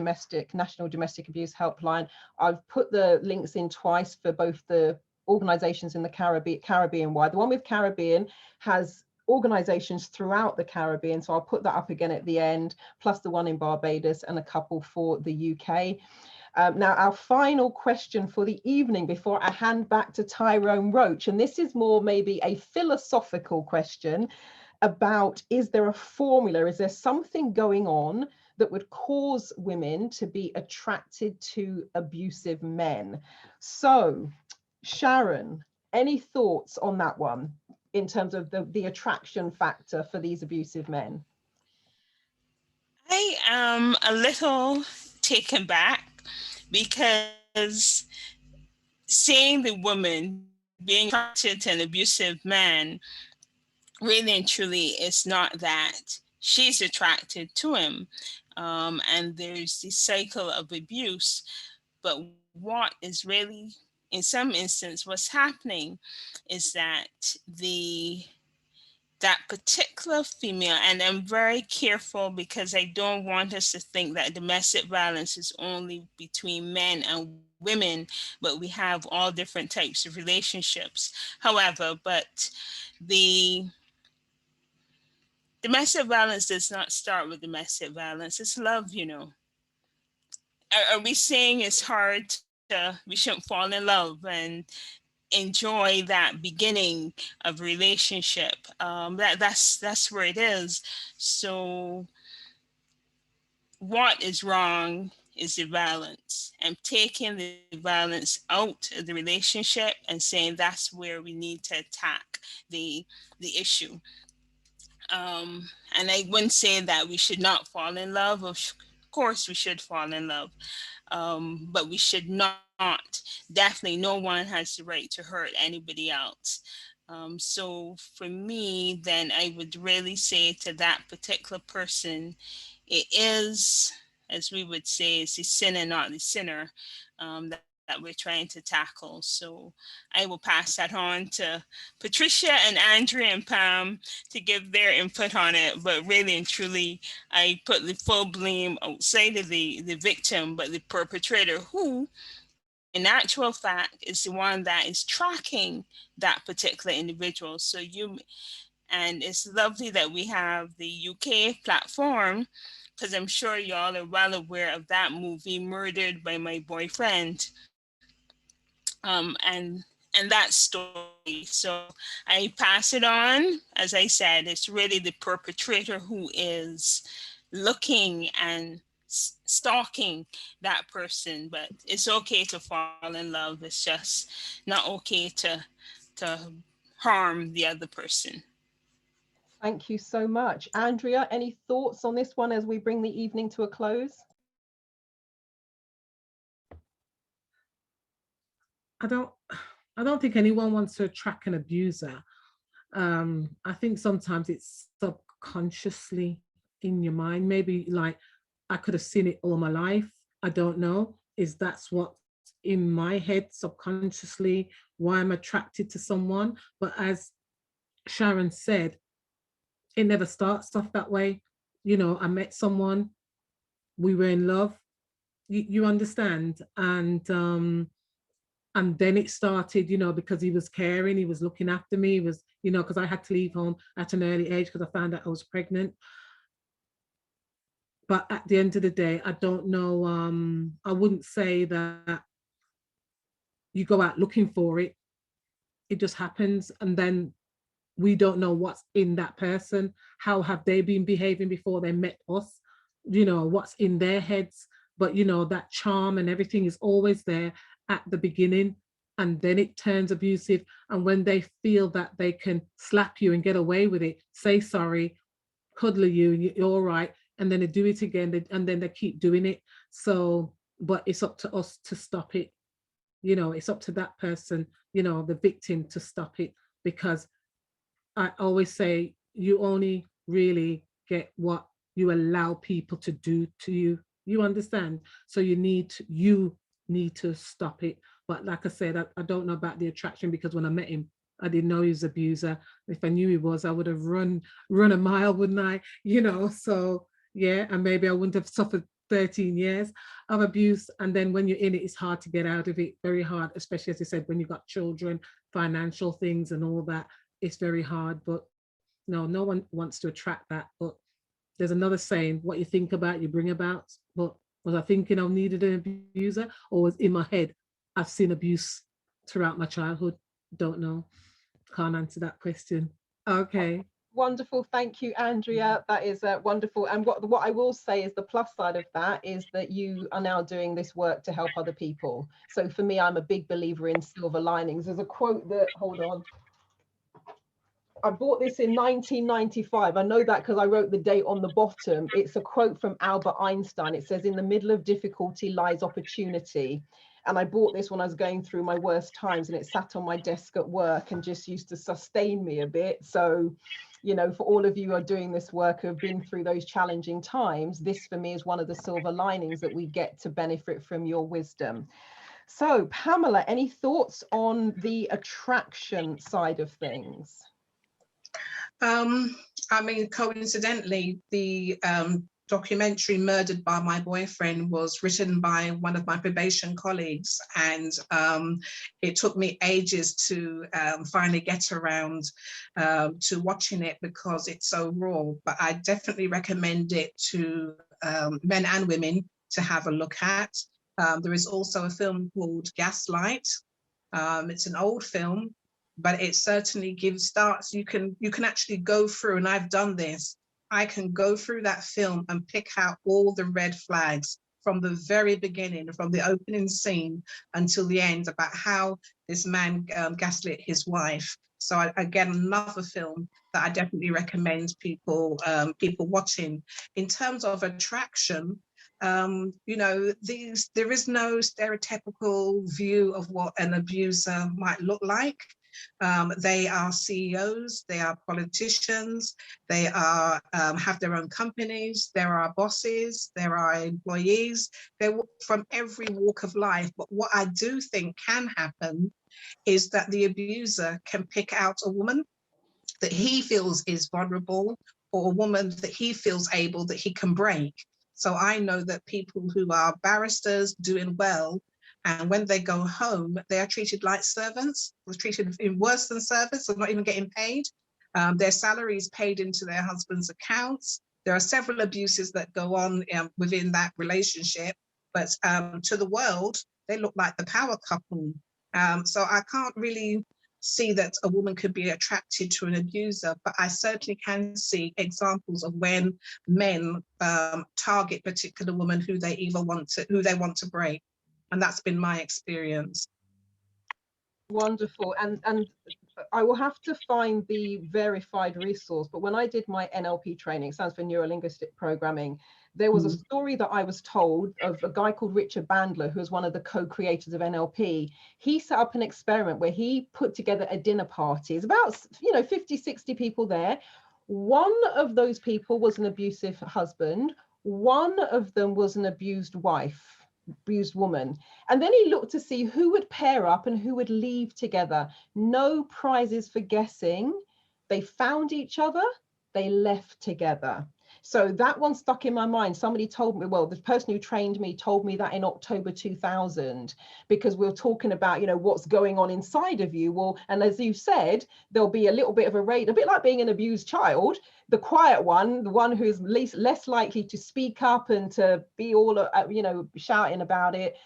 National Domestic Abuse Helpline. I've put the links in twice for both the organisations in the Caribbean wide. The one with Caribbean has organisations throughout the Caribbean, so I'll put that up again at the end, plus the one in Barbados and a couple for the UK. Now, our final question for the evening before I hand back to Tyrone Roach, and this is more maybe a philosophical question about, is there a formula, is there something going on that would cause women to be attracted to abusive men? So, Sharon, any thoughts on that one in terms of the attraction factor for these abusive men? I am a little taken back, because seeing the woman being attracted to an abusive man really and truly is not that she's attracted to him, and there's the cycle of abuse. But what is really, in some instance, what's happening is that that particular female, and I'm very careful because I don't want us to think that domestic violence is only between men and women, but we have all different types of relationships. However, but the domestic violence does not start with domestic violence. It's love, Are we saying it's hard we shouldn't fall in love and enjoy that beginning of relationship? That's where it is. So what is wrong is the violence, and taking the violence out of the relationship and saying that's where we need to attack the issue. And I wouldn't say that we should not fall in love. Of course, we should fall in love, but we should not. Definitely, no one has the right to hurt anybody else. So for me, then I would really say to that particular person, it is, as we would say, it's the sinner, not the sinner, that we're trying to tackle. So I will pass that on to Patricia and Andrea and Pam to give their input on it. But really and truly, I put the full blame outside of the victim, but the perpetrator, who in actual fact is the one that is tracking that particular individual. So and it's lovely that we have the UK platform, because I'm sure y'all are well aware of that movie, Murdered by My Boyfriend, and that story. So I pass it on. As I said, it's really the perpetrator who is looking and stalking that person, but it's okay to fall in love. It's just not okay to harm the other person. Thank you so much. Andrea, any thoughts on this one as we bring the evening to a close? I don't think anyone wants to track an abuser. I think sometimes it's subconsciously in your mind. Maybe like I could have seen it all my life. I don't know. That's what's in my head subconsciously, why I'm attracted to someone. But as Sharon said, it never starts off that way. You know, I met someone, we were in love, you understand? And then it started, you know, because he was caring, he was looking after me, he was, you know, because I had to leave home at an early age because I found out I was pregnant. But at the end of the day, I don't know, I wouldn't say that you go out looking for it. It just happens. And then we don't know what's in that person. How have they been behaving before they met us? You know, what's in their heads. But, you know, that charm and everything is always there at the beginning, and then it turns abusive. And when they feel that they can slap you and get away with it, say sorry, cuddle you, you're all right, and then they do it again, and then they keep doing it. So, but it's up to us to stop it. You know, it's up to that person, you know, the victim, to stop it, because I always say you only really get what you allow people to do to you. You understand? So you need to stop it. But like I said, I don't know about the attraction, because when I met him, I didn't know he was an abuser. If I knew he was, I would have run a mile, wouldn't I? You know, so yeah, and maybe I wouldn't have suffered 13 years of abuse. And then when you're in it, it's hard to get out of it, very hard, especially as I said, when you've got children, financial things and all that, it's very hard. But no one wants to attract that. But there's another saying, what you think about, you bring about. But was I thinking I needed an abuser, or was in my head, I've seen abuse throughout my childhood? Don't know. Can't answer that question. Okay. Wonderful. Thank you, Andrea. That is wonderful. And what I will say is the plus side of that is that you are now doing this work to help other people. So for me, I'm a big believer in silver linings. There's a quote that, hold on, I bought this in 1995. I know that because I wrote the date on the bottom. It's a quote from Albert Einstein. It says, "In the middle of difficulty lies opportunity." And I bought this when I was going through my worst times, and it sat on my desk at work and just used to sustain me a bit. So, you know, for all of you who are doing this work, who have been through those challenging times, this for me is one of the silver linings that we get to benefit from your wisdom. So Pamela, any thoughts on the attraction side of things? I mean, coincidentally, the documentary Murdered by My Boyfriend was written by one of my probation colleagues, and it took me ages to finally get around to watching it, because it's so raw. But I definitely recommend it to men and women to have a look at. There is also a film called Gaslight. It's an old film, but it certainly gives starts. You can actually go through, and I've done this. I can go through that film and pick out all the red flags from the very beginning, from the opening scene until the end, about how this man gaslit his wife. So again, another film that I definitely recommend people watching. In terms of attraction, you know, there is no stereotypical view of what an abuser might look like. They are CEOs, they are politicians, they are have their own companies, there are bosses, there are employees, they're from every walk of life. But what I do think can happen is that the abuser can pick out a woman that he feels is vulnerable, or a woman that he feels able that he can break. So I know that people who are barristers doing well, and when they go home, they are treated like servants, they're treated worse than servants, they're not even getting paid. Their salary is paid into their husband's accounts. There are several abuses that go on within that relationship, but to the world, they look like the power couple. So I can't really see that a woman could be attracted to an abuser, but I certainly can see examples of when men target particular women who they want to break, and that's been my experience. Wonderful. And I will have to find the verified resource, but when I did my NLP training, it stands for Neuro-Linguistic Programming, there was a story that I was told of a guy called Richard Bandler, who was one of the co-creators of NLP. He set up an experiment where he put together a dinner party. It's about 50, 60 people there. One of those people was an abusive husband. One of them was an abused woman. And then he looked to see who would pair up and who would leave together. No prizes for guessing. They found each other, they left together. So that one stuck in my mind. Somebody told me, well, the person who trained me told me that in October 2000, because we're talking about, what's going on inside of you. Well, and as you said, there'll be a little bit of a rate, a bit like being an abused child, the quiet one, the one who's less likely to speak up and to be all, shouting about it.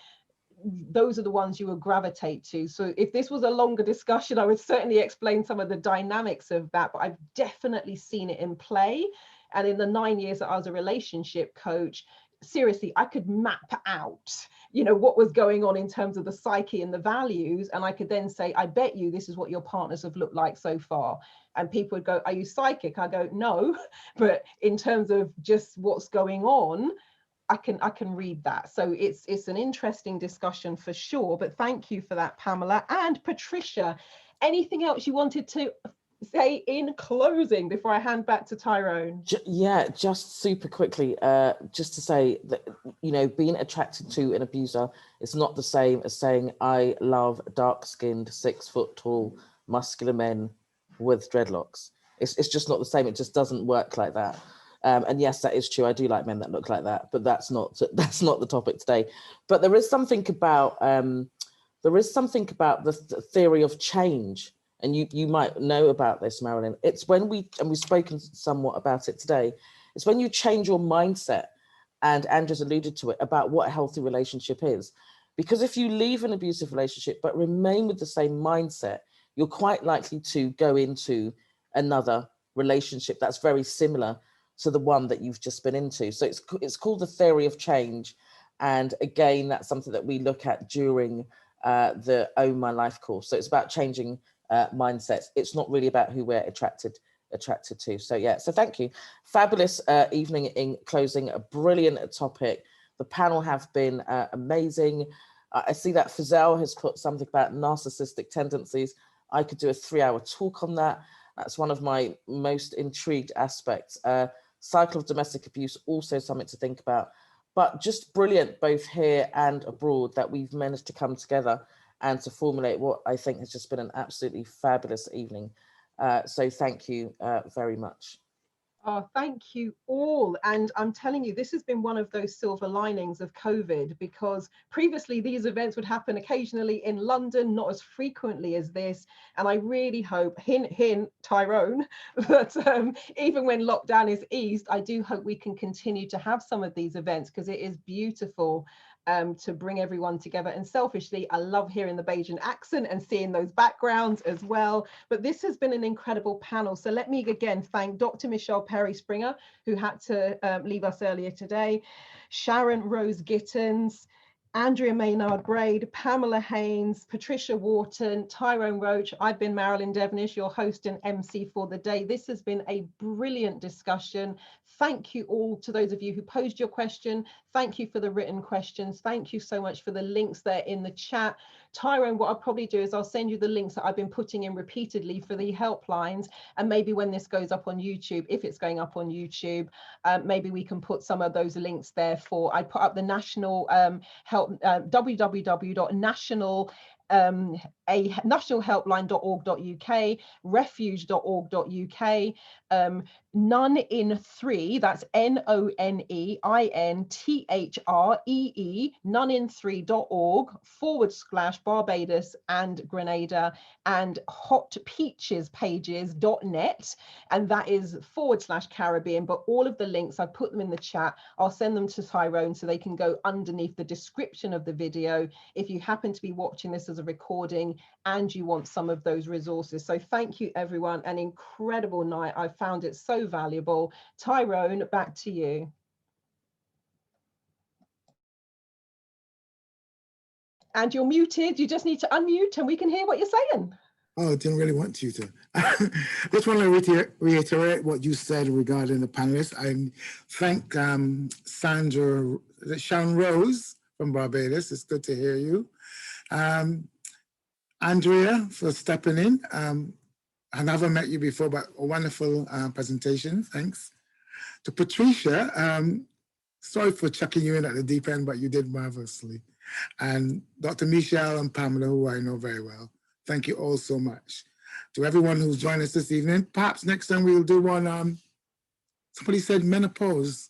Those are the ones you will gravitate to. So if this was a longer discussion, I would certainly explain some of the dynamics of that, but I've definitely seen it in play. And in the 9 years that I was a relationship coach, seriously, I could map out, what was going on in terms of the psyche and the values. And I could then say, I bet you this is what your partners have looked like so far. And people would go, are you psychic? I go, no. But in terms of just what's going on, I can read that. So it's an interesting discussion for sure. But thank you for that, Pamela. And Patricia, anything else you wanted to say in closing before I hand back to Tyrone? Yeah, just super quickly, just to say that, being attracted to an abuser is not the same as saying I love dark-skinned, 6 foot tall, muscular men with dreadlocks. It's just not the same. It just doesn't work like that. And yes, that is true. I do like men that look like that, but that's not the topic today. But there is something about the theory of change. And you might know about this, Marilyn. It's when we've spoken somewhat about it today, it's when you change your mindset, and Andrew's alluded to it, about what a healthy relationship is. Because if you leave an abusive relationship but remain with the same mindset, you're quite likely to go into another relationship that's very similar to the one that you've just been into. So it's called the theory of change. And again, that's something that we look at during the Own My Life course. So it's about changing mindsets. It's not really about who we're attracted to. So yeah, so thank you. Fabulous evening in closing, a brilliant topic. The panel have been amazing. I see that Fazelle has put something about narcissistic tendencies. I could do a 3-hour talk on that. That's one of my most intrigued aspects. Cycle of domestic abuse, also something to think about. But just brilliant, both here and abroad, that we've managed to come together and to formulate what I think has just been an absolutely fabulous evening. So thank you very much. Oh, thank you all. And I'm telling you, this has been one of those silver linings of COVID, because previously these events would happen occasionally in London, not as frequently as this. And I really hope, hint, Tyrone, that even when lockdown is eased, I do hope we can continue to have some of these events, because it is beautiful to bring everyone together. And selfishly, I love hearing the Bajan accent and seeing those backgrounds as well. But this has been an incredible panel. So let me again thank Dr. Michelle Perry-Springer, who had to leave us earlier today. Sharon-Rose Gittens, Andrea Maynard Brade, Pamela Haynes, Patricia Wharton, Tyrone Roach. I've been Marilyn Devonish, your host and MC for the day. This has been a brilliant discussion. Thank you all to those of you who posed your question. Thank you for the written questions. Thank you so much for the links there in the chat. Tyrone, what I'll probably do is I'll send you the links that I've been putting in repeatedly for the helplines, and maybe when this goes up on YouTube, if it's going up on YouTube, maybe we can put some of those links there for, I put up the national help, nationalhelpline.org.uk, refuge.org.uk, none in three, that's NONEINTHREE, nonein3.org/Barbados and Grenada, and hotpeachespages.net, and that is /Caribbean. But all of the links, I've put them in the chat. I'll send them to Tyrone so they can go underneath the description of the video if you happen to be watching this as a recording and you want some of those resources. So thank you, everyone. An incredible night. I found it so valuable. Tyrone, back to you. And you're muted. You just need to unmute and we can hear what you're saying. Oh, I didn't really want you to. Just want to reiterate what you said regarding the panelists. I thank Sharon-Rose from Barbados. It's good to hear you. Andrea, for stepping in. I never met you before, but a wonderful presentation. Thanks. To Patricia, sorry for chucking you in at the deep end, but you did marvelously. And Dr. Michelle and Pamela, who I know very well. Thank you all so much. To everyone who's joined us this evening, perhaps next time we'll do one, somebody said menopause.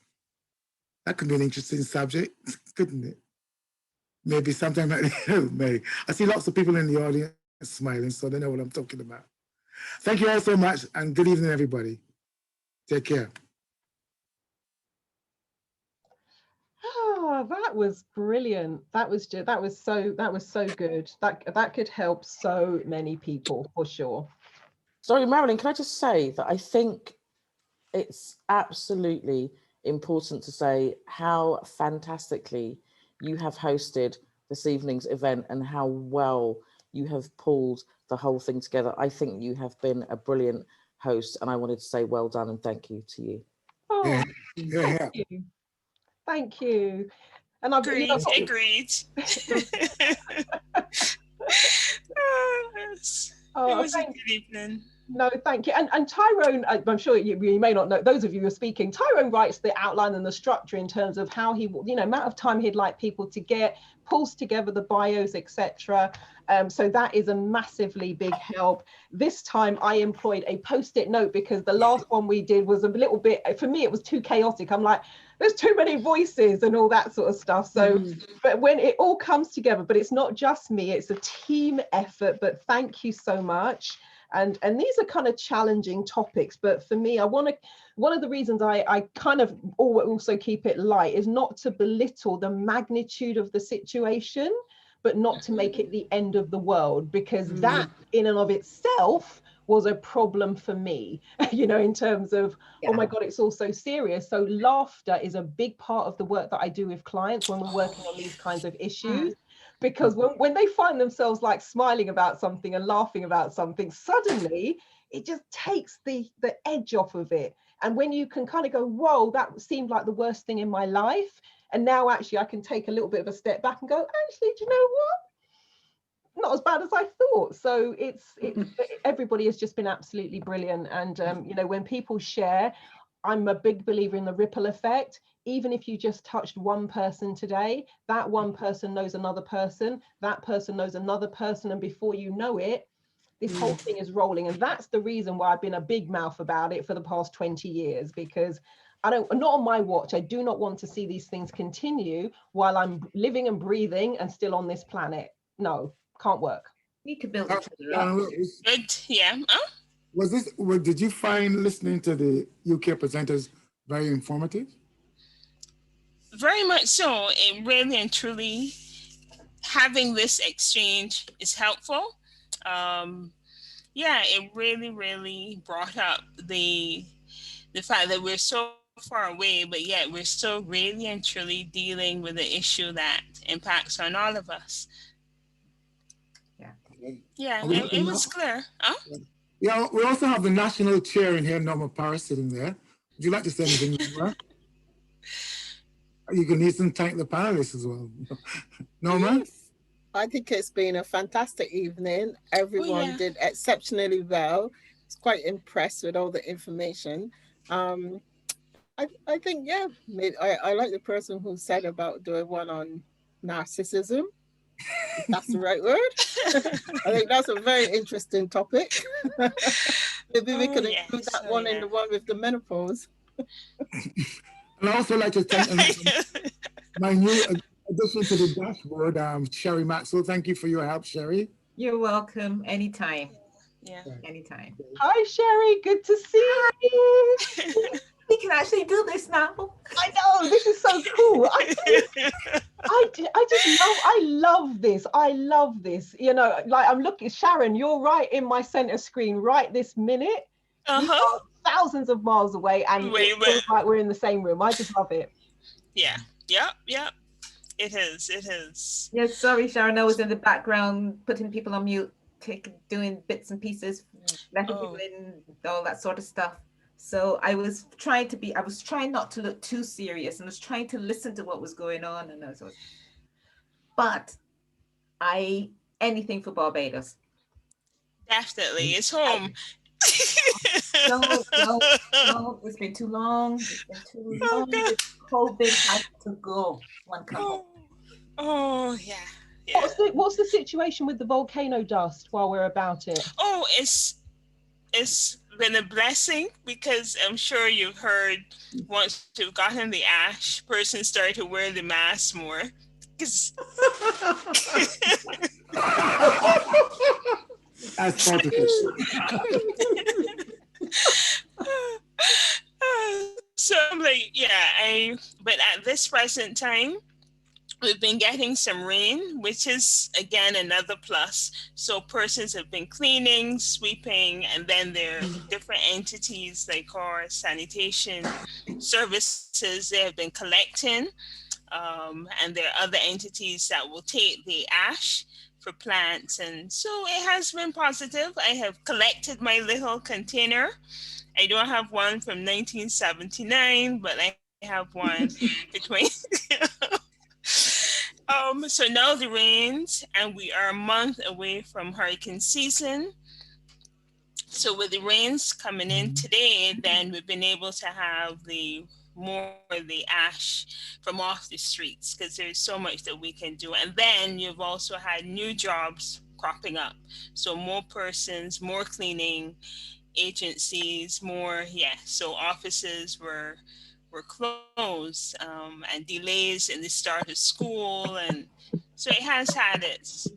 That could be an interesting subject, couldn't it? Maybe sometime like May. I see lots of people in the audience smiling, so they know what I'm talking about. Thank you all so much, and good evening, everybody. Take care. Oh, that was brilliant. That was so good. That could help so many people for sure. Sorry, Marilyn, can I just say that I think it's absolutely important to say how fantastically you have hosted this evening's event and how well you have pulled the whole thing together. I think you have been a brilliant host, and I wanted to say well done and thank you to you. Oh, thank you. Thank you. And I've agreed. Agreed. Oh, it was a good evening. No, thank you. And Tyrone, I'm sure you may not know, those of you who are speaking, Tyrone writes the outline and the structure in terms of how he, amount of time he'd like people to get, pulls together the bios, etc. So that is a massively big help. This time I employed a post-it note because the last one we did was a little bit, for me, it was too chaotic. I'm like, there's too many voices and all that sort of stuff. So, but when it all comes together, but it's not just me, it's a team effort, but thank you so much. And these are kind of challenging topics, but for me, one of the reasons I kind of also keep it light is not to belittle the magnitude of the situation, but not to make it the end of the world, because that in and of itself was a problem for me, in terms of, oh my God, it's all so serious. So laughter is a big part of the work that I do with clients when we're working on these kinds of issues. Because when they find themselves like smiling about something and laughing about something, suddenly it just takes the edge off of it. And when you can kind of go, whoa, that seemed like the worst thing in my life. And now actually I can take a little bit of a step back and go, actually, do you know what? Not as bad as I thought. So it's everybody has just been absolutely brilliant. And, when people share, I'm a big believer in the ripple effect. Even if you just touched one person today, that one person knows another person, that person knows another person, and before you know it, this whole thing is rolling. And that's the reason why I've been a big mouth about it for the past 20 years, because not on my watch, I do not want to see these things continue while I'm living and breathing and still on this planet. No, can't work. Need to build each other up. Good, yeah. Did you find listening to the UK presenters very informative? Very much so. It really and truly, having this exchange is helpful. It really, really brought up the fact that we're so far away, but yet we're still really and truly dealing with an issue that impacts on all of us. Yeah, it was clear. Huh? Yeah, we also have the national chair in here, Norma Paris, sitting there. Would you like to say anything, Norma? You can listen, thank the panelists as well. Norma? Yes. I think it's been a fantastic evening. Everyone did exceptionally well. I was quite impressed with all the information. I think, yeah, I like the person who said about doing one on narcissism. If that's the right word. I think that's a very interesting topic. Maybe we could include that one in the one with the menopause. And I also like to thank my new addition to the dashboard, Sherry Maxwell. Thank you for your help, Sherry. You're welcome. Anytime. Yeah. Anytime. Hi, Sherry. Good to see you. We can actually do this now. I know, this is so cool. I love this. I love this. You know, like I'm looking, Sharon, you're right in my center screen right this minute. You are thousands of miles away and it feels like we're in the same room. I just love it. Yeah. It is. Yes, sorry, Sharon, I was in the background putting people on mute, doing bits and pieces, letting people in, all that sort of stuff. So I was trying not to look too serious and was trying to listen to what was going on. And but anything for Barbados. Definitely, it's home. No, it's been too long. It's been too long. COVID has to go. One come home. Oh, yeah. What's the situation with the volcano dust while we're about it? Oh, it's been a blessing because I'm sure you've heard once you've gotten the ash, persons start to wear the mask more. Because that's positive. So I'm like, but at this present time, we've been getting some rain, which is, again, another plus. So persons have been cleaning, sweeping, and then there are different entities like our sanitation services, they have been collecting. And there are other entities that will take the ash for plants. And so it has been positive. I have collected my little container. I don't have one from 1979, but I have one between. So now the rains, and we are a month away from hurricane season. So with the rains coming in today, then we've been able to have the ash from off the streets because there's so much that we can do. And then you've also had new jobs cropping up. So more persons, more cleaning agencies, so offices were closed and delays in the start of school, and so it has had its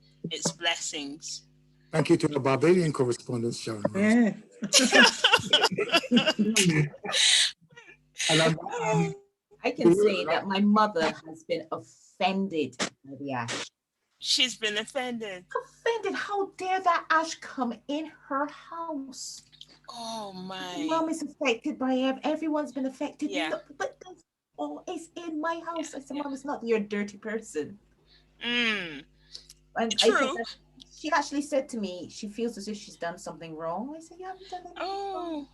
blessings. Thank you to the Barbadian correspondent, Sharon. Yeah. And I can say that my mother has been offended by the ash. She's been offended. Offended? How dare that ash come in her house? Oh my! Mom is affected by everyone's been affected. Yeah. But it's in my house. I said, Mom, it's not, you're a dirty person. And true. She actually said to me, she feels as if she's done something wrong. I said, you haven't done anything wrong.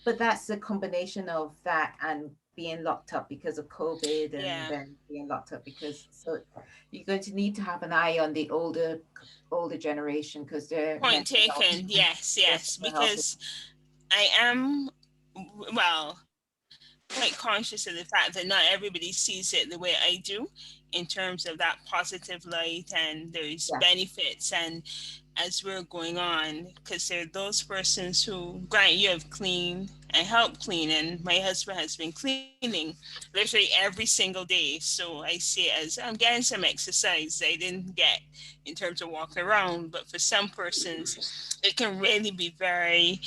But that's a combination of that and being locked up because of COVID and then being locked up so you're going to need to have an eye on the older generation because they're point taken. Yes, because I am quite conscious of the fact that not everybody sees it the way I do in terms of that positive light, and there's benefits, and as we're going on, because there are those persons who, Grant, you have cleaned and helped clean, and my husband has been cleaning literally every single day. So I see it as I'm getting some exercise I didn't get in terms of walking around, but for some persons, it can really be very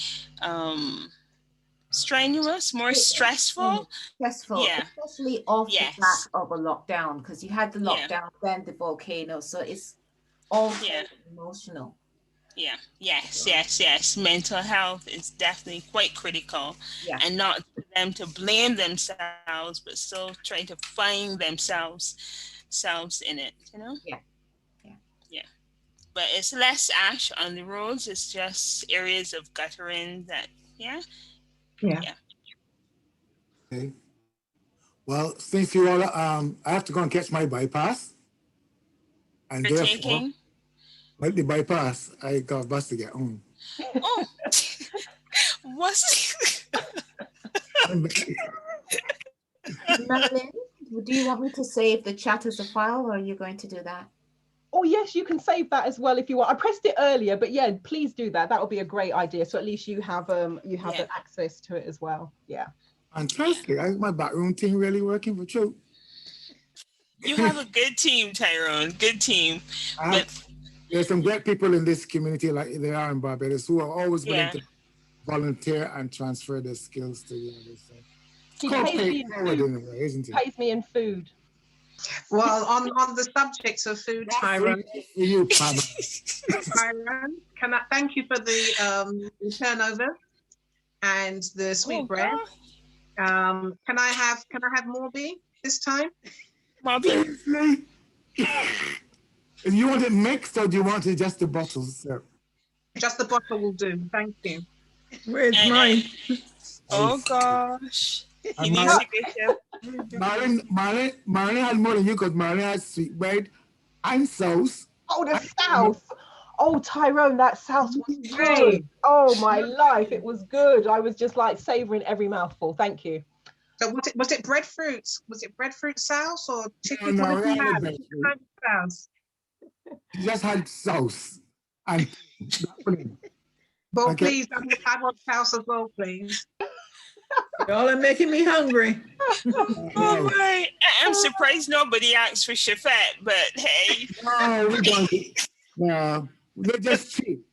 strenuous, more stressful. Especially off the back of a lockdown, because you had the lockdown, then the volcano, so it's all emotional. Yes. Mental health is definitely quite critical, and not to them to blame themselves, but still try to find themselves in it, you know? Yeah. But it's less ash on the roads. It's just areas of guttering that, yeah. Okay. Well, since you all, I have to go and catch my bypass. And You're therefore, taking? like the bypass, I got a bus to get home. Oh, what's Marilyn, do you want me to save the chat as a file, or are you going to do that? Oh yes, you can save that as well if you want. I pressed it earlier, but yeah, please do that. That would be a great idea. So at least you have the access to it as well. Yeah. Fantastic. I think my backroom team really working for true. You have a good team, Tyrone. Good team. There's some great people in this community, like there are in Barbados, who are always willing to volunteer and transfer their skills to the others. So. He pays me in food. Well, on the subject of food, Tyrone, Tyrone, can I thank you for the turnover and the sweet bread. Can I have Morby this time? Morby. If you want it mixed, or do you want it just the bottles? Sir? Just the bottle will do. Thank you. Where's mine? Oh gosh. He needs to get you. Marilyn had more than you, because Marilyn had sweet bread and sauce. Oh, the sauce. Oh, Tyrone, that sauce was good. Oh, my life. It was good. I was just like savoring every mouthful. Thank you. So was it breadfruit? Was it breadfruit sauce or chicken? No, what did you have? What kind of sauce? You just had sauce. And well, okay. Please, I want sauce as well, please. Y'all are making me hungry. Oh, right. I'm surprised nobody asked for Chafette, but hey. No, we don't. No, we're just cheap.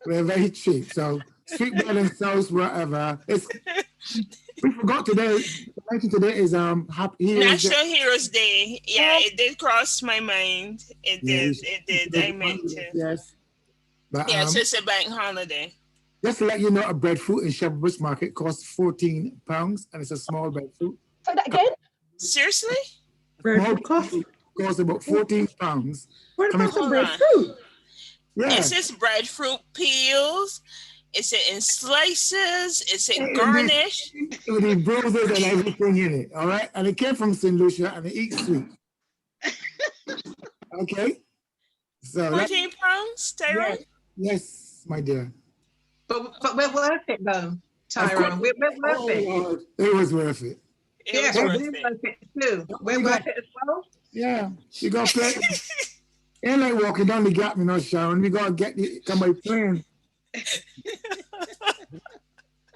We're very cheap. So sweet bread and sauce, whatever. We forgot today. Today is National Heroes Day. Yeah, it did cross my mind. It did. It did. I meant to. Yes. But, yes, it's a bank holiday. Just to let you know, a breadfruit in Shepherd Bush Market costs £14, and it's a small breadfruit. Say that again? Seriously? Breadfruit costs about £14. What about the breadfruit? Yeah. It's just breadfruit peels. Is it in slices? Is it garnished? With the bruises and everything in it, all right? And it came from St. Lucia, and it eats sweet. Okay? So £14, Tyrone? Yes, my dear. But we're worth it though, Tyrone. We're worth it. It was worth it. Yes, we're worth it too. We're worth it as well. Yeah, you got to play. Ain't like walking down the gap, you know, Sharon. We gotta get come by plane.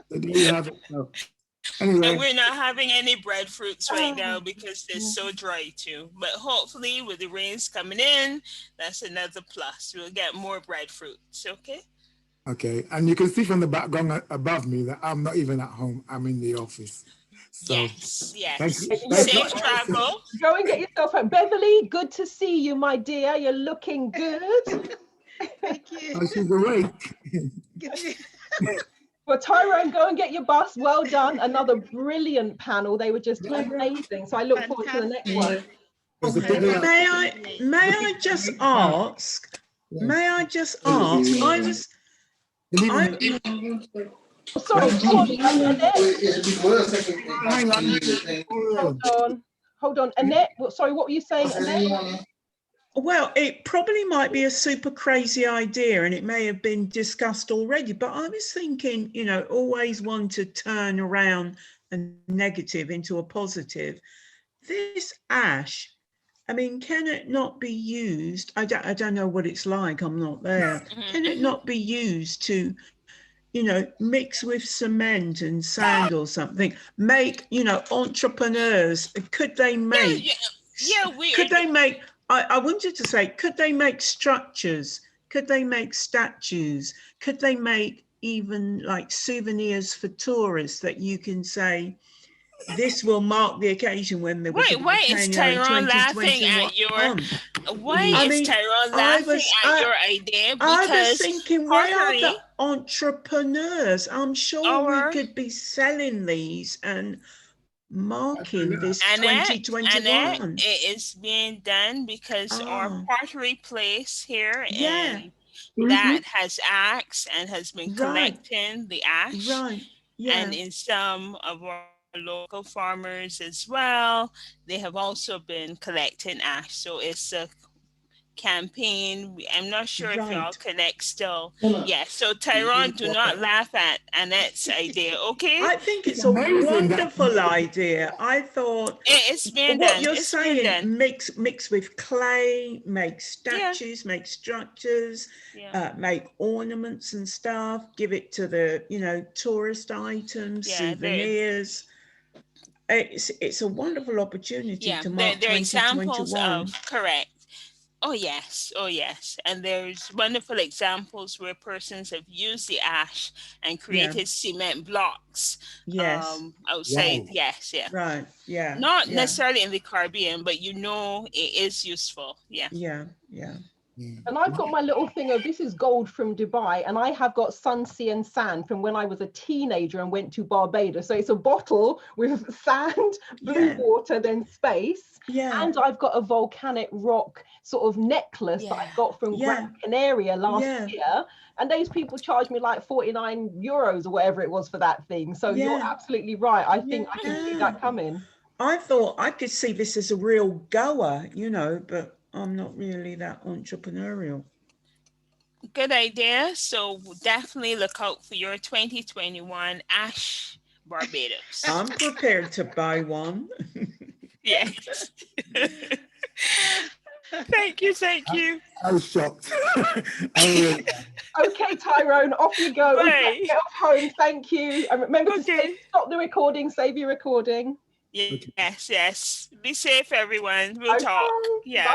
So there you have it. So, anyway. And we're not having any breadfruits right now because they're so dry too. But hopefully, with the rains coming in, that's another plus. We'll get more breadfruits. Okay. Okay, and you can see from the background above me that I'm not even at home. I'm in the office. So, yes. Safe travel. Go and get yourself home. Beverly, good to see you, my dear. You're looking good. Thank you. Oh, she's awake. Well, Tyrone, go and get your bus. Well done. Another brilliant panel. They were just amazing. So I look forward to the next one. May I just ask? May I just ask? Sorry, hold on. Annette, sorry, what were you saying, Annette? Well, it probably might be a super crazy idea and it may have been discussed already, but I was thinking, you know, always want to turn around a negative into a positive. This ash, I mean, can it not be used? I don't know what it's like. I'm not there. Can it not be used to, you know, mix with cement and sand or something? Make, you know, entrepreneurs, could they make? Could they make? I wanted to say, could they make structures? Could they make statues? Could they make even like souvenirs for tourists that you can say, this will mark the occasion when there was Why is Tyrone laughing at your? Tyrone laughing at your idea? Because I was thinking, where are pottery, the entrepreneurs? I'm sure we could be selling these and marking this 2021. Annette, it is being done because our pottery place here in that has axe and has been collecting the ash. And in some of our local farmers as well, they have also been collecting ash. So it's a campaign. I'm not sure if y'all connect still. Yeah, so Tyrone, do not laugh at Annette's idea, okay? I think it's a wonderful idea. I thought it's been what done. You're it's saying, mix with clay, make statues, make structures, make ornaments and stuff, give it to the, tourist items, souvenirs. It's a wonderful opportunity to mark 2021. They're examples of, correct. Oh yes, and there's wonderful examples where persons have used the ash and created cement blocks. Outside, right, not necessarily in the Caribbean, but it is useful. And I've got my little thing of this is gold from Dubai, and I have got sun, sea, and sand from when I was a teenager and went to Barbados. So it's a bottle with sand, blue water, then space. And I've got a volcanic rock sort of necklace that I got from Gran Canaria last year. And those people charged me like 49 euros or whatever it was for that thing. So you're absolutely right. I think I can see that coming. I thought I could see this as a real goer, but I'm not really that entrepreneurial. Good idea. So definitely look out for your 2021 Ash Barbados. I'm prepared to buy one. Yes. Thank you. I was shocked. Okay, Tyrone, off you go. Get off home. Thank you. And remember to stop the recording, save your recording. Yes. Be safe, everyone. We'll talk. Yeah. Bye.